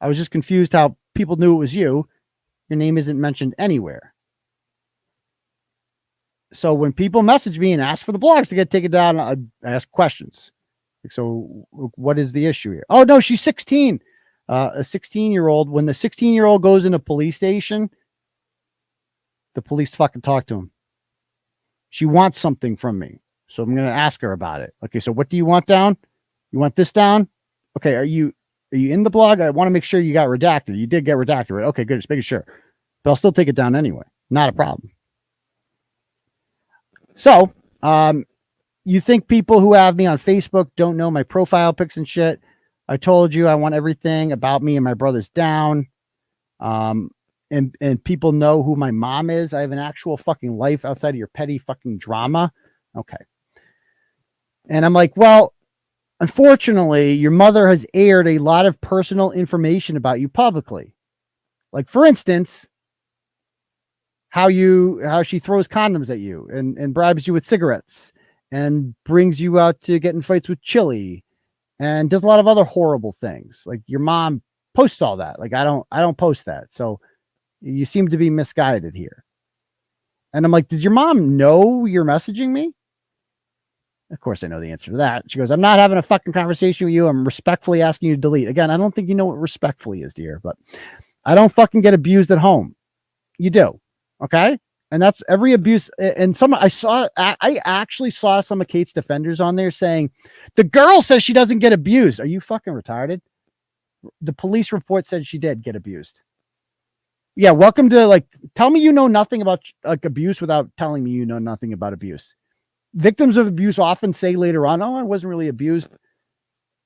I was just confused how people knew it was you. Your name isn't mentioned anywhere. So when people message me and ask for the blogs to get taken down, I ask questions. Like, so what is the issue here? Oh, no, she's 16. A 16-year-old. When the 16-year-old goes in a police station, the police fucking talk to him. She wants something from me. So I'm going to ask her about it. Okay, so what do you want down? You want this down? Okay, are you in the blog? I want to make sure you got redacted. You did get redacted, right? Okay, good. Just making sure. But I'll still take it down anyway. Not a problem. So, you think people who have me on Facebook don't know my profile pics and shit? I told you I want everything about me and my brothers down. And people know who my mom is. I have an actual fucking life outside of your petty fucking drama. Okay. And I'm like, well, unfortunately, your mother has aired a lot of personal information about you publicly. Like, for instance, how she throws condoms at you and bribes you with cigarettes and brings you out to get in fights with chili and does a lot of other horrible things. Like, your mom posts all that. Like, I don't post that. So You seem to be misguided here. And I'm like, does your mom know you're messaging me? Of course I know the answer to that. She goes, I'm not having a fucking conversation with you. I'm respectfully asking you to delete. Again, I don't think you know what respectfully is, dear, but I don't fucking get abused at home. You do. Okay. And that's every abuse. And I actually saw some of Kate's defenders on there saying the girl says she doesn't get abused. Are you fucking retarded? The police report said she did get abused. Yeah. Welcome to tell me you know nothing about abuse without telling me you know nothing about abuse. Victims of abuse often say later on, oh, I wasn't really abused.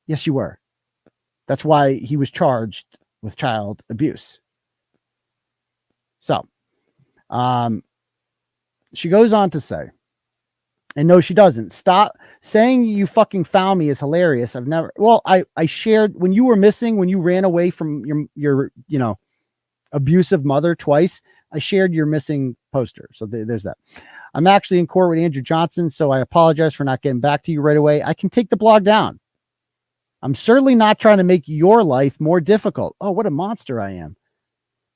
Yes, you were. That's why he was charged with child abuse. So, she goes on to say, and no, she doesn't. Stop saying you fucking found me is hilarious. I shared when you were missing, when you ran away from your abusive mother twice, I shared your missing poster. So there's that. I'm actually in court with Andrew Johnson, so I apologize for not getting back to you right away. I can take the blog down. I'm certainly not trying to make your life more difficult. Oh, what a monster I am.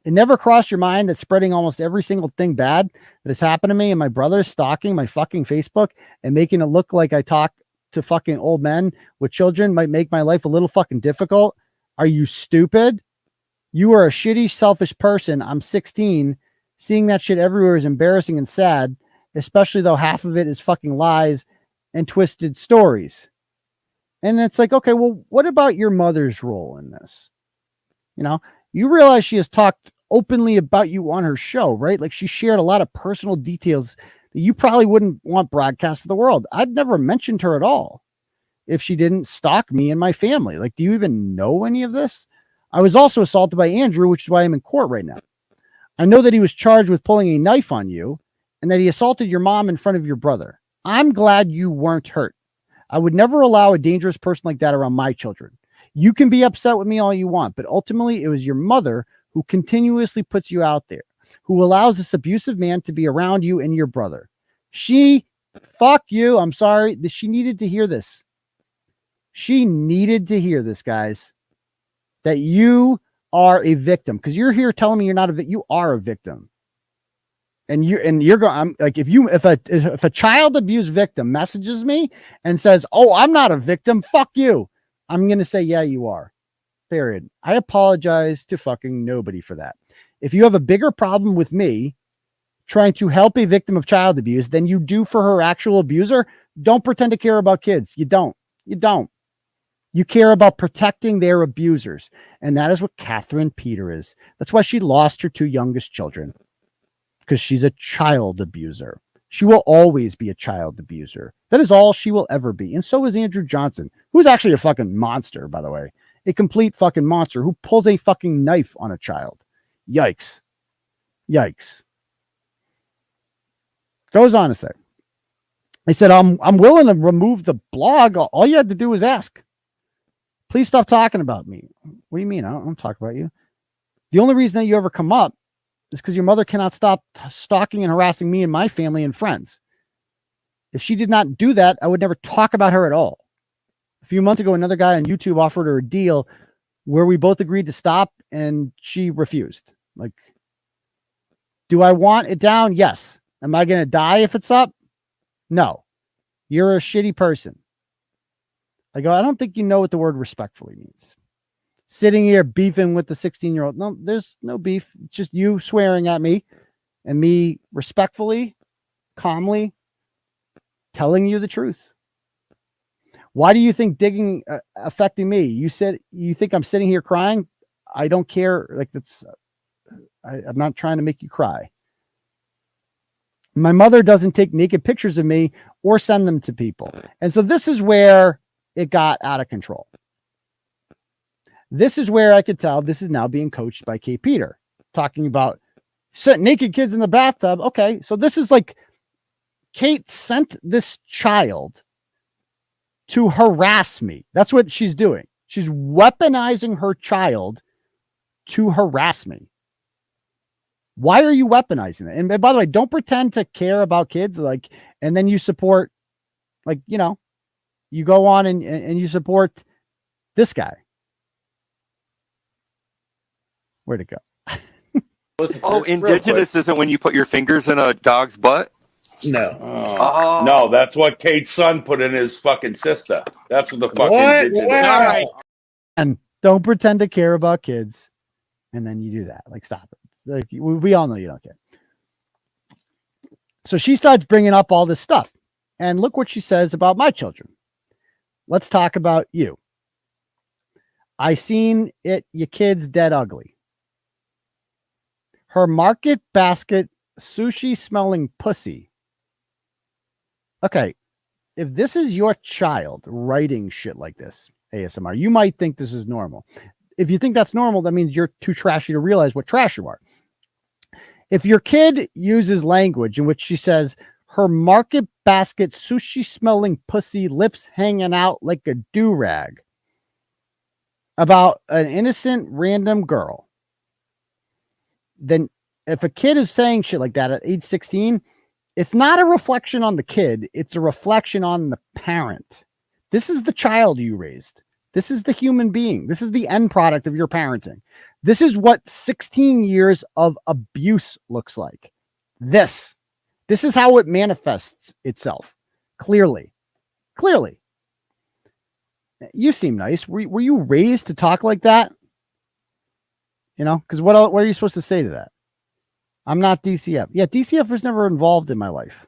It never crossed your mind that spreading almost every single thing bad that has happened to me and my brother stalking my fucking Facebook and making it look like I talk to fucking old men with children might make my life a little fucking difficult? Are you stupid? You are a shitty, selfish person. I'm 16. Seeing that shit everywhere is embarrassing and sad, especially though half of it is fucking lies and twisted stories. And it's like, okay, well, what about your mother's role in this? You realize she has talked openly about you on her show, right? Like she shared a lot of personal details that you probably wouldn't want broadcast to the world. I'd never mentioned her at all if she didn't stalk me and my family. Like, do you even know any of this? I was also assaulted by Andrew, which is why I'm in court right now. I know that he was charged with pulling a knife on you and that he assaulted your mom in front of your brother. I'm glad you weren't hurt. I would never allow a dangerous person like that around my children. You can be upset with me all you want, but ultimately it was your mother who continuously puts you out there, who allows this abusive man to be around you and your brother. Fuck you. I'm sorry. She needed to hear this. She needed to hear this, guys, that you are a victim, because you're here telling me you're not a victim. You are a victim. And you're going, I'm like, if a child abuse victim messages me and says, oh, I'm not a victim, fuck you, I'm going to say, yeah, you are. Period. I apologize to fucking nobody for that. If you have a bigger problem with me trying to help a victim of child abuse than you do for her actual abuser, don't pretend to care about kids. You don't. You care about protecting their abusers. And that is what Catherine Peter is. That's why she lost her two youngest children, because she's a child abuser. She will always be a child abuser. That is all she will ever be. And so is Andrew Johnson, who's actually a fucking monster, by the way. A complete fucking monster who pulls a fucking knife on a child. Yikes. Goes on to say, I said, I'm willing to remove the blog. All you had to do was ask. Please stop talking about me. What do you mean? I don't talk about you. The only reason that you ever come up is because your mother cannot stop stalking and harassing me and my family and friends. If she did not do that, I would never talk about her at all. A few months ago, another guy on YouTube offered her a deal where we both agreed to stop, and she refused. Like, do I want it down? Yes. Am I going to die if it's up? No. You're a shitty person. I go, I don't think you know what the word respectfully means. Sitting here beefing with the 16-year-old. No, there's no beef. It's just you swearing at me and me respectfully, calmly telling you the truth. Why do you think digging affecting me? You said you think I'm sitting here crying. I don't care. Like, that's, I'm not trying to make you cry. My mother doesn't take naked pictures of me or send them to people. And so this is where it got out of control. This is where I could tell this is now being coached by Kate Peter, talking about naked kids in the bathtub. Okay, so this is like Kate sent this child to harass me. That's what she's doing. She's weaponizing her child to harass me. Why are you weaponizing it? And by the way, don't pretend to care about kids, like, and then you support, like, you know, you go on and you support this guy. Where'd it go? Oh, indigenous isn't when you put your fingers in a dog's butt? No. Oh. No, that's what Kate's son put in his fucking sister. That's what the fucking What? indigenous. Wow. All right. And don't pretend to care about kids, and then you do that. Like, stop it. It's like, we all know you don't care. So she starts bringing up all this stuff, and look what she says about my children. Let's talk about you. I seen it. Your kid's dead ugly. Her market basket sushi smelling pussy. Okay, if this is your child writing shit like this, ASMR, you might think this is normal. If you think that's normal, that means you're too trashy to realize what trash you are. If your kid uses language in which she says, her market basket sushi smelling pussy, lips hanging out like a do-rag, about an innocent random girl, then if a kid is saying shit like that at age 16, it's not a reflection on the kid. It's a reflection on the parent. This is the child you raised. This is the human being. This is the end product of your parenting. This is what 16 years of abuse looks like. This is how it manifests itself. Clearly. You seem nice. Were you raised to talk like that? You know, because what are you supposed to say to that? I'm not DCF. Yeah, DCF was never involved in my life.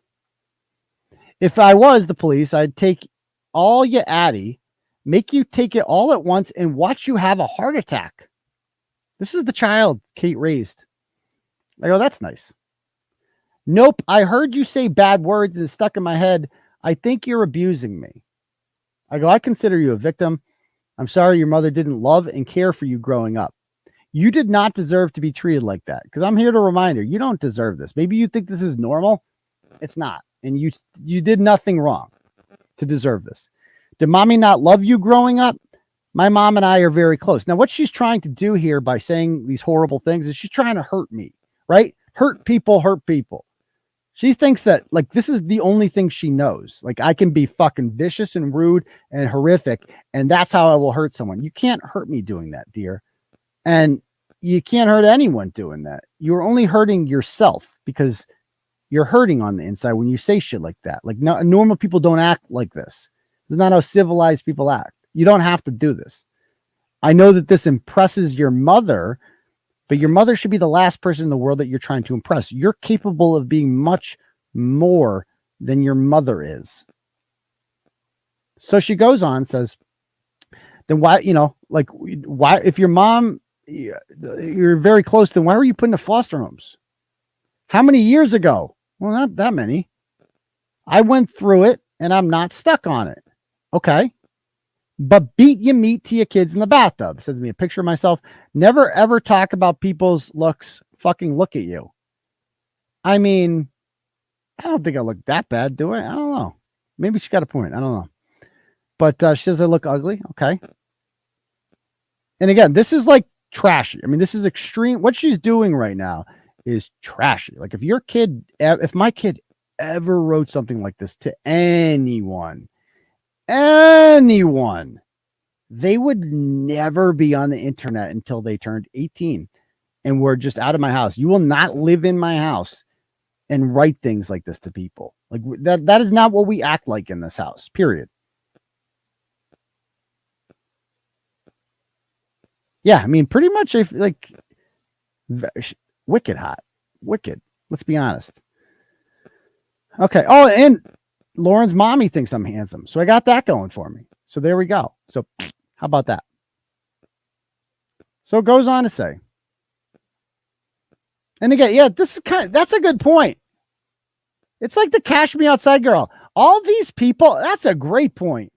If I was the police, I'd take all your Addy, make you take it all at once, and watch you have a heart attack. This is the child Kate raised. I go, that's nice. Nope, I heard you say bad words and it's stuck in my head. I think you're abusing me. I go, I consider you a victim. I'm sorry your mother didn't love and care for you growing up. You did not deserve to be treated like that, because I'm here to remind her, you don't deserve this. Maybe you think this is normal. It's not. And you did nothing wrong to deserve this. Did mommy not love you growing up? My mom and I are very close. Now, what she's trying to do here by saying these horrible things is she's trying to hurt me, right? Hurt people. She thinks that, like, this is the only thing she knows. Like, I can be fucking vicious and rude and horrific, and that's how I will hurt someone. You can't hurt me doing that, dear. And you can't hurt anyone doing that. You're only hurting yourself, because you're hurting on the inside when you say shit like that. Like, no, normal people don't act like this. This is not how civilized people act. You don't have to do this. I know that this impresses your mother, but your mother should be the last person in the world that you're trying to impress. You're capable of being much more than your mother is. So she goes on, says, then why, why, if your mom, you're very close, then why were you put into foster homes? How many years ago? Well, not that many. I went through it and I'm not stuck on it. Okay. But beat your meat to your kids in the bathtub. Sends me a picture of myself. Never ever talk about people's looks. Fucking look at you. I mean, I don't think I look that bad, do I? I don't know. Maybe she got a point. I don't know. But she says I look ugly. Okay. And again, this is like trashy. I mean, this is extreme. What she's doing right now is trashy. Like, if my kid ever wrote something like this to anyone, they would never be on the internet until they turned 18 and were just out of my house. You will not live in my house and write things like this to people. Like, that is not what we act like in this house, period. Yeah, I mean, pretty much, like, wicked hot. Wicked. Let's be honest. Okay. Oh, and Lauren's mommy thinks I'm handsome. So I got that going for me. So there we go. So how about that? So it goes on to say, and again, yeah, that's a good point. It's like the Cash Me Outside girl. All these people, that's a great point.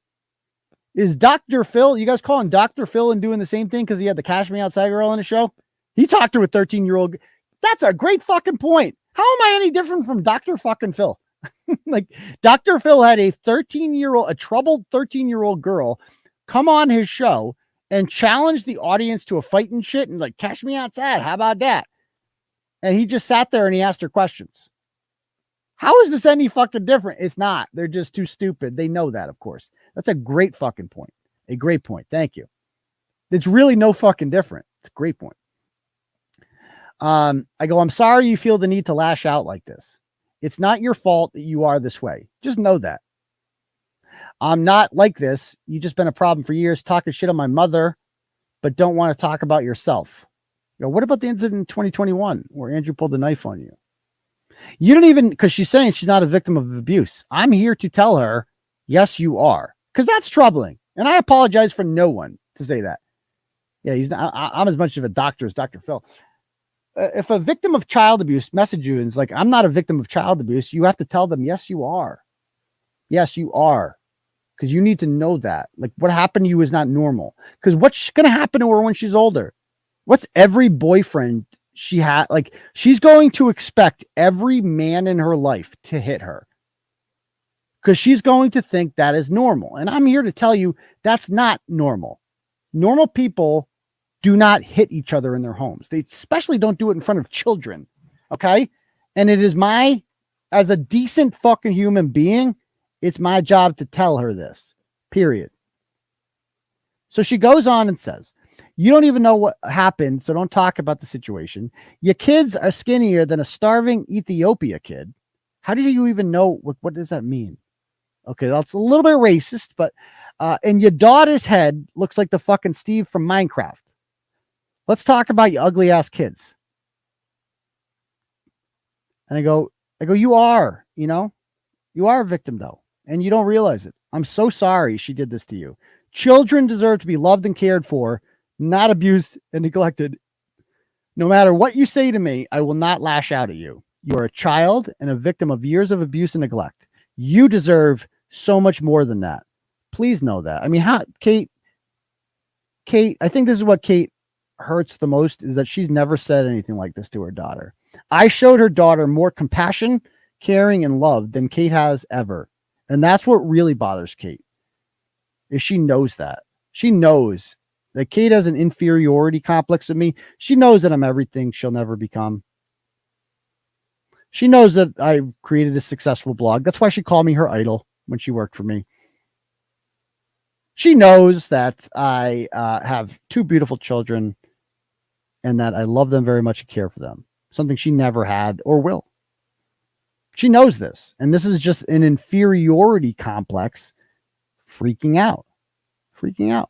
Is Dr. Phil, you guys calling Dr. Phil and doing the same thing because he had the Cash Me Outside girl on the show? He talked to a 13-year-old. That's a great fucking point. How am I any different from Dr. fucking Phil? Like, Dr. Phil had a troubled 13-year-old girl come on his show and challenge the audience to a fight and shit and like, Cash Me Outside. How about that? And he just sat there and he asked her questions. How is this any fucking different? It's not. They're just too stupid. They know that, of course. That's a great fucking point. A great point. Thank you. It's really no fucking different. It's a great point. I go, I'm sorry you feel the need to lash out like this. It's not your fault that you are this way. Just know that. I'm not like this. You've just been a problem for years, talking shit on my mother, but don't want to talk about yourself. You know, what about the incident in 2021 where Andrew pulled the knife on you? You don't even, because she's saying she's not a victim of abuse. I'm here to tell her, yes, you are, because that's troubling. And I apologize for no one to say that. Yeah, he's not. I'm as much of a doctor as Dr. Phil. If a victim of child abuse message you and is like, I'm not a victim of child abuse, you have to tell them, yes, you are. Yes, you are. Because you need to know that. Like, what happened to you is not normal. Because what's going to happen to her when she's older? What's every boyfriend she had? Like, she's going to expect every man in her life to hit her. Because she's going to think that is normal. And I'm here to tell you that's not normal. Normal people do not hit each other in their homes. They especially don't do it in front of children. Okay. And it is as a decent fucking human being, it's my job to tell her this, period. So she goes on and says, you don't even know what happened, so don't talk about the situation. Your kids are skinnier than a starving Ethiopia kid. How do you even know? What does that mean? Okay, that's a little bit racist, but and your daughter's head looks like the fucking Steve from Minecraft. Let's talk about your ugly ass kids. And I go, you are a victim though. And you don't realize it. I'm so sorry she did this to you. Children deserve to be loved and cared for, not abused and neglected. No matter what you say to me, I will not lash out at you. You are a child and a victim of years of abuse and neglect. You deserve so much more than that. Please know that. I mean, Kate, I think this is what Kate hurts the most, is that she's never said anything like this to her daughter. I showed her daughter more compassion, caring, and love than Kate has ever. And that's what really bothers Kate, is she knows that. She knows that Kate has an inferiority complex of me. She knows that I'm everything she'll never become. She knows that I've created a successful blog. That's why she called me her idol when she worked for me. She knows that I have two beautiful children and that I love them very much and care for them. Something she never had or will. She knows this. And this is just an inferiority complex freaking out. It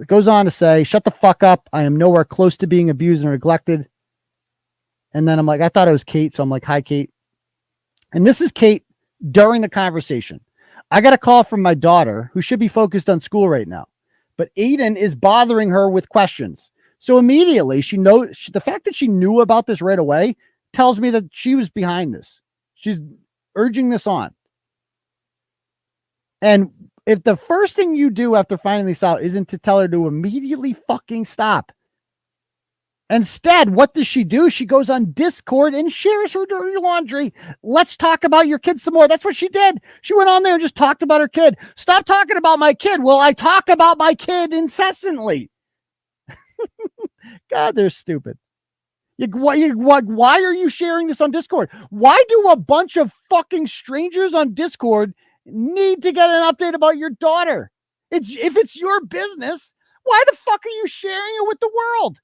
goes on to say, shut the fuck up. I am nowhere close to being abused or neglected. And then I'm like, I thought it was Kate. So I'm like, hi, Kate. And this is Kate during the conversation. I got a call from my daughter who should be focused on school right now, but Aidan is bothering her with questions. So immediately she knows, the fact that she knew about this right away tells me that she was behind this. She's urging this on. And if the first thing you do after finding this out isn't to tell her to immediately fucking stop. Instead, what does she do? She goes on Discord and shares her dirty laundry. Let's talk about your kid some more. That's what she did. She went on there and just talked about her kid. Stop talking about my kid. Well, I talk about my kid incessantly. God, they're stupid. Why are you sharing this on Discord? Why do a bunch of fucking strangers on Discord need to get an update about your daughter? If it's your business, why the fuck are you sharing it with the world?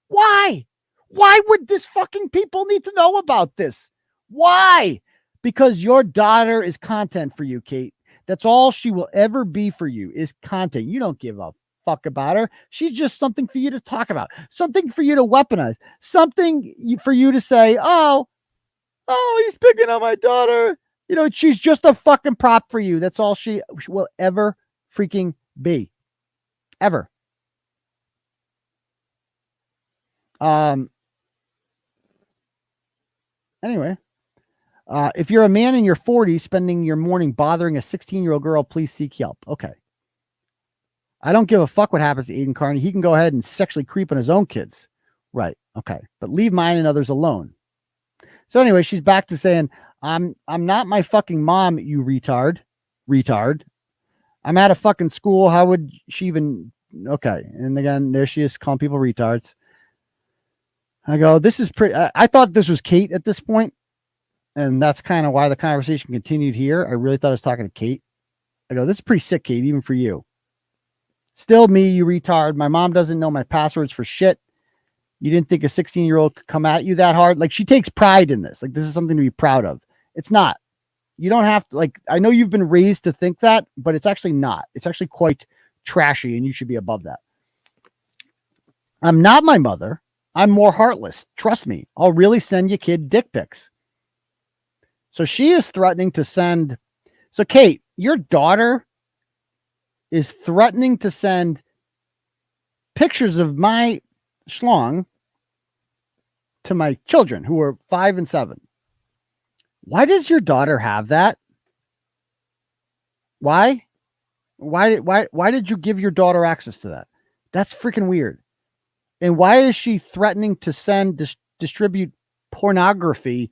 Why? Why would this fucking people need to know about this? Why? Because your daughter is content for you, Kate. That's all she will ever be for you, is content. You don't give a fuck about her. She's just something for you to talk about, something for you to weaponize, something for you to say, oh, he's picking on my daughter. You know, she's just a fucking prop for you. That's all she will ever freaking be. Ever. Anyway, if you're a man in your 40s spending your morning bothering a 16-year-old girl, please seek help. Okay. I don't give a fuck what happens to Aidan Kearney. He can go ahead and sexually creep on his own kids. Right. Okay. But leave mine and others alone. So anyway, she's back to saying, I'm not my fucking mom, you retard. I'm at a fucking school. How would she even? Okay. And again, there she is calling people retards. I go, this is pretty. I thought this was Kate at this point, and that's kind of why the conversation continued here. I really thought I was talking to Kate. I go, this is pretty sick, Kate, even for you. Still me, you retard. My mom doesn't know my passwords for shit. You didn't think a 16-year-old could come at you that hard? Like, she takes pride in this. Like, this is something to be proud of. It's not. You don't have to, like, I know you've been raised to think that, but it's actually not. It's actually quite trashy, and you should be above that. I'm not my mother. I'm more heartless. Trust me. I'll really send your kid dick pics. So she is threatening to send. So, Kate, your daughter is threatening to send pictures of my schlong to my children who are 5 and 7. Why does your daughter have that? Why did you give your daughter access to that? That's freaking weird. And why is she threatening to send, distribute pornography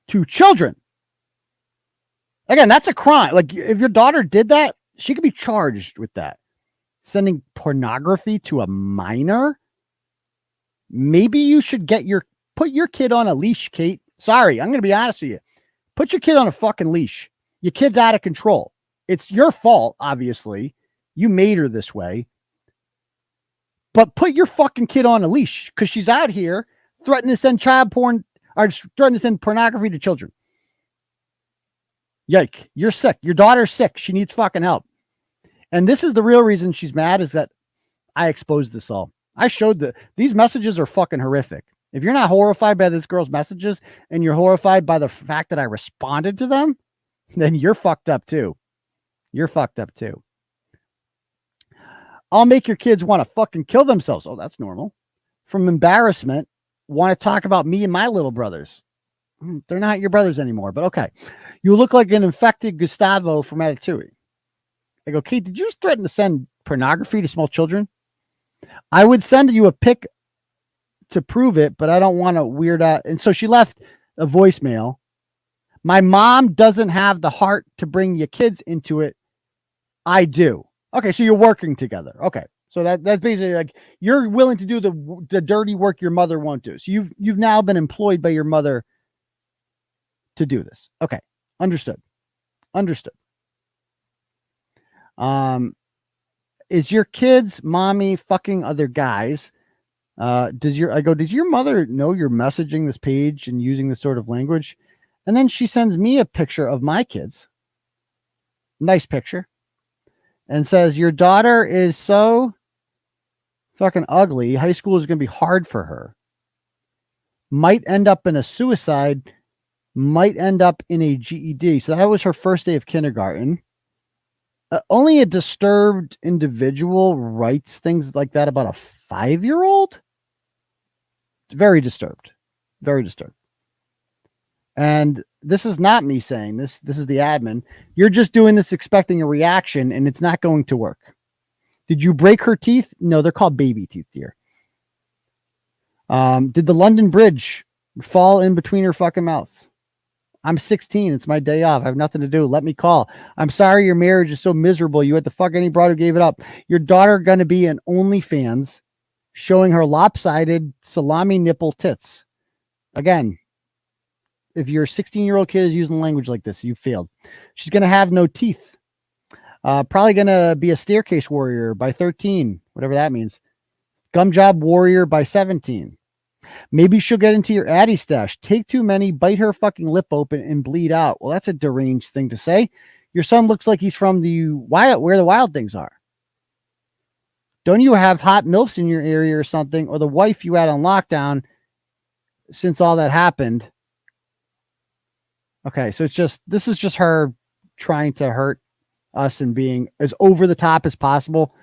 to children? Again, that's a crime. Like, if your daughter did that, she could be charged with that. Sending pornography to a minor? Maybe you should put your kid on a leash, Kate. Sorry, I'm going to be honest with you. Put your kid on a fucking leash. Your kid's out of control. It's your fault, obviously. You made her this way. But put your fucking kid on a leash, because she's out here threatening to send child porn, or threatening to send pornography to children. Yike. You're sick. Your daughter's sick. She needs fucking help. And this is the real reason she's mad, is that I exposed this all. I showed these messages are fucking horrific. If you're not horrified by this girl's messages and you're horrified by the fact that I responded to them, then you're fucked up too. You're fucked up too. I'll make your kids want to fucking kill themselves. Oh, that's normal. From embarrassment, want to talk about me and my little brothers. They're not your brothers anymore, but okay. You look like an infected Gustavo from Ratatouille. I go, Kate, did you just threaten to send pornography to small children? I would send you a pic to prove it, but I don't want to weird out. And so she left a voicemail. My mom doesn't have the heart to bring your kids into it. I do. Okay, so you're working together. Okay, so that's basically like you're willing to do the dirty work your mother won't do. So you've now been employed by your mother to do this. Okay, understood. Is your kid's mommy fucking other guys? Does your mother know you're messaging this page and using this sort of language? And then she sends me a picture of my kids. Nice picture. And says, your daughter is so fucking ugly. High school is going to be hard for her. Might end up in a suicide. Might end up in a GED. So that was her first day of kindergarten. Only a disturbed individual writes things like that about a 5-year-old. Very disturbed. Very disturbed. And this is not me saying this. This is the admin. You're just doing this expecting a reaction, and it's not going to work. Did you break her teeth? No, they're called baby teeth, dear. Did the London Bridge fall in between her fucking mouth? I'm 16. It's my day off. I have nothing to do. Let me call. I'm sorry your marriage is so miserable. You had to fuck any broad who gave it up. Your daughter going to be an OnlyFans showing her lopsided salami nipple tits. Again, if your 16-year-old kid is using language like this, you failed. She's going to have no teeth. Probably going to be a staircase warrior by 13, whatever that means. Gum job warrior by 17. Maybe she'll get into your Addie stash. Take too many, bite her fucking lip open, and bleed out. Well, that's a deranged thing to say. Your son looks like he's from where the wild things are. Don't you have hot MILFs in your area or something? Or the wife you had on lockdown since all that happened? Okay, so this is just her trying to hurt us and being as over the top as possible.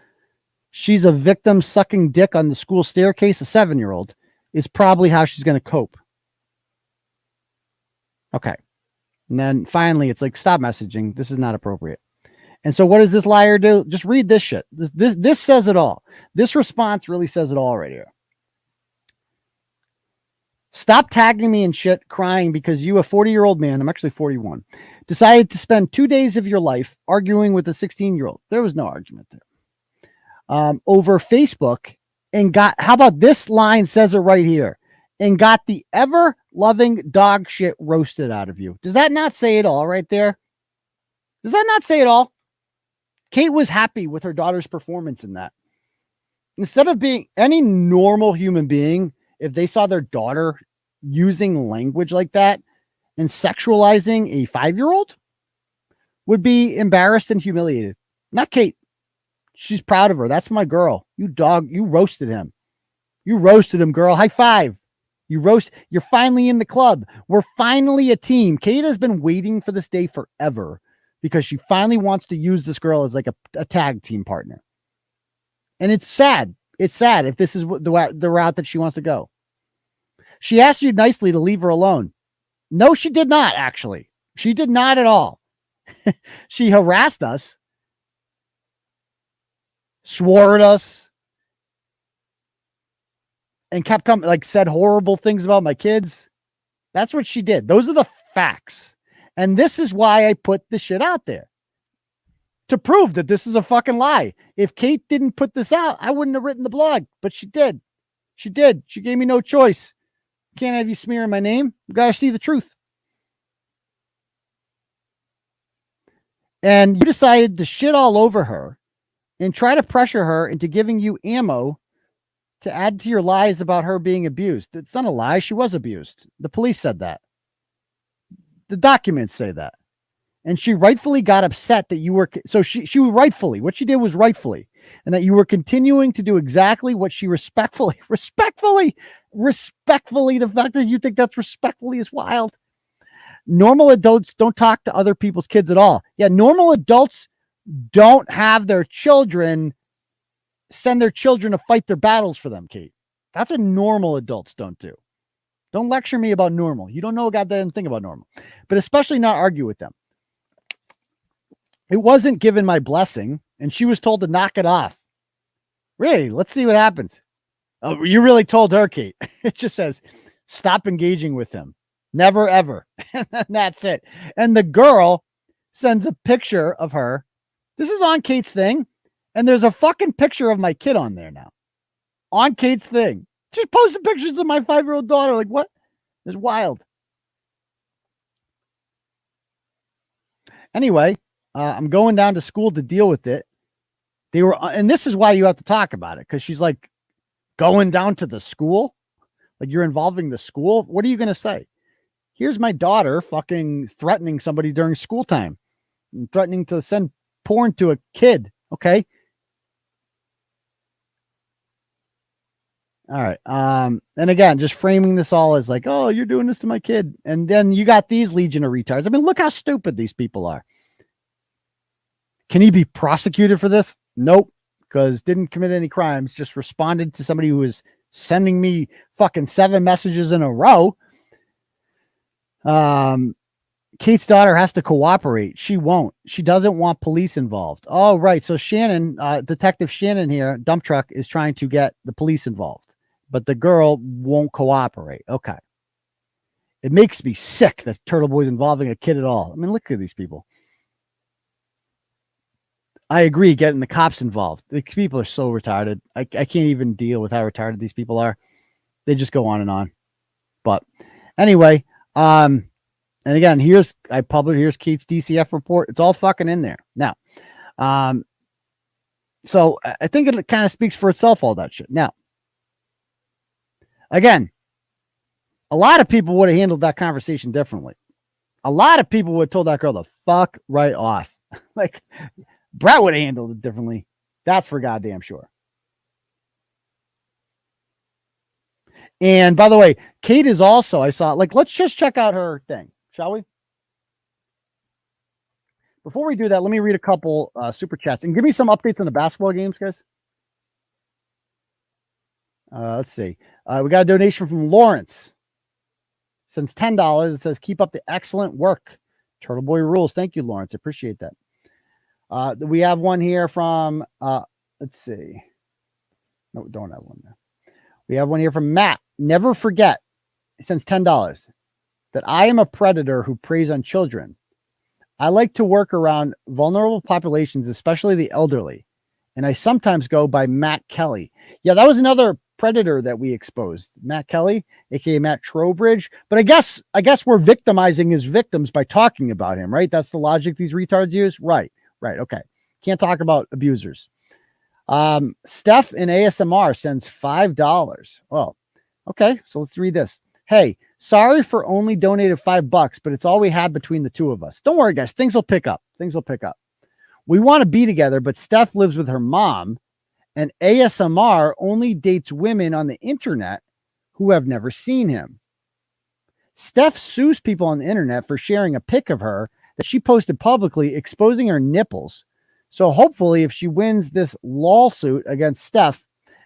She's a victim sucking dick on the school staircase. A 7-year-old is probably how she's going to cope. Okay. And then finally, it's like, stop messaging. This is not appropriate. And so what does this liar do? Just read this shit. This says it all. This response really says it all right here. Stop tagging me in shit crying because you, a 40-year-old man, I'm actually 41, decided to spend 2 days of your life arguing with a 16-year-old. There was no argument there. Over Facebook and how about this line says it right here, and got the ever-loving dog shit roasted out of you. Does that not say it all right there? Does that not say it all? Kate was happy with her daughter's performance in that. Instead of being any normal human being, if they saw their daughter using language like that and sexualizing a 5-year-old, would be embarrassed and humiliated. Not Kate. She's proud of her. That's my girl. You dog, you roasted him. You roasted him, girl. High five. You're finally in the club. We're finally a team. Kate has been waiting for this day forever because she finally wants to use this girl as like a tag team partner. And it's sad. It's sad if this is the route that she wants to go. She asked you nicely to leave her alone. No, she did not, actually. She did not at all. She harassed us, swore at us, and kept coming, like said horrible things about my kids. That's what she did. Those are the facts. And this is why I put the shit out there. To prove that this is a fucking lie. If Kate didn't put this out, I wouldn't have written the blog, but she did. She did. She gave me no choice. Can't have you smearing my name. You gotta see the truth. And you decided to shit all over her and try to pressure her into giving you ammo to add to your lies about her being abused. It's not a lie. She was abused. The police said that. The documents say that. And she rightfully got upset that you were, so she rightfully, what she did was rightfully, and that you were continuing to do exactly what she respectfully, the fact that you think that's respectfully is wild. Normal adults don't talk to other people's kids at all. Yeah, normal adults don't have their children send their children to fight their battles for them, Kate. That's what normal adults don't do. Don't lecture me about normal. You don't know a goddamn thing about normal, but especially not argue with them. It wasn't given my blessing, and she was told to knock it off. Really? Let's see what happens. Oh, you really told her, Kate. It just says, stop engaging with him. Never, ever. And that's it. And the girl sends a picture of her. This is on Kate's thing. And there's a fucking picture of my kid on there now. On Kate's thing. She posted pictures of my 5-year-old daughter. Like, what? It's wild. Anyway, I'm going down to school to deal with it. They were, and this is why you have to talk about it, because she's like, going down to the school? Like, you're involving the school? What are you going to say? Here's my daughter fucking threatening somebody during school time and threatening to send porn to a kid. Okay. All right. And again, just framing this all as like, oh, you're doing this to my kid. And then you got these legion of retards. I mean, look how stupid these people are. Can he be prosecuted for this? Nope. Because didn't commit any crimes, just responded to somebody who was sending me fucking 7 messages in a row. Kate's daughter has to cooperate. She won't. She doesn't want police involved. Oh, right. So Shannon, Detective Shannon here, dump truck, is trying to get the police involved, but the girl won't cooperate. Okay. It makes me sick that Turtleboy's involving a kid at all. I mean, look at these people. I agree, getting the cops involved. The people are so retarded. I can't even deal with how retarded these people are. They just go on and on. But anyway, and again, here's Kate's DCF report. It's all fucking in there. Now, so I think it kind of speaks for itself, all that shit. Now, again, a lot of people would have handled that conversation differently. A lot of people would have told that girl to fuck right off. Like, Bret would have handled it differently. That's for goddamn sure. And by the way, Kate is also, I saw, like, let's just check out her thing, shall we? Before we do that, let me read a couple super chats and give me some updates on the basketball games, guys. Let's see. We got a donation from Lawrence. Sends $10. It says, keep up the excellent work. Turtleboy rules. Thank you, Lawrence. I appreciate that. We have one here from, let's see. No, don't have one there. We have one here from Matt. Never forget, since $10, that I am a predator who preys on children. I like to work around vulnerable populations, especially the elderly. And I sometimes go by Matt Kelly. Yeah, that was another predator that we exposed. Matt Kelly, aka Matt Trowbridge. But I guess we're victimizing his victims by talking about him, right? That's the logic these retards use. Right. Okay. Can't talk about abusers. Steph in ASMR sends $5. Well, okay, so let's read this. Hey, sorry for only donated $5, but it's all we had between the two of us. Don't worry, guys. Things will pick up. Things will pick up. We want to be together, but Steph lives with her mom, and ASMR only dates women on the internet who have never seen him. Steph sues people on the internet for sharing a pic of her that she posted publicly exposing her nipples. So hopefully if she wins this lawsuit against Steph,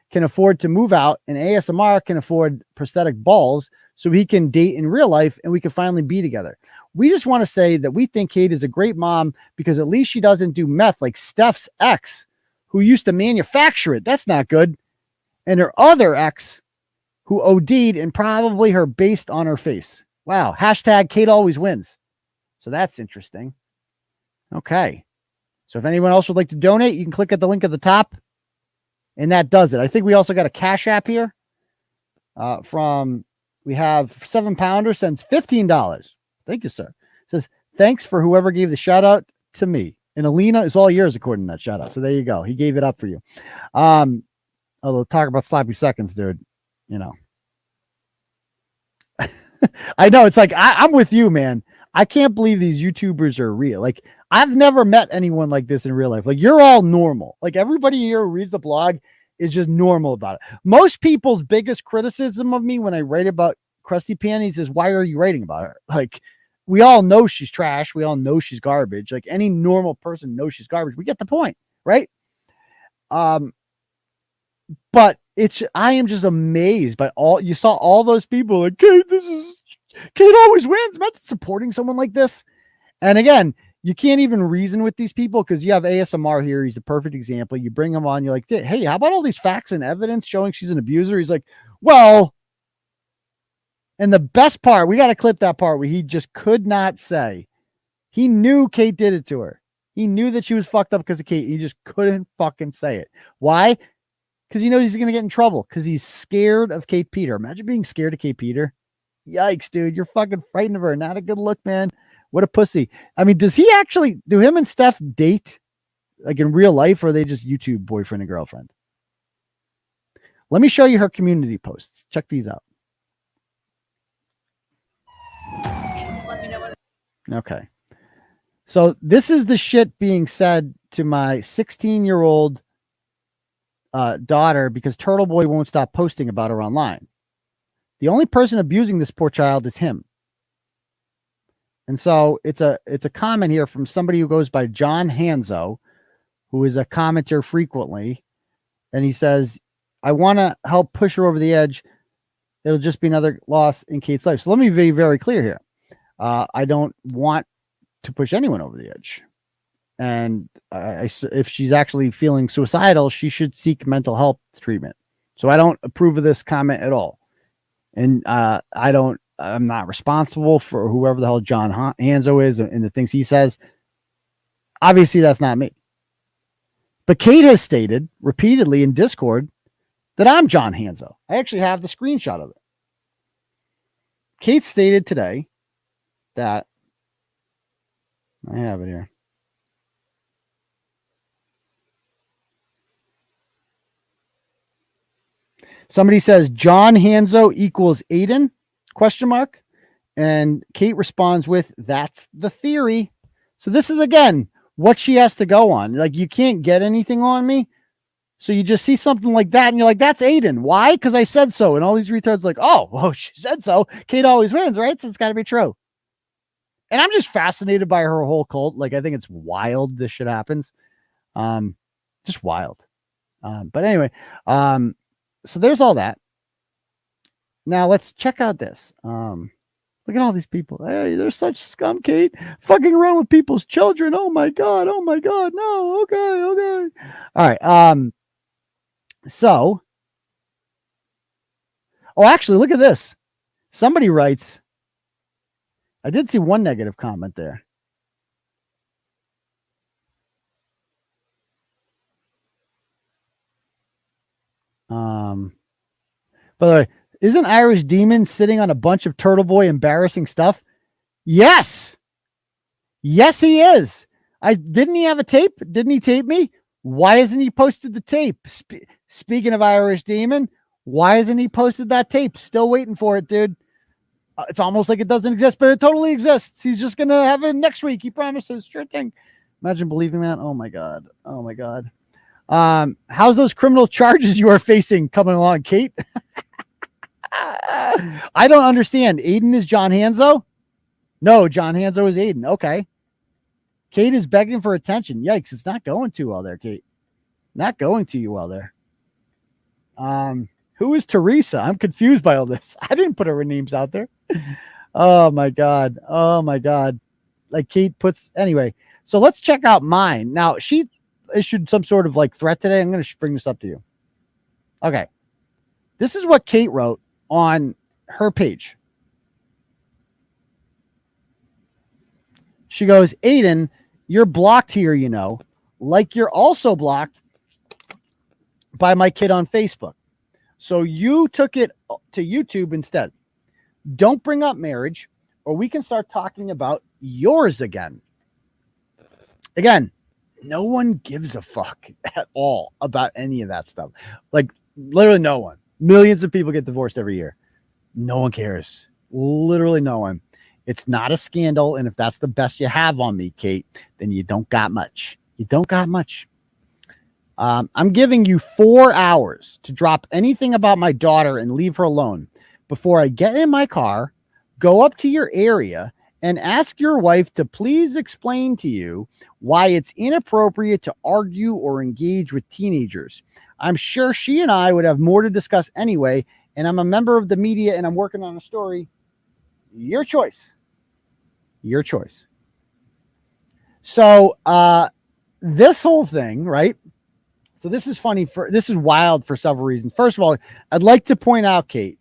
can afford to move out, and ASMR can afford prosthetic balls so he can date in real life and we can finally be together. We just want to say that we think Kate is a great mom because at least she doesn't do meth like Steph's ex, who used to manufacture it. That's not good. And her other ex, who OD'd and probably her based on her face. Wow. Hashtag Kate always wins. So that's interesting. Okay. So if anyone else would like to donate, you can click at the link at the top. And that does it. I think we also got a Cash App here we have 7-pounder sends $15. Thank you, sir. Says, thanks for whoever gave the shout out to me. And Alina is all yours according to that shout out. So there you go. He gave it up for you. Although talk about sloppy seconds, dude, you know. I know it's like, I'm with you, man. I can't believe these YouTubers are real. Like, I've never met anyone like this in real life. Like, you're all normal. Like, everybody here who reads the blog is just normal about it. Most people's biggest criticism of me when I write about Krusty Panties is, why are you writing about her? Like, we all know she's trash. We all know she's garbage. Like, any normal person knows she's garbage. We get the point, right? But I am just amazed by you saw all those people like, Kate always wins. Imagine supporting someone like this. And again, you can't even reason with these people because you have ASMR here. He's a perfect example. You bring him on. You're like, hey, how about all these facts and evidence showing she's an abuser? He's like, well, and the best part, we got to clip that part where he just could not say. He knew Kate did it to her. He knew that she was fucked up because of Kate. He just couldn't fucking say it. Why? Because he knows he's going to get in trouble because he's scared of Kate Peter. Imagine being scared of Kate Peter. Yikes, dude. You're fucking frightened of her. Not a good look, man. What a pussy. I mean, do him and Steph date like in real life, or are they just YouTube boyfriend and girlfriend? Let me show you her community posts. Check these out. Okay. So this is the shit being said to my 16-year-old daughter because Turtleboy won't stop posting about her online. The only person abusing this poor child is him. And so it's a comment here from somebody who goes by John Hanzo, who is a commenter frequently. And he says, I want to help push her over the edge. It'll just be another loss in Kate's life. So let me be very clear here. I don't want to push anyone over the edge. And if she's actually feeling suicidal, she should seek mental health treatment. So I don't approve of this comment at all. And I'm not responsible for whoever the hell John Hanzo is and the things he says. Obviously, that's not me. But Kate has stated repeatedly in Discord that I'm John Hanzo. I actually have the screenshot of it. Kate stated today that I have it here. Somebody says John Hanzo equals Aidan ? And Kate responds with, that's the theory. So this is, again, what she has to go on. Like, you can't get anything on me. So you just see something like that and you're like, that's Aidan. Why? Because I said so. And all these retards like, oh, well, she said so. Kate always wins, right? So it's got to be true. And I'm just fascinated by her whole cult. Like, I think it's wild this shit happens. Just wild. But anyway, so there's all that. Now let's check out this. Look at all these people. Hey, they're such scum, Kate. Fucking around with people's children. Oh my God. Oh my God. No. Okay. All right. So, actually, look at this. Somebody writes, I did see one negative comment there. By the way, isn't Irish Demon sitting on a bunch of Turtleboy embarrassing stuff? Yes. Yes, he is. Didn't he have a tape? Didn't he tape me? Why hasn't he posted the tape? Speaking of Irish Demon, why hasn't he posted that tape? Still waiting for it, dude. It's almost like it doesn't exist, but it totally exists. He's just going to have it next week. He promises. Sure thing. Imagine believing that. Oh my God. Oh my God. How's those criminal charges you are facing coming along, Kate? I don't understand. Aidan is John Hanzo? No, John Hanzo is Aidan. Okay. Kate is begging for attention. Yikes. It's not going too well there, Kate. Not going too well there. Who is Teresa? I'm confused by all this. I didn't put her names out there. Oh my God. Oh my God. Like Kate puts, anyway. So let's check out mine. Now she issued some sort of like threat today. I'm going to bring this up to you. Okay. This is what Kate wrote on her page. She goes, Aidan, you're blocked here, you know, like you're also blocked by my kid on Facebook. So you took it to YouTube instead. Don't bring up marriage or we can start talking about yours again. Again, no one gives a fuck at all about any of that stuff. Like literally no one. Millions of people get divorced every year. No one cares. Literally no one. It's not a scandal. And if that's the best you have on me, Kate, then you don't got much. You don't got much. I'm giving you 4 hours to drop anything about my daughter and leave her alone before I get in my car, go up to your area, and ask your wife to please explain to you why it's inappropriate to argue or engage with teenagers. I'm sure she and I would have more to discuss anyway, and I'm a member of the media and I'm working on a story. Your choice. Your choice. So this whole thing, right? So this is funny this is wild for several reasons. First of all, I'd like to point out, Kate,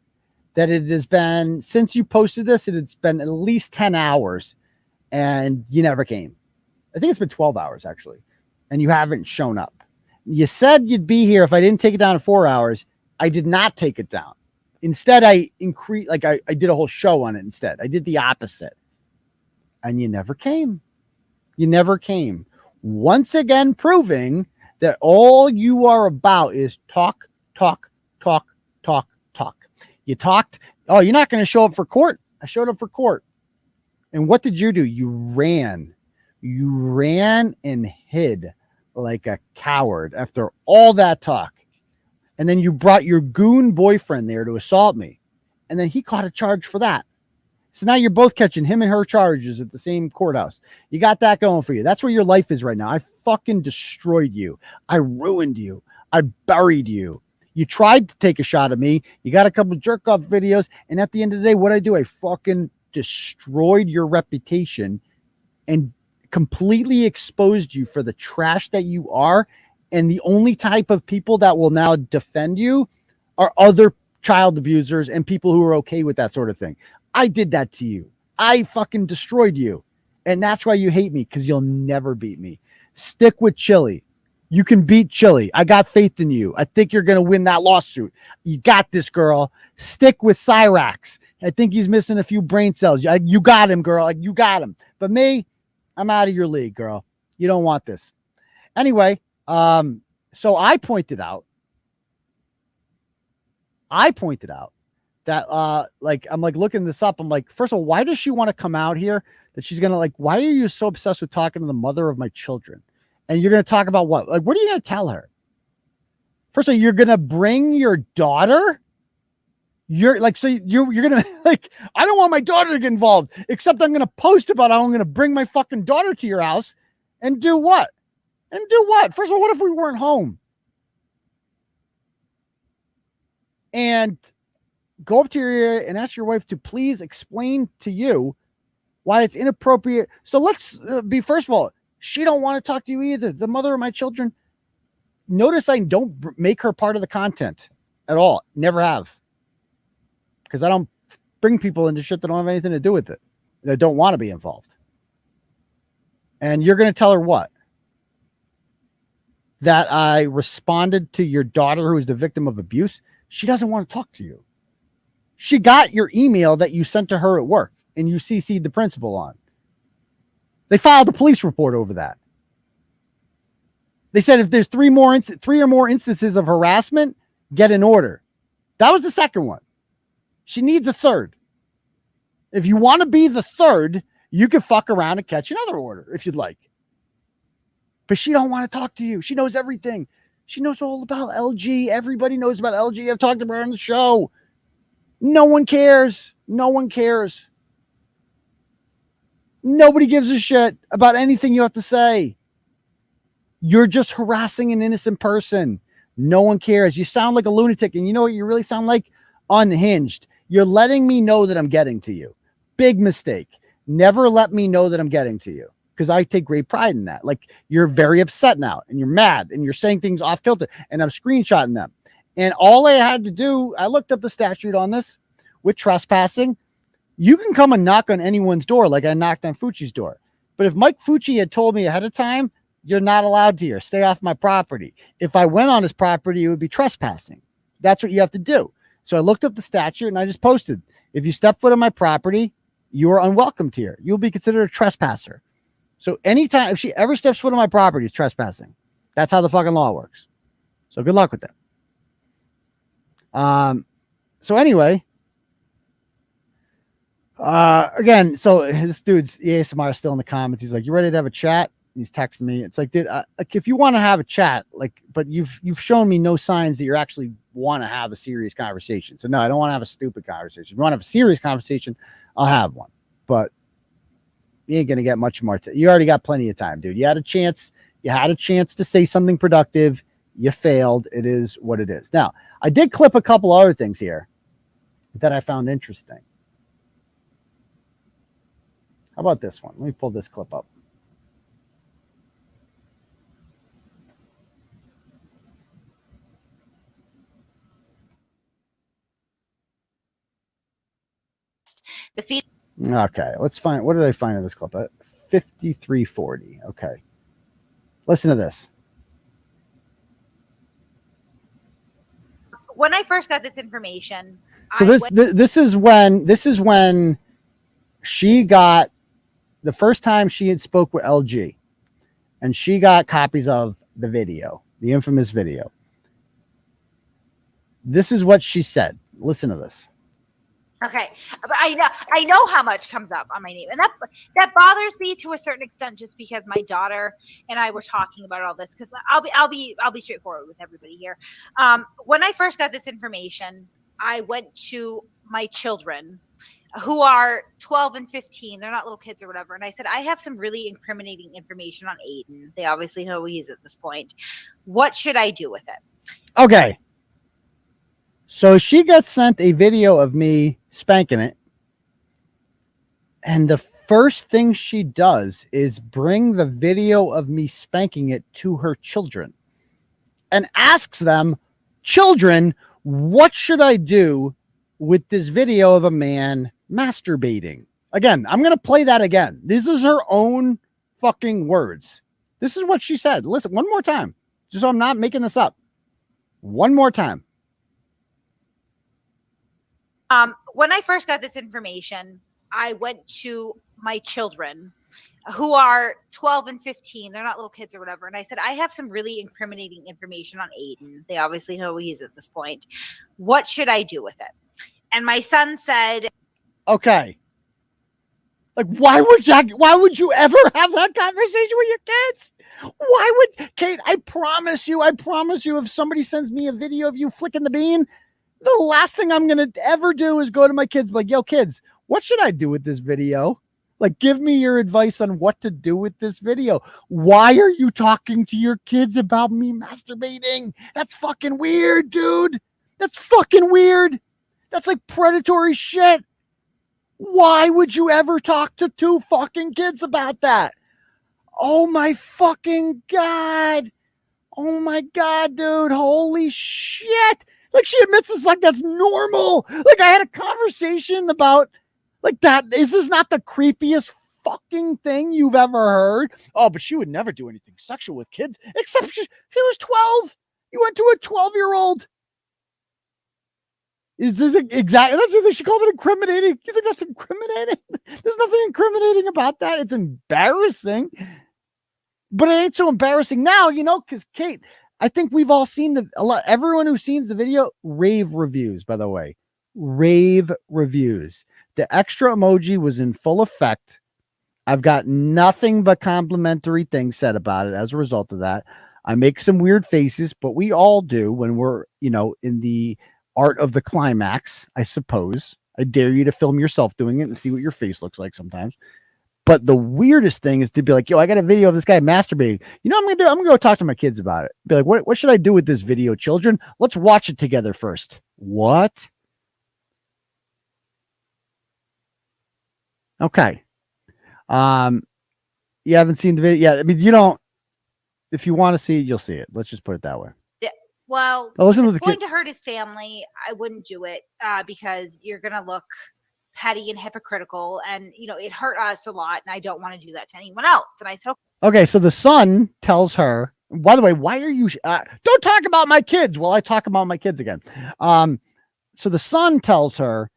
that it has been, since you posted this, it's been at least 10 hours and you never came. I think it's been 12 hours actually. And you haven't shown up. You said you'd be here if I didn't take it down in 4 hours. I did not take it down. Instead, I increased, like I did a whole show on it instead. I did the opposite. And you never came. You never came. Once again, proving that all you are about is talk, talk, talk, talk, talk. You talked. Oh, you're not going to show up for court. I showed up for court. And what did you do? You ran. You ran and hid like a coward after all that talk. And then you brought your goon boyfriend there to assault me. And then he caught a charge for that. So now you're both catching him and her charges at the same courthouse. You got that going for you. That's where your life is right now. I fucking destroyed you. I ruined you. I buried you. You tried to take a shot at me. You got a couple of jerk off videos. And at the end of the day, what I do? I fucking destroyed your reputation and completely exposed you for the trash that you are. And the only type of people that will now defend you are other child abusers and people who are okay with that sort of thing. I did that to you. I fucking destroyed you. And that's why you hate me, because you'll never beat me. Stick with Chili. You can beat Chili. I got faith in you. I think you're going to win that lawsuit. You got this, girl. Stick with Cyrax. I think he's missing a few brain cells. You got him, girl. You got him. But me, I'm out of your league, girl. You don't want this. Anyway, so I pointed out that I'm like looking this up. I'm like, first of all, why does she want to come out here? That she's gonna like, why are you so obsessed with talking to the mother of my children? And you're gonna talk about what? Like, what are you gonna tell her? First of all, you're gonna bring your daughter. You're like, so you're gonna like, I don't want my daughter to get involved, except I'm gonna post about how I'm gonna bring my fucking daughter to your house and do what? And do what? First of all, what if we weren't home? And go up to your area and ask your wife to please explain to you why it's inappropriate. So let's be, first of all, she don't want to talk to you either. The mother of my children. Notice I don't make her part of the content at all. Never have. Because I don't bring people into shit that don't have anything to do with it. That don't want to be involved. And you're going to tell her what? That I responded to your daughter who is the victim of abuse. She doesn't want to talk to you. She got your email that you sent to her at work and you CC'd the principal on. They filed a police report over that. They said if there's three or more instances of harassment, get an order. That was the second one. She needs a third. If you want to be the third, you can fuck around and catch another order if you'd like. But she don't want to talk to you. She knows everything. She knows all about LG. Everybody knows about LG. I've talked about her on the show. No one cares. No one cares. Nobody gives a shit about anything you have to say. You're just harassing an innocent person. No one cares. You sound like a lunatic, and you know what you really sound like? Unhinged. You're letting me know that I'm getting to you. Big mistake. Never let me know that I'm getting to you, because I take great pride in that. Like, you're very upset now, and you're mad, and you're saying things off kilter, and I'm screenshotting them. And all I had to do, I looked up the statute on this with trespassing. You can come and knock on anyone's door like I knocked on Fucci's door. But if Mike Fucci had told me ahead of time, you're not allowed to here. Stay off my property. If I went on his property, it would be trespassing. That's what you have to do. So I looked up the statute and I just posted, if you step foot on my property, you are unwelcomed here. You'll be considered a trespasser. So anytime, if she ever steps foot on my property, it's trespassing. That's how the fucking law works. So good luck with that. So anyway, again, so this dude's ASMR is still in the comments. He's like, you ready to have a chat? He's texting me. It's like, dude, like, if you want to have a chat, like, but you've shown me no signs that you're actually want to have a serious conversation. So no, I don't want to have a stupid conversation. If you want to have a serious conversation, I'll have one. But you ain't gonna get much more. You already got plenty of time, dude. You had a chance. You had a chance to say something productive. You failed. It is what it is. Now, I did clip a couple other things here that I found interesting. How about this one? Let me pull this clip up. Okay, let's find, what did I find in this clip? 5340. Okay. Listen to this. When I first got this information, So this is when she got, the first time she had spoke with LG, and she got copies of the video, the infamous video. This is what she said. Listen to this. okay, but I know how much comes up on my name, and that bothers me to a certain extent, just because my daughter and I were talking about all this. Because I'll be straightforward with everybody here. When I first got this information, I went to my children, who are 12 and 15. They're not little kids or whatever. And I said, I have some really incriminating information on Aidan. They obviously know who he is at this point. What should I do with it? Okay. So she got sent a video of me spanking it. And the first thing she does is bring the video of me spanking it to her children and asks them, children, what should I do with this video of a man masturbating? Again, I'm going to play that again. This is her own fucking words. This is what she said. Listen, one more time, just so I'm not making this up. One more time. When I first got this information, I went to my children, who are 12 and 15. They're not little kids or whatever. And I said, I have some really incriminating information on Aidan. They obviously know who he is at this point. What should I do with it? And my son said, okay. Like, why would you ever have that conversation with your kids? Why would, Kate, I promise you, if somebody sends me a video of you flicking the bean, the last thing I'm going to ever do is go to my kids, like, yo, kids, what should I do with this video? Like, give me your advice on what to do with this video. Why are you talking to your kids about me masturbating? That's fucking weird, dude. That's fucking weird. That's like predatory shit. Why would you ever talk to two fucking kids about that? Oh my fucking God. Oh my God, dude. Holy shit. Like, she admits this like that's normal. Like, I had a conversation about like that. Is this not the creepiest fucking thing you've ever heard? Oh, but she would never do anything sexual with kids, except she was 12. You went to a 12-year-old. Is this exactly? That's what she called it, incriminating. You think that's incriminating? There's nothing incriminating about that. It's embarrassing. But it ain't so embarrassing now, because Kate, I think we've all seen everyone who's seen the video, rave reviews, by the way. Rave reviews. The extra emoji was in full effect. I've got nothing but complimentary things said about it as a result of that. I make some weird faces, but we all do when we're, in the art of the climax, I suppose. I dare you to film yourself doing it and see what your face looks like sometimes. But the weirdest thing is to be like, yo, I got a video of this guy masturbating. You know what I'm going to go talk to my kids about it. Be like, what should I do with this video, children? Let's watch it together first. What? Okay. You haven't seen the video yet. I mean, you don't, if you want to see it, you'll see it. Let's just put it that way. Yeah, well, listen if to it's the going to hurt his family, I wouldn't do it because you're going to look petty and hypocritical, and it hurt us a lot, and I don't want to do that to anyone else. And I said, okay, so the son tells her, by the way, why are you don't talk about my kids? Well, I talk about my kids again. So the son tells her,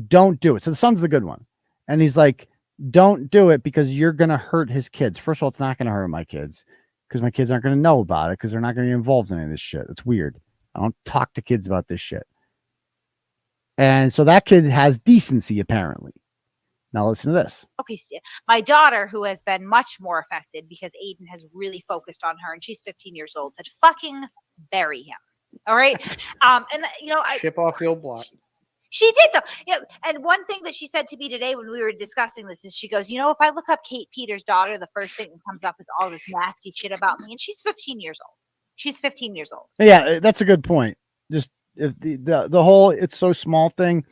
don't do it. So the son's the good one, and he's like, don't do it because you're gonna hurt his kids. First of all, it's not gonna hurt my kids because my kids aren't gonna know about it because they're not gonna be involved in any of this shit. It's weird. I don't talk to kids about this shit. And so that kid has decency, apparently. Now listen to this. okay, my daughter, who has been much more affected because Aidan has really focused on her, and she's 15 years old, said, fucking bury him. All right. And Ship off the old block. She did though. Yeah. And one thing that she said to me today when we were discussing this is she goes, if I look up Kate Peters' daughter, the first thing that comes up is all this nasty shit about me. And she's 15 years old. She's 15 years old. Yeah, that's a good point. Just if the whole it's so small thing,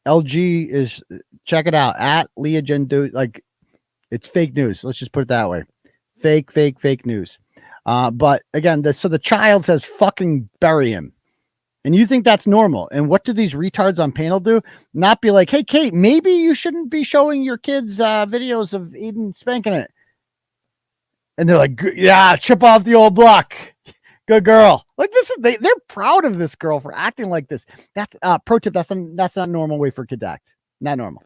LG is, check it out at Leah Gendu, like it's fake news. Let's just put it that way. Fake news. But again, so the child says fucking bury him. And you think that's normal. And what do these retards on panel do? Not be like, hey, Kate, maybe you shouldn't be showing your kids videos of Aidan spanking it. And they're like, yeah, chip off the old block. Good girl. Like this is they're proud of this girl for acting like this. That's pro tip. That's not a normal way for a kid to act. Not normal.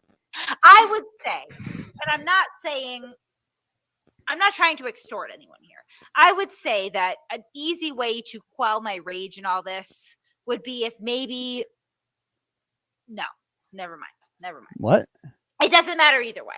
I would say, and I'm not trying to extort anyone here. I would say that an easy way to quell my rage and all this would be if maybe never mind. What? It doesn't matter either way.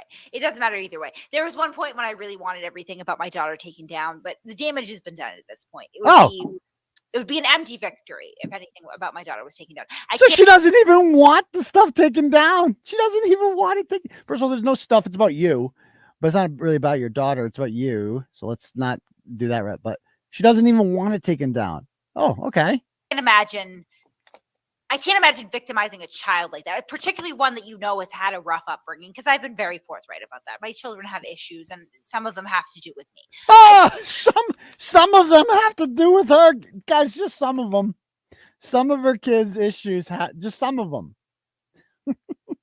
There was one point when I really wanted everything about my daughter taken down, but the damage has been done at this point. It would be an empty victory if anything about my daughter was taken down. So she doesn't even want the stuff taken down. She doesn't even want it taken. First of all, there's no stuff. It's about you, but it's not really about your daughter. It's about you. So let's not do that right. But she doesn't even want it taken down. Oh, okay. I can't imagine victimizing a child like that, particularly one that has had a rough upbringing, because I've been very forthright about that. My children have issues, and some of them have to do with me. Some of them have to do with her. Guys, just some of them. Some of her kids' issues, just some of them. Listen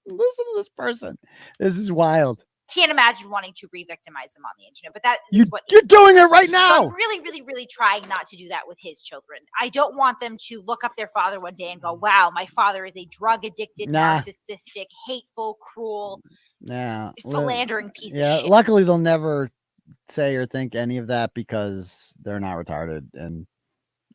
to this person. This is wild. Can't imagine wanting to re-victimize them on the internet, but you're doing it right now. So I'm really, really, really trying not to do that with his children. I don't want them to look up their father one day and go, "Wow, my father is a drug-addicted, narcissistic, hateful, cruel, philandering piece of shit." Luckily, they'll never say or think any of that because they're not retarded and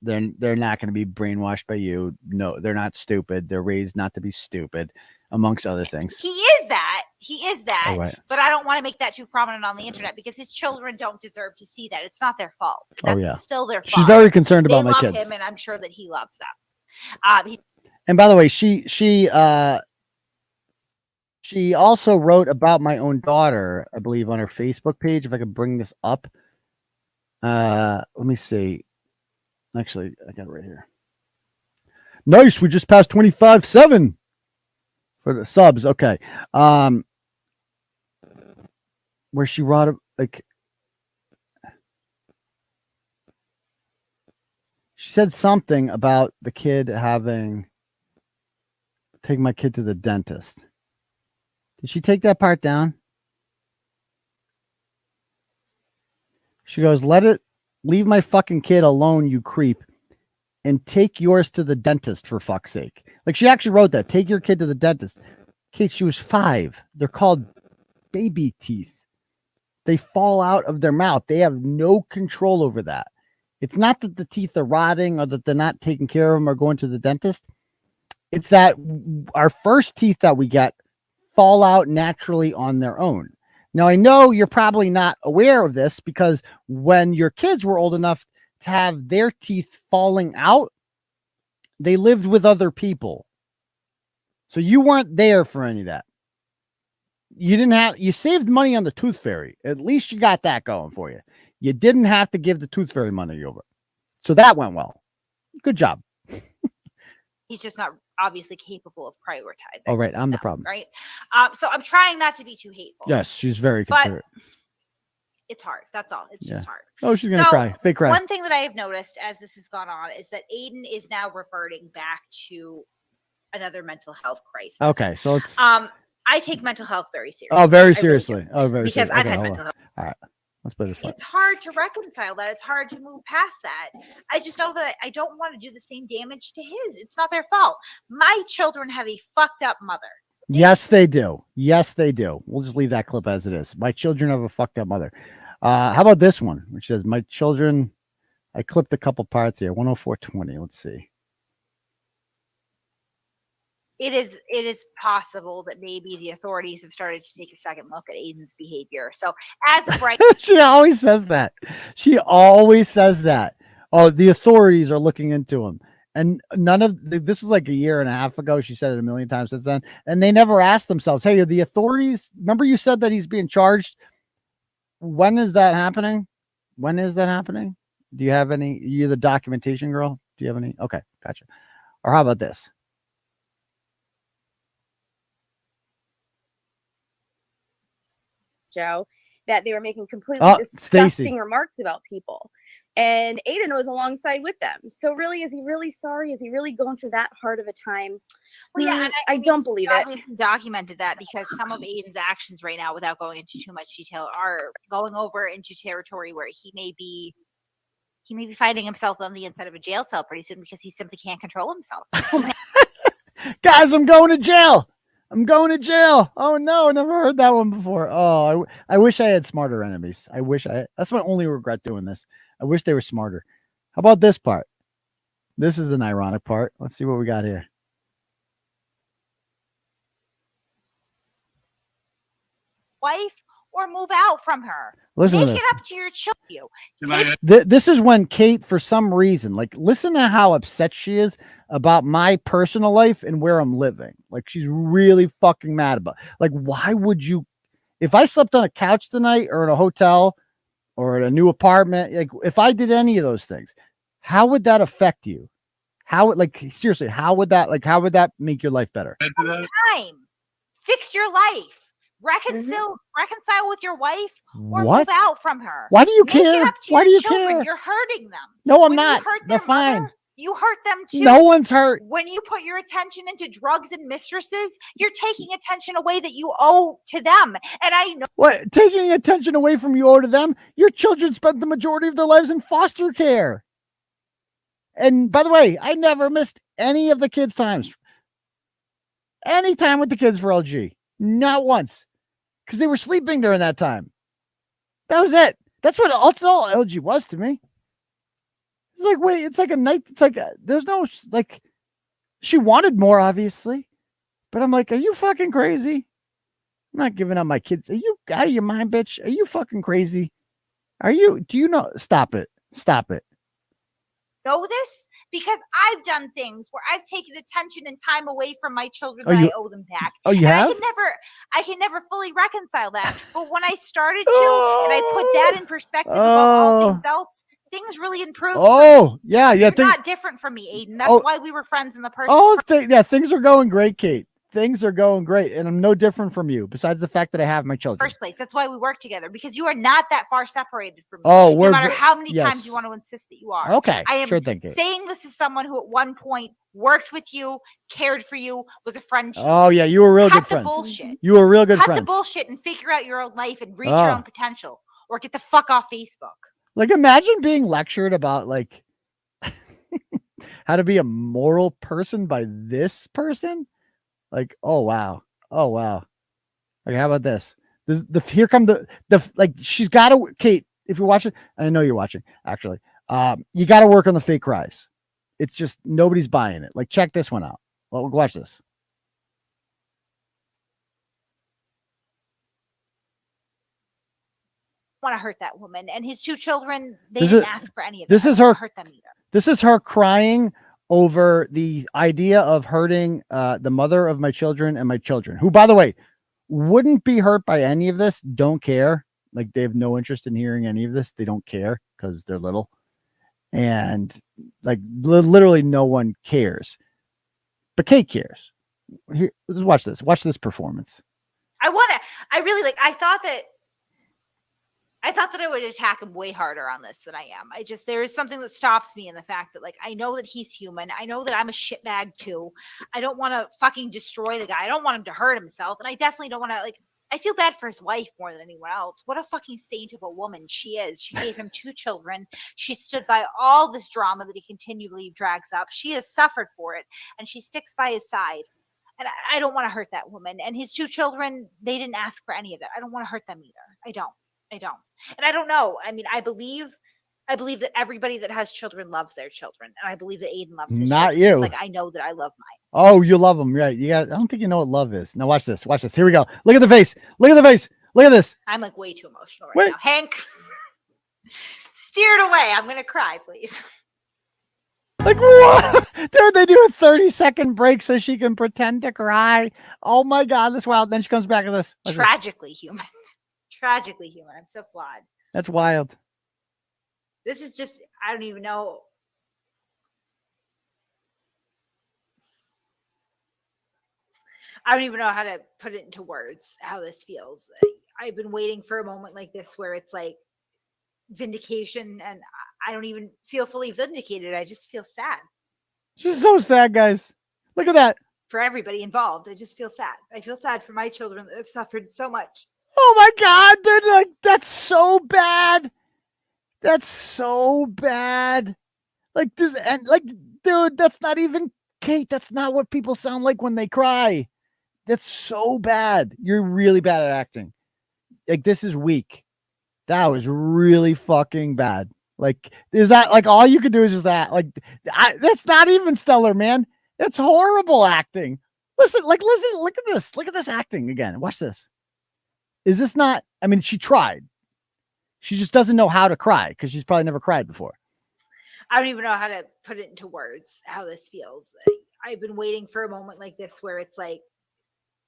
they're not going to be brainwashed by you. No, they're not stupid. They're raised not to be stupid, amongst other things. He is that, Oh, right. but I don't want to make that too prominent on the internet because his children don't deserve to see that. It's not their fault. That's still their fault. She's very concerned about my love kids. him, and I'm sure that he loves them. And by the way, she also wrote about my own daughter, I believe, on her Facebook page. If I could bring this up, let me see. Actually, I got it right here. Nice. We just passed 25,7 for the subs. Okay. Where she wrote she said something about the kid take my kid to the dentist. Did she take that part down? She goes, leave my fucking kid alone, you creep, and take yours to the dentist for fuck's sake. Like she actually wrote that. Take your kid to the dentist. Kate, she was 5. They're called baby teeth. They fall out of their mouth. They have no control over that. It's not that the teeth are rotting or that they're not taking care of them or going to the dentist. It's that our first teeth that we get fall out naturally on their own. Now, I know you're probably not aware of this because when your kids were old enough to have their teeth falling out, they lived with other people. So you weren't there for any of that. You saved money on the tooth fairy. At least you got that going for you. You didn't have to give the tooth fairy money over. So that went well. Good job. He's just not obviously capable of prioritizing. Oh, right. I'm the problem. Right. So I'm trying not to be too hateful. Yes, she's very considerate. It's hard. That's all. It's just hard. Oh, she's gonna cry. Fake cry. One thing that I have noticed as this has gone on is that Aidan is now reverting back to another mental health crisis. Okay, so it's I take mental health very seriously. Oh, very seriously. Really Oh, very because seriously. I've Okay, had hold mental on. health. All right. Let's play this part. It's hard to reconcile that. It's hard to move past that. I just know that I don't want to do the same damage to his. It's not their fault. My children have a fucked up mother. Yes, they do. Yes, they do. We'll just leave that clip as it is. My children have a fucked up mother. How about this one, which says, my children, I clipped a couple parts here. 104.20. Let's see. It is possible that maybe the authorities have started to take a second look at Aidan's behavior. So as of right She always says that. She always says that. Oh, the authorities are looking into him. And none of this was like a year and a half ago. She said it a million times since then. And they never asked themselves, hey, are the authorities, remember you said that he's being charged? When is that happening? When is that happening? Do you have any? You're the documentation girl. Do you have any? Okay, gotcha. Or how about this? Joe, that they were making completely Stacey. disgusting remarks about people. And Aidan was alongside with them. So really, is he really sorry? Is he really going through that hard of a time? Well, yeah, and I don't believe it. Obviously documented that because some of Aidan's actions right now, without going into too much detail, are going over into territory where he may be finding himself on the inside of a jail cell pretty soon because he simply can't control himself. Guys, I'm going to jail. I'm going to jail. Oh no, never heard that one before. Oh, I wish I had smarter enemies. That's my only regret doing this. I wish they were smarter. How about this part? This is an ironic part. Let's see what we got here. Wife or move out from her. Listen to Make this. it up to your children. This is when Kate, for some reason, like, listen to how upset she is about my personal life and where I'm living. Like, she's really fucking mad about. Like, why would you? If I slept on a couch tonight, or in a hotel, or at a new apartment, like, if I did any of those things, how would that affect you? Like, seriously, how would that make your life better? Time. Fix your life. Reconcile with your wife or What? move out from her. Why do you Make it care? up to Why your do you children. care? You're hurting them. No, I'm When you not. hurt They're their fine. mother, you hurt them too. No one's hurt. When you put your attention into drugs and mistresses, you're taking attention away that you owe to them. And I know What? Taking attention away from you owe to them? Your children spent the majority of their lives in foster care. And by the way, I never missed any of the kids' times. Any time with the kids for LG. Not once. Because they were sleeping during that time. That was it. That's all LG was to me. It's like, wait, it's like a night. It's like, there's no, like, she wanted more, obviously. But I'm like, are you fucking crazy? I'm not giving up my kids. Are you out of your mind, bitch? Are you fucking crazy? Do you know? Stop it. Stop it. know this because I've done things where I've taken attention and time away from my children Oh, that you- I owe them back. Oh, you And have? I can never fully reconcile that. But when I started to, and I put that in perspective about all Oh. things else, things really improved. Oh, yeah. You're Yeah. not different from me, Aidan. That's Oh. why we were friends in the first. Yeah. Things are going great, Kate. Things are going great. And I'm no different from you, besides the fact that I have my children. First place. That's why we work together because you are not that far separated from me. Oh, no we're matter ve- how many yes. times you want to insist that you are. Okay, I am sure thing, Kate. saying this is someone who at one point worked with you, cared for you, was a friend to you. Oh, yeah. You were a real Cut good the friend. bullshit. You were a real good Cut friend. the bullshit and figure out your own life and reach your Oh. own potential, or get the fuck off Facebook. Like, imagine being lectured about, like, how to be a moral person by this person. Like, oh, wow. Oh, wow. Like, how about this? Here come the like she's got to Kate. If you're watching, I know you're watching. Actually, you got to work on the fake cries. It's just nobody's buying it. Like check this one out. Well, watch this. Want to hurt that woman and his 2 children. They didn't ask for any of this. That. Is her hurt them either. This is her crying over the idea of hurting the mother of my children and my children, who, by the way, wouldn't be hurt by any of this. Don't care. Like they have no interest in hearing any of this. They don't care because they're little, and like literally no one cares. But Kate cares. Here, let's watch this. Watch this performance. I really like. I thought that I would attack him way harder on this than I am. There is something that stops me in the fact that, like, I know that he's human. I know that I'm a shitbag too. I don't want to fucking destroy the guy. I don't want him to hurt himself. And I definitely don't want to, like, I feel bad for his wife more than anyone else. What a fucking saint of a woman she is. She gave him 2 children. She stood by all this drama that he continually drags up. She has suffered for it, and she sticks by his side. And I don't want to hurt that woman. And his 2 children, they didn't ask for any of that. I don't want to hurt them either. I don't. And I don't know. I mean, I believe that everybody that has children loves their children. And I believe that Aidan loves his Not children. you. Like, I know that I love mine. Oh, you love them, right? I don't think you know what love is. Now watch this. Watch this. Here we go. Look at the face. Look at the face. Look at this. I'm like way too emotional right now. Hank, steer it away. I'm gonna cry, please. Like what? Dude, they do a 30-second break so she can pretend to cry. Oh my God, that's wild. Then she comes back to this. Tragically human. Tragically human. I'm so flawed. That's wild. This is just, I don't even know. I don't even know how to put it into words, how this feels. I've been waiting for a moment like this where it's like vindication, and I don't even feel fully vindicated. I just feel sad. She's so sad, guys. Look at that. For everybody involved. I just feel sad. I feel sad for my children that have suffered so much. Oh my God, dude, like that's so bad. That's so bad. Like this, and like, dude, that's not even Kate. That's not what people sound like when they cry. That's so bad. You're really bad at acting. Like this is weak. That was really fucking bad. Like, is that like all you could do is just that? Like, that's not even stellar, man. That's horrible acting. Listen, look at this. Look at this acting again. Watch this. Is this not? I mean, she tried. She just doesn't know how to cry because she's probably never cried before. I don't even know how to put it into words, how this feels. I've been waiting for a moment like this where it's like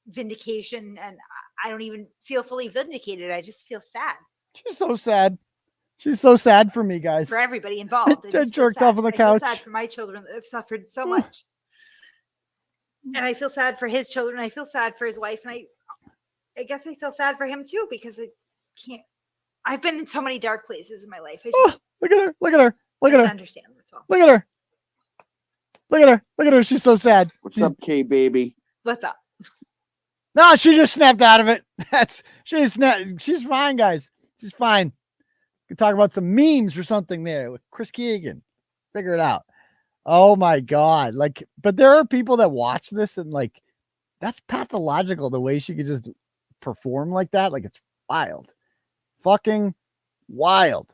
vindication, and I don't even feel fully vindicated. I just feel sad. She's so sad. She's so sad for me, guys. For everybody involved. I jerked off on the couch. I feel sad for my children that have suffered so much. And I feel sad for his children. I feel sad for his wife. And I guess I feel sad for him too, because I've been in so many dark places in my life. Look at her. Look at her. Look at her. Understand. That's all. Look at her. Look at her. Look at her. She's so sad. What's up, K baby? What's up? No, she just snapped out of it. She's fine, guys. She's fine. We can talk about some memes or something there with Chris Keegan. Figure it out. Oh my God. Like, but there are people that watch this and like, that's pathological. The way she could just perform like that. Like it's wild. Fucking wild.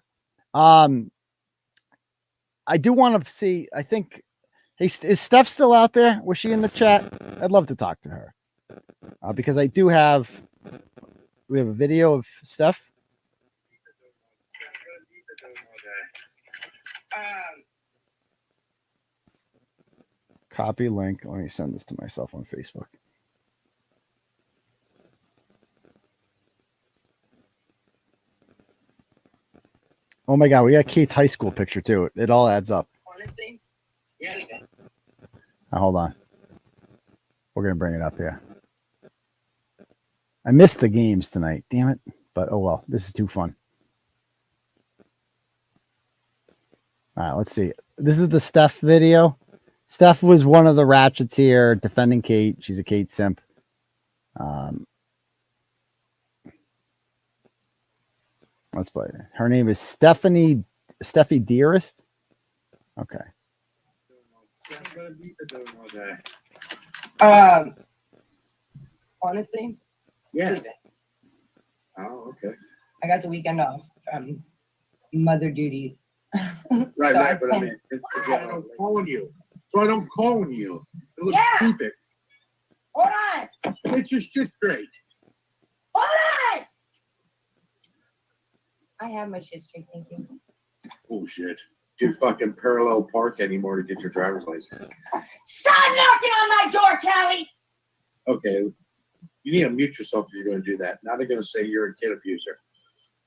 I do want to see, I think, hey, is Steph still out there? Was she in the chat? I'd love to talk to her. Because we have a video of Steph. Copy link. Let me send this to myself on Facebook. Oh my God, we got Kate's high school picture too. It all adds up. Honestly, yeah. Now, hold on. We're gonna bring it up here. I missed the games tonight. Damn it. But oh well, this is too fun. All right, let's see. This is the Steph video. Steph was one of the Ratchets here defending Kate. She's a Kate simp. Let's play. Her name is Steffi Dearest. Okay. Honestly, yeah. Oh, okay. I got the weekend off from mother duties. Right, So right, but I can- mean, it's I'm calling you. So I don't call you. It looks Yeah. stupid. Hold on. Picture's just great. Hold on. I have my shit straight, thank you. Bullshit. Do fucking parallel park anymore to get your driver's license. Stop knocking on my door, Callie! Okay. You need to mute yourself if you're going to do that. Now they're going to say you're a kid abuser.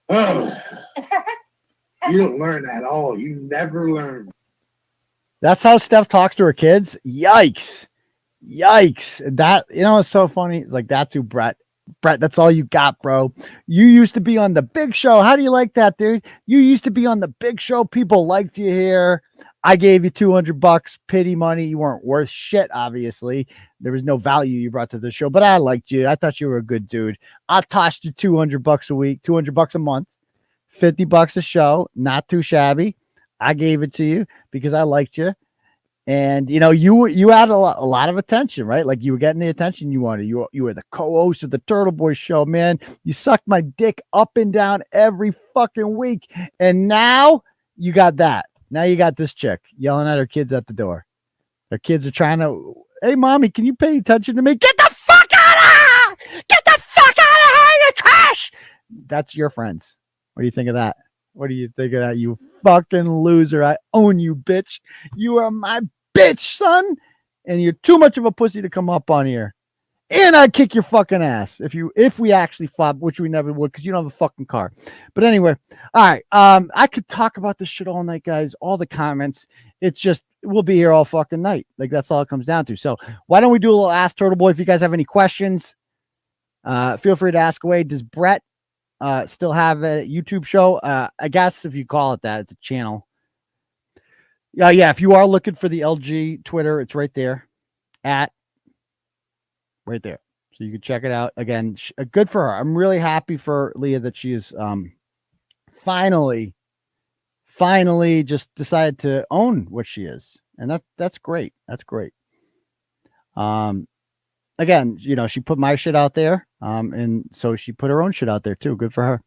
Oh. You don't learn at all. You never learn. That's how Steph talks to her kids. Yikes. That, you know, it's so funny. It's like, that's who Bret, that's all you got, bro. You used to be on the big show. How do you like that, dude? You used to be on the big show. People liked you here. I gave you $200 pity money. You weren't worth shit, obviously. There was no value you brought to the show, but I liked you. I thought you were a good dude. I tossed you $200 a week, $200 a month, $50 a show. Not too shabby. I gave it to you because I liked you. And, you know, you had a lot of attention, right? Like, you were getting the attention you wanted. You were the co-host of the Turtleboy show, man. You sucked my dick up and down every fucking week. And now you got that. Now you got this chick yelling at her kids at the door. Her kids are trying to, hey, mommy, can you pay attention to me? Get the fuck out of here! Get the fuck out of here, you trash! That's your friends. What do you think of that? What do you think of that, you fucking loser? I own you, bitch. You are my bitch, son. And you're too much of a pussy to come up on here. And I'd kick your fucking ass if we actually fought, which we never would, because you don't have a fucking car. But anyway, all right. I could talk about this shit all night, guys. All the comments. It's just, we'll be here all fucking night. Like, that's all it comes down to. So why don't we do a little Ask Turtleboy? If you guys have any questions, feel free to ask away. Does Bret still have a YouTube show? I guess if you call it that, it's a channel. Yeah. If you are looking for the LG Twitter, it's right there. Right there. So you can check it out. Again, good for her. I'm really happy for Leah that she is finally just decided to own what she is. And that's great. That's great. Again, you know, she put my shit out there. And so she put her own shit out there too. Good for her.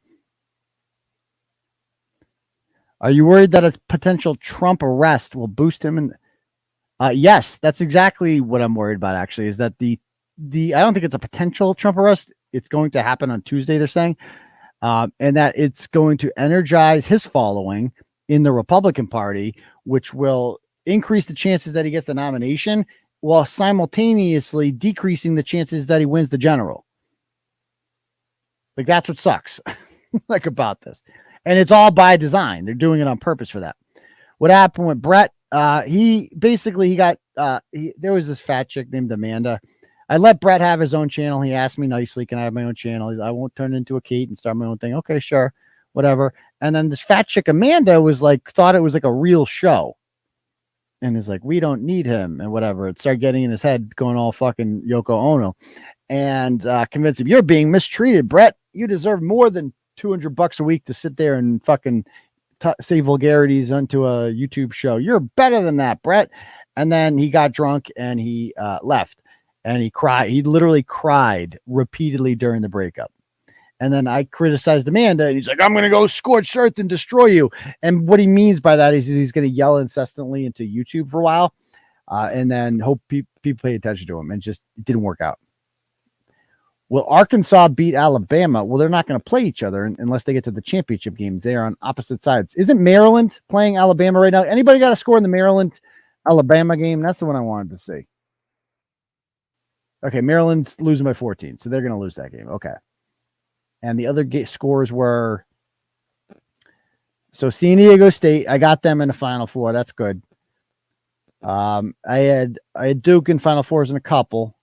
Are you worried that a potential Trump arrest will boost him? And yes, that's exactly what I'm worried about, actually, is that I don't think it's a potential Trump arrest. It's going to happen on Tuesday, they're saying, and that it's going to energize his following in the Republican Party, which will increase the chances that he gets the nomination while simultaneously decreasing the chances that he wins the general. Like, that's what sucks like about this. And it's all by design. They're doing it on purpose for that. What happened with Bret? There was this fat chick named Amanda. I let Bret have his own channel. He asked me nicely, can I have my own channel? I won't turn it into a Kate and start my own thing. Okay, sure. Whatever. And then this fat chick Amanda thought it was like a real show. And is like, we don't need him and whatever. It started getting in his head, going all fucking Yoko Ono. And convinced him, you're being mistreated, Bret. You deserve more than $200 a week to sit there and fucking say vulgarities onto a YouTube show. You're better than that, Bret. And then he got drunk and he left. And he cried. He literally cried repeatedly during the breakup. And then I criticized Amanda, and he's like, I'm going to go scorched earth and destroy you. And what he means by that is he's going to yell incessantly into YouTube for a while, and then hope people pay attention to him. And just, it didn't work out. Will Arkansas beat Alabama? Well, they're not going to play each other unless they get to the championship games. They are on opposite sides. Isn't Maryland playing Alabama right now? Anybody got a score in the Maryland-Alabama game? That's the one I wanted to see. Okay, Maryland's losing by 14, so they're going to lose that game. Okay. And the other scores were, so San Diego State, I got them in the Final Four. That's good. I had Duke in Final Fours in a couple.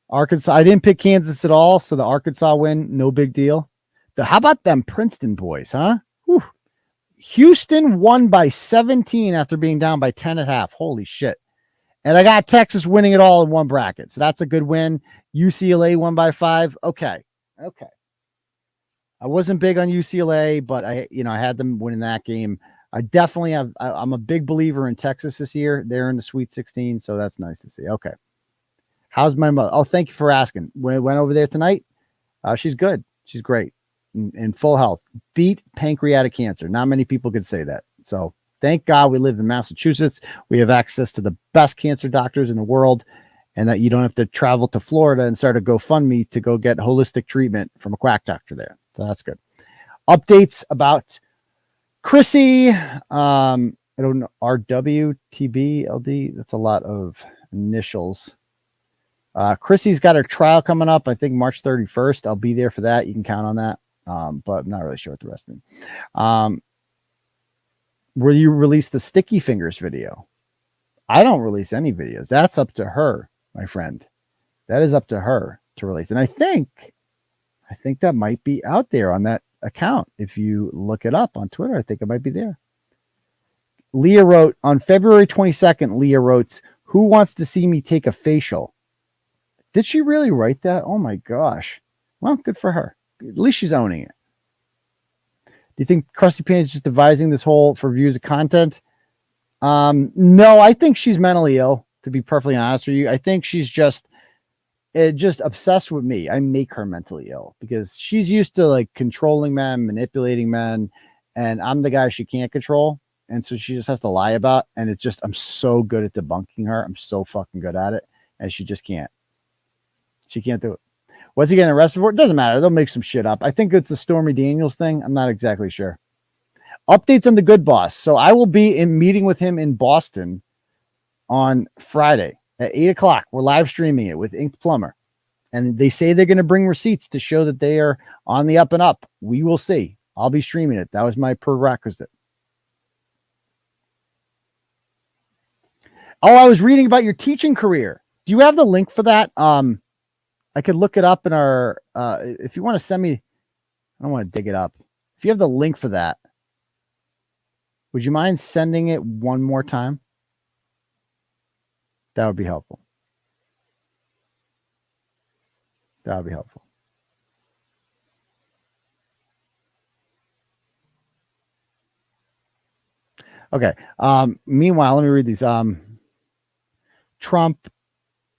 Arkansas, I didn't pick Kansas at all, so the Arkansas win, no big deal. How about them Princeton boys, huh? Whew. Houston won by 17 after being down by 10 at half. Holy shit. And I got Texas winning it all in one bracket. So that's a good win. UCLA won by 5. Okay. I wasn't big on UCLA, but I had them winning that game. I definitely I'm a big believer in Texas this year. They're in the Sweet 16, so that's nice to see. Okay. How's my mother? Oh, thank you for asking. Went over there tonight. She's good. She's great. in full health. Beat pancreatic cancer. Not many people could say that. So thank God we live in Massachusetts. We have access to the best cancer doctors in the world, and that you don't have to travel to Florida and start a GoFundMe to go get holistic treatment from a quack doctor there. So that's good. Updates about Chrissy. I don't know. RWTBLD. That's a lot of initials. Chrissy's got her trial coming up, I think March 31st. I'll be there for that. You can count on that. But I'm not really sure what the rest mean. Will you release the Sticky Fingers video? I don't release any videos. That's up to her, my friend. That is up to her to release. And I think that might be out there on that account. If you look it up on Twitter, I think it might be there. Leah wrote on February 22nd, Leah wrote, "Who wants to see me take a facial?" Did she really write that? Oh my gosh. Well, good for her. At least she's owning it. Do you think Krusty Pan is just devising this whole for views of content? No, I think she's mentally ill, to be perfectly honest with you. I think she's just obsessed with me. I make her mentally ill because she's used to like controlling men, manipulating men, and I'm the guy she can't control. And so she just has to lie about, and it's just, I'm so good at debunking her. I'm so fucking good at it. And she just can't. She can't do it. What's he getting arrested for? It doesn't matter. They'll make some shit up. I think it's the Stormy Daniels thing. I'm not exactly sure. Updates on the Good Boss. So I will be in meeting with him in Boston on Friday at 8:00. We're live streaming it with Inked Plumber. And they say they're going to bring receipts to show that they are on the up and up. We will see. I'll be streaming it. That was my prerequisite. Oh, I was reading about your teaching career. Do you have the link for that? I could look it up in our, if you want to send me, I don't want to dig it up. If you have the link for that, would you mind sending it one more time? That would be helpful. That would be helpful. Okay. Meanwhile, let me read these. Trump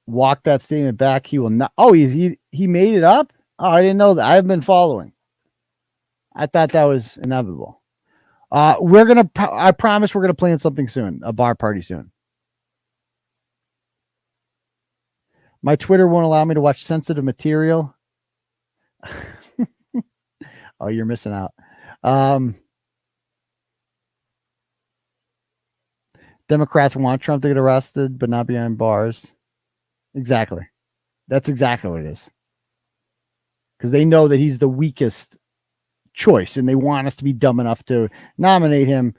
walked that statement back. He will not. Oh, he made it up. Oh, I didn't know that. I've been following. I thought that was inevitable. I promise we're gonna plan something soon. A bar party soon. My Twitter won't allow me to watch sensitive material. Oh, you're missing out. Democrats want Trump to get arrested, but not behind bars. Exactly. That's exactly what it is. Because they know that he's the weakest choice, and they want us to be dumb enough to nominate him,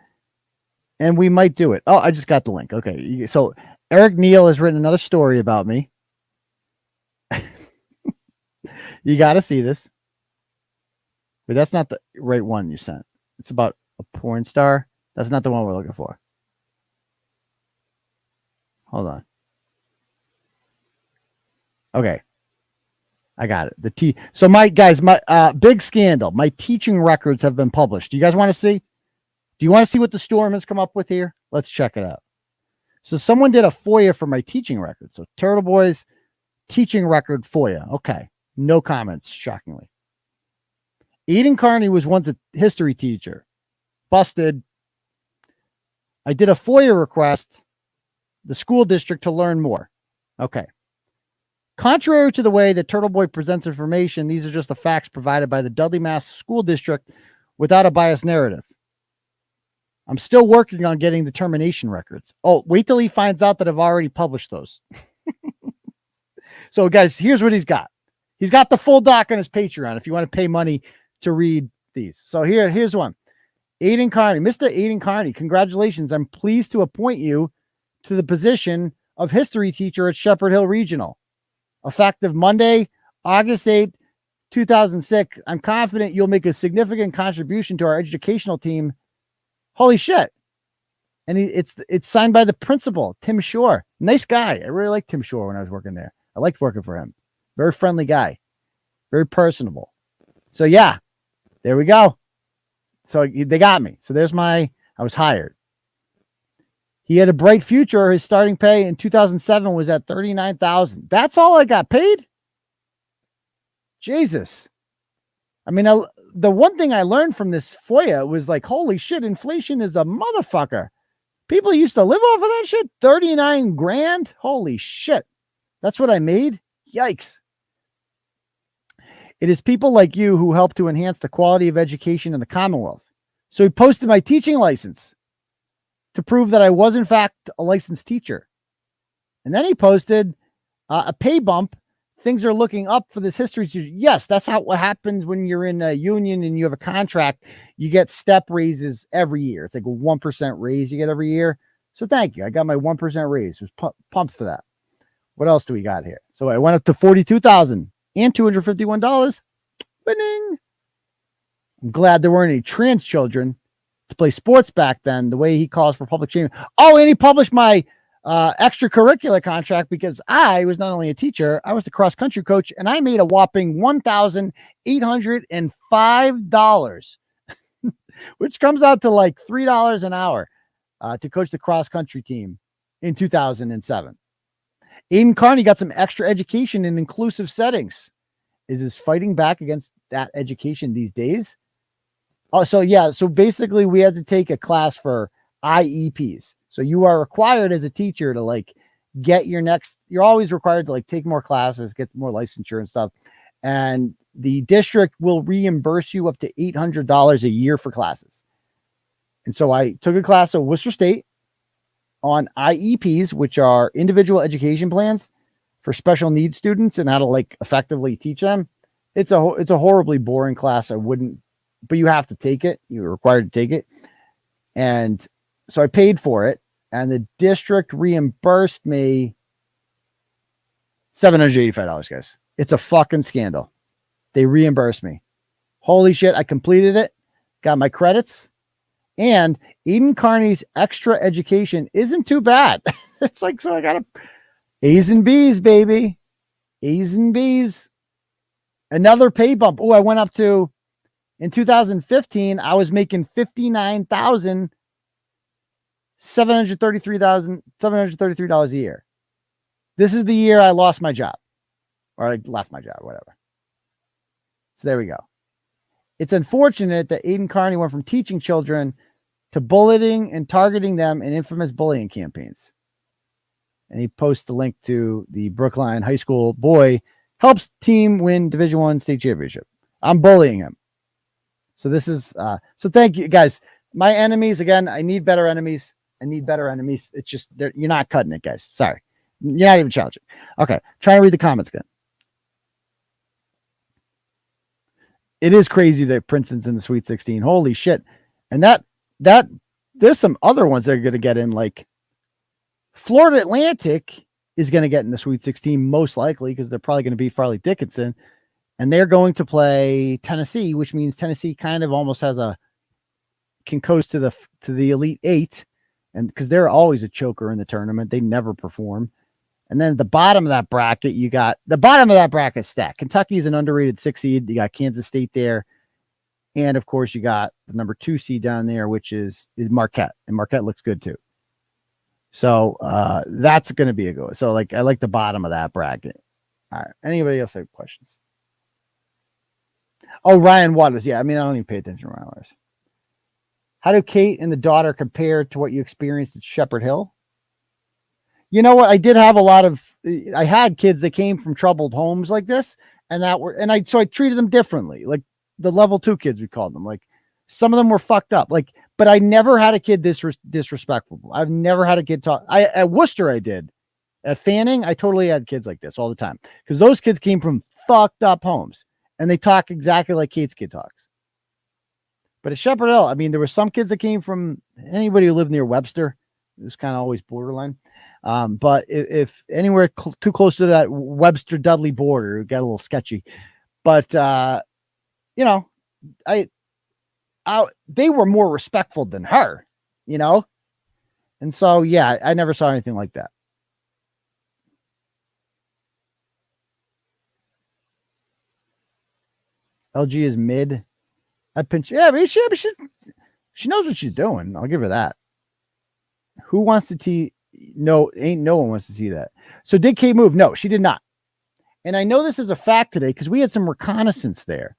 and we might do it. Oh, I just got the link. Okay. So Eric Neal has written another story about me. You got to see this. But that's not the right one you sent. It's about a porn star. That's not the one we're looking for. Hold on. Okay. I got it. So my guys, my big scandal. My teaching records have been published. Do you guys want to see? Do you want to see what the storm has come up with here? Let's check it out. So someone did a FOIA for my teaching record. So Turtleboy's teaching record FOIA. Okay. No comments, shockingly. Aidan Kearney was once a history teacher. Busted. I did a FOIA request, the school district, to learn more. Okay. Contrary to the way that Turtleboy presents information, these are just the facts provided by the Dudley, Mass. School District without a biased narrative. I'm still working on getting the termination records. Oh, wait till he finds out that I've already published those. So, guys, here's what he's got. He's got the full doc on his Patreon if you want to pay money to read these. So here's one. Aidan Kearney. Mr. Aidan Kearney, congratulations. I'm pleased to appoint you to the position of history teacher at Shepherd Hill Regional. Effective Monday, August 8th, 2006. I'm confident you'll make a significant contribution to our educational team. Holy shit. And it's signed by the principal, Tim Shore. Nice guy. I really liked Tim Shore when I was working there. I liked working for him. Very friendly guy. Very personable. So yeah, there we go. So they got me. So I was hired. He had a bright future. His starting pay in 2007 was at $39,000. That's all I got paid? Jesus. I mean, the one thing I learned from this FOIA was like, holy shit, inflation is a motherfucker. People used to live off of that shit. 39 grand. Holy shit. That's what I made. Yikes. It is people like you who help to enhance the quality of education in the Commonwealth. So he posted my teaching license to prove that I was in fact a licensed teacher. And then he posted a pay bump. Things are looking up for this history teacher. Yes, that's what happens when you're in a union and you have a contract. You get step raises every year. It's like a 1% raise you get every year. So thank you. I got my 1% raise. Was pumped for that. What else do we got here? So I went up to $42,000 and $251. Winning. I'm glad there weren't any trans children to play sports back then, the way he calls for public shaming. Oh, and he published my extracurricular contract because I was not only a teacher, I was the cross country coach, and I made a whopping $1,805, which comes out to like $3 an hour to coach the cross country team in 2007. Aidan Kearney got some extra education in inclusive settings. Is this fighting back against that education these days? Oh, so yeah. So basically we had to take a class for IEPs. So you are required as a teacher to like get your next, you're always required to like take more classes, get more licensure and stuff. And the district will reimburse you up to $800 a year for classes. And so I took a class at Worcester State on IEPs, which are individual education plans for special needs students and how to like effectively teach them. It's a horribly boring class. I wouldn't, but you have to take it. You're required to take it. And so I paid for it, and the district reimbursed me $785, guys. It's a fucking scandal. They reimbursed me. Holy shit. I completed it, got my credits, and Aidan Kearney's extra education isn't too bad. It's like, so I got A's and B's, baby. A's and B's. Another pay bump. Oh, I went up to, in 2015, I was making $59,733 a year. This is the year I lost my job, or I left my job, whatever. So there we go. It's unfortunate that Aidan Kearney went from teaching children to bullying and targeting them in infamous bullying campaigns. And he posts the link to the Brookline High School boy helps team win Division I state championship. I'm bullying him. So this is, so thank you guys. My enemies, again, I need better enemies. It's just, you're not cutting it, guys. Sorry. You're not even challenging. Okay. Trying to read the comments again. It is crazy that Princeton's in the Sweet 16. Holy shit. And that there's some other ones that are going to get in, like Florida Atlantic is going to get in the Sweet 16 most likely because they're probably going to beat Farley Dickinson, and they're going to play Tennessee, which means Tennessee kind of almost can coast to the Elite Eight, and because they're always a choker in the tournament, they never perform. And then at the bottom of that bracket, you got the bottom of that bracket stack. Kentucky's an underrated 6 seed. You got Kansas State there. And of course you got the number 2 seed down there, which is Marquette, and Marquette looks good too. So that's going to be a go. So like, I like the bottom of that bracket. All right. Anybody else have questions? Oh, Ryan Waters. Yeah. I mean, I don't even pay attention to Ryan Waters. How do Kate and the daughter compare to what you experienced at Shepherd Hill? You know what? I did have I had kids that came from troubled homes like this, so I treated them differently. Like the level 2 kids, we called them. Like some of them were fucked up. Like, but I never had a kid this disrespectful. I've never had a kid talk. At Worcester, I did. At Fanning, I totally had kids like this all the time because those kids came from fucked up homes and they talk exactly like Kate's kid talks. But at Shepherd Hill, I mean, there were some kids that came from anybody who lived near Webster. It was kind of always borderline. But if anywhere too close to that Webster Dudley border, it got a little sketchy. But you know, they were more respectful than her, you know? And so, yeah, I never saw anything like that. LG is mid. I pinch. Yeah, but she knows what she's doing. I'll give her that. Who wants to tee? No, no one wants to see that. So did Kate move? No, she did not. And I know this is a fact today because we had some reconnaissance there.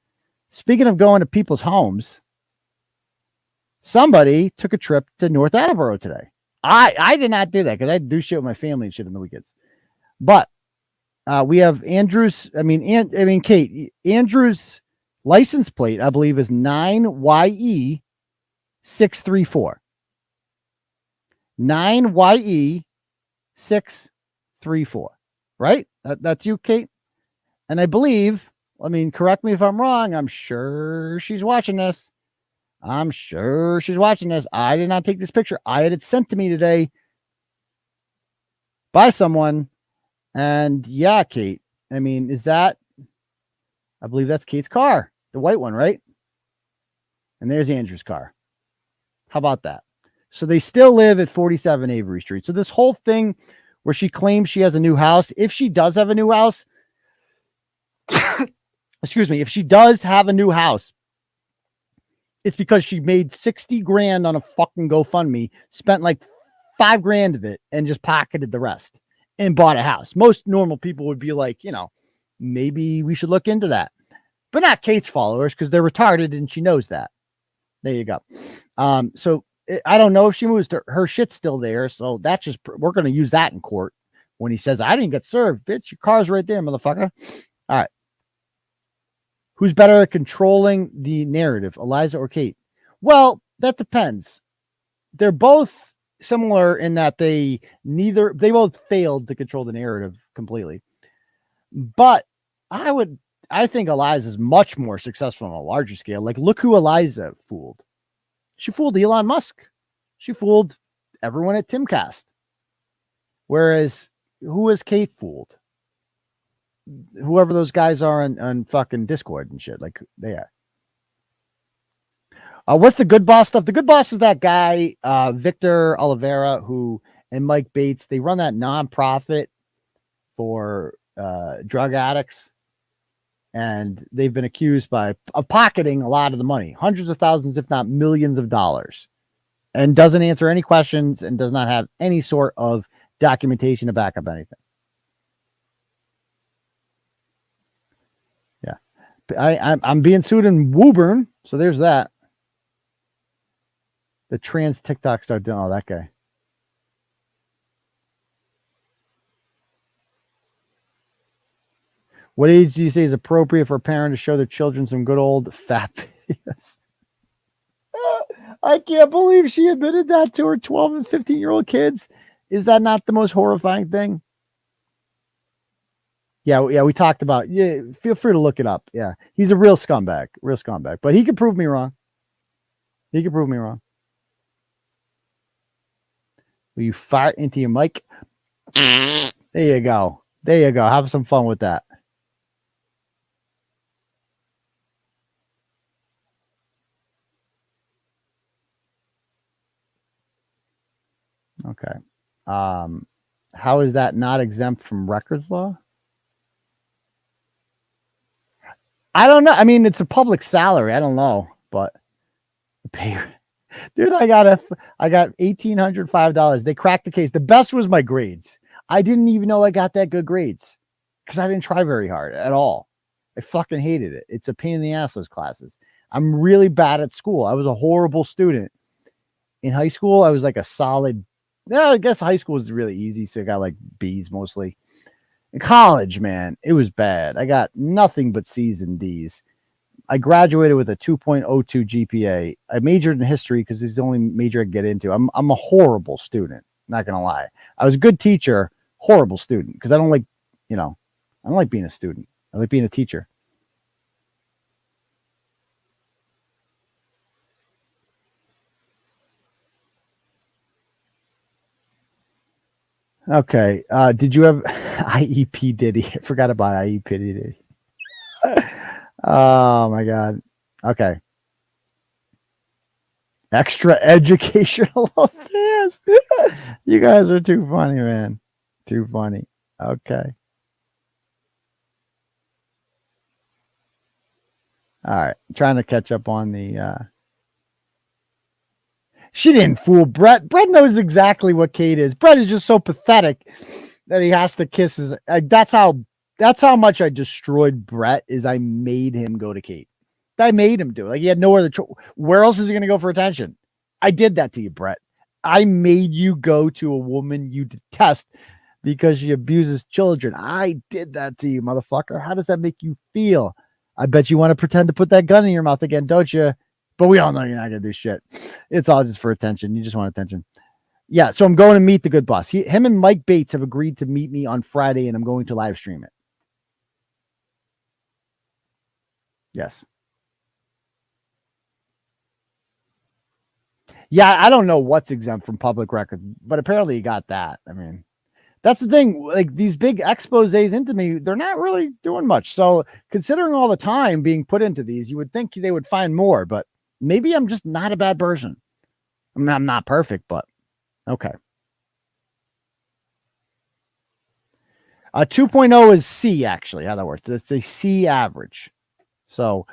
Speaking of going to people's homes, somebody took a trip to North Attleboro today. I did not do that because I do shit with my family and shit on the weekends. But we have Andrew's. Kate. Andrew's license plate, I believe, is 9YE 634. 9YE 634. Right? That's you, Kate. And I believe. Correct me if I'm wrong. I'm sure she's watching this. I did not take this picture. I had it sent to me today by someone. And yeah, Kate, I believe that's Kate's car, the white one, right? And there's Andrew's car. How about that? So they still live at 47 Avery Street. So this whole thing where she claims she has a new house, if she does have a new house, excuse me, if she does have a new house, it's because she made 60 grand on a fucking GoFundMe, spent like 5 grand of it, and just pocketed the rest and bought a house. Most normal people would be like, maybe we should look into that. But not Kate's followers, because they're retarded and she knows that. There you go. So I don't know if she moves to her shit's still there. So that's just, we're going to use that in court when he says, I didn't get served, bitch. Your car's right there, motherfucker. All right. Who's better at controlling the narrative, Eliza or Kate? Well, that depends. They're both similar in that they both failed to control the narrative completely. But I think Eliza is much more successful on a larger scale. Like, look who Eliza fooled. She fooled Elon Musk. She fooled everyone at Timcast. Whereas, who has Kate fooled? Whoever those guys are on fucking Discord and shit. Like, they are. What's the Good Boss stuff? The Good Boss is that guy, Victor Oliveira, and Mike Bates. They run that nonprofit for drug addicts. And they've been accused of pocketing a lot of the money, hundreds of thousands, if not millions of dollars, and doesn't answer any questions and does not have any sort of documentation to back up anything. Yeah. I'm being sued in Woburn. So there's that. The trans TikTok star doing all that guy. What age do you say is appropriate for a parent to show their children some good old fat videos? I can't believe she admitted that to her 12 and 15-year-old kids. Is that not the most horrifying thing? Yeah, we talked about. Yeah, feel free to look it up. Yeah, he's a real scumbag. But he can prove me wrong. Will you fart into your mic? There you go. Have some fun with that. Okay. How is that not exempt from records law? I don't know. It's a public salary. I don't know, but pay. Dude, I got $1,805. They cracked the case. The best was my grades. I didn't even know I got that good grades because I didn't try very hard at all. I fucking hated it. It's a pain in the ass, those classes. I'm really bad at school. I was a horrible student. In high school, I was like a solid. Yeah, I guess high school was really easy, so I got like B's mostly. In college, man, it was bad. I got nothing but C's and D's. I graduated with a 2.02 GPA. I majored in history because it's the only major I could get into. I'm a horrible student, not gonna lie. I was a good teacher, horrible student, because I don't like being a student. I like being a teacher. Okay. Did you have IEP Diddy? I forgot about IEP Diddy. Oh my God. Okay. Extra educational affairs. You guys are too funny, man. Too funny. Okay. All right. Trying to catch up on the She didn't fool Bret. Bret knows exactly what Kate is. Bret is just so pathetic that he has to kiss his. That's how much I destroyed Bret. Is I made him go to Kate. I made him do it. Like, he had no other choice. Where else is he going to go for attention? I did that to you, Bret. I made you go to a woman you detest because she abuses children. I did that to you, motherfucker. How does that make you feel? I bet you want to pretend to put that gun in your mouth again, don't you? But we all know you're not going to do shit. It's all just for attention. You just want attention. Yeah, so I'm going to meet the good boss. Him and Mike Bates have agreed to meet me on Friday, and I'm going to live stream it. Yes. Yeah, I don't know what's exempt from public record, but apparently you got that. I mean, that's the thing. Like, these big exposés into me, they're not really doing much. So considering all the time being put into these, you would think they would find more, but maybe I'm just not a bad person. I mean, I'm not perfect, but okay. 2.0 is C, actually, how that works. It's a C average. So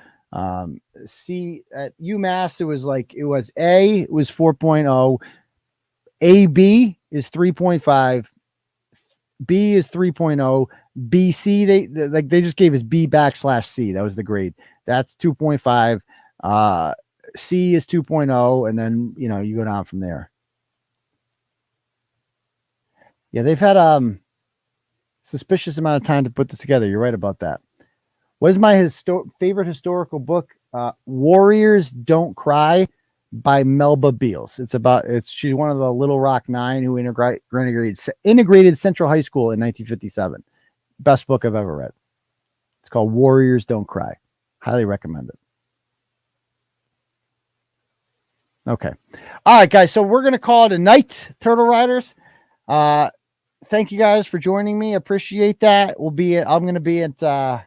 C at UMass, it was A, it was 4.0. AB is 3.5. B is 3.0. BC, they just gave us B/C. That was the grade. That's 2.5. C is 2.0, and then you go down from there. Yeah, they've had suspicious amount of time to put this together. You're right about that. What is my favorite historical book? Warriors Don't Cry by Melba Beals. She's one of the Little Rock Nine who integrated Central High School in 1957. Best book I've ever read. It's called Warriors Don't Cry. Highly recommend it. Okay. All right, guys. So we're going to call it a night, Turtle Riders. Thank you guys for joining me. Appreciate that. I'm going to be at the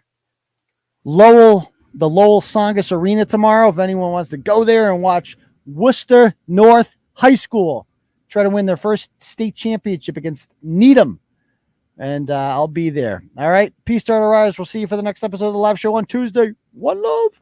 Lowell Songus Arena tomorrow. If anyone wants to go there and watch Worcester North High School try to win their first state championship against Needham. And I'll be there. All right. Peace, Turtle Riders. We'll see you for the next episode of the live show on Tuesday. One love.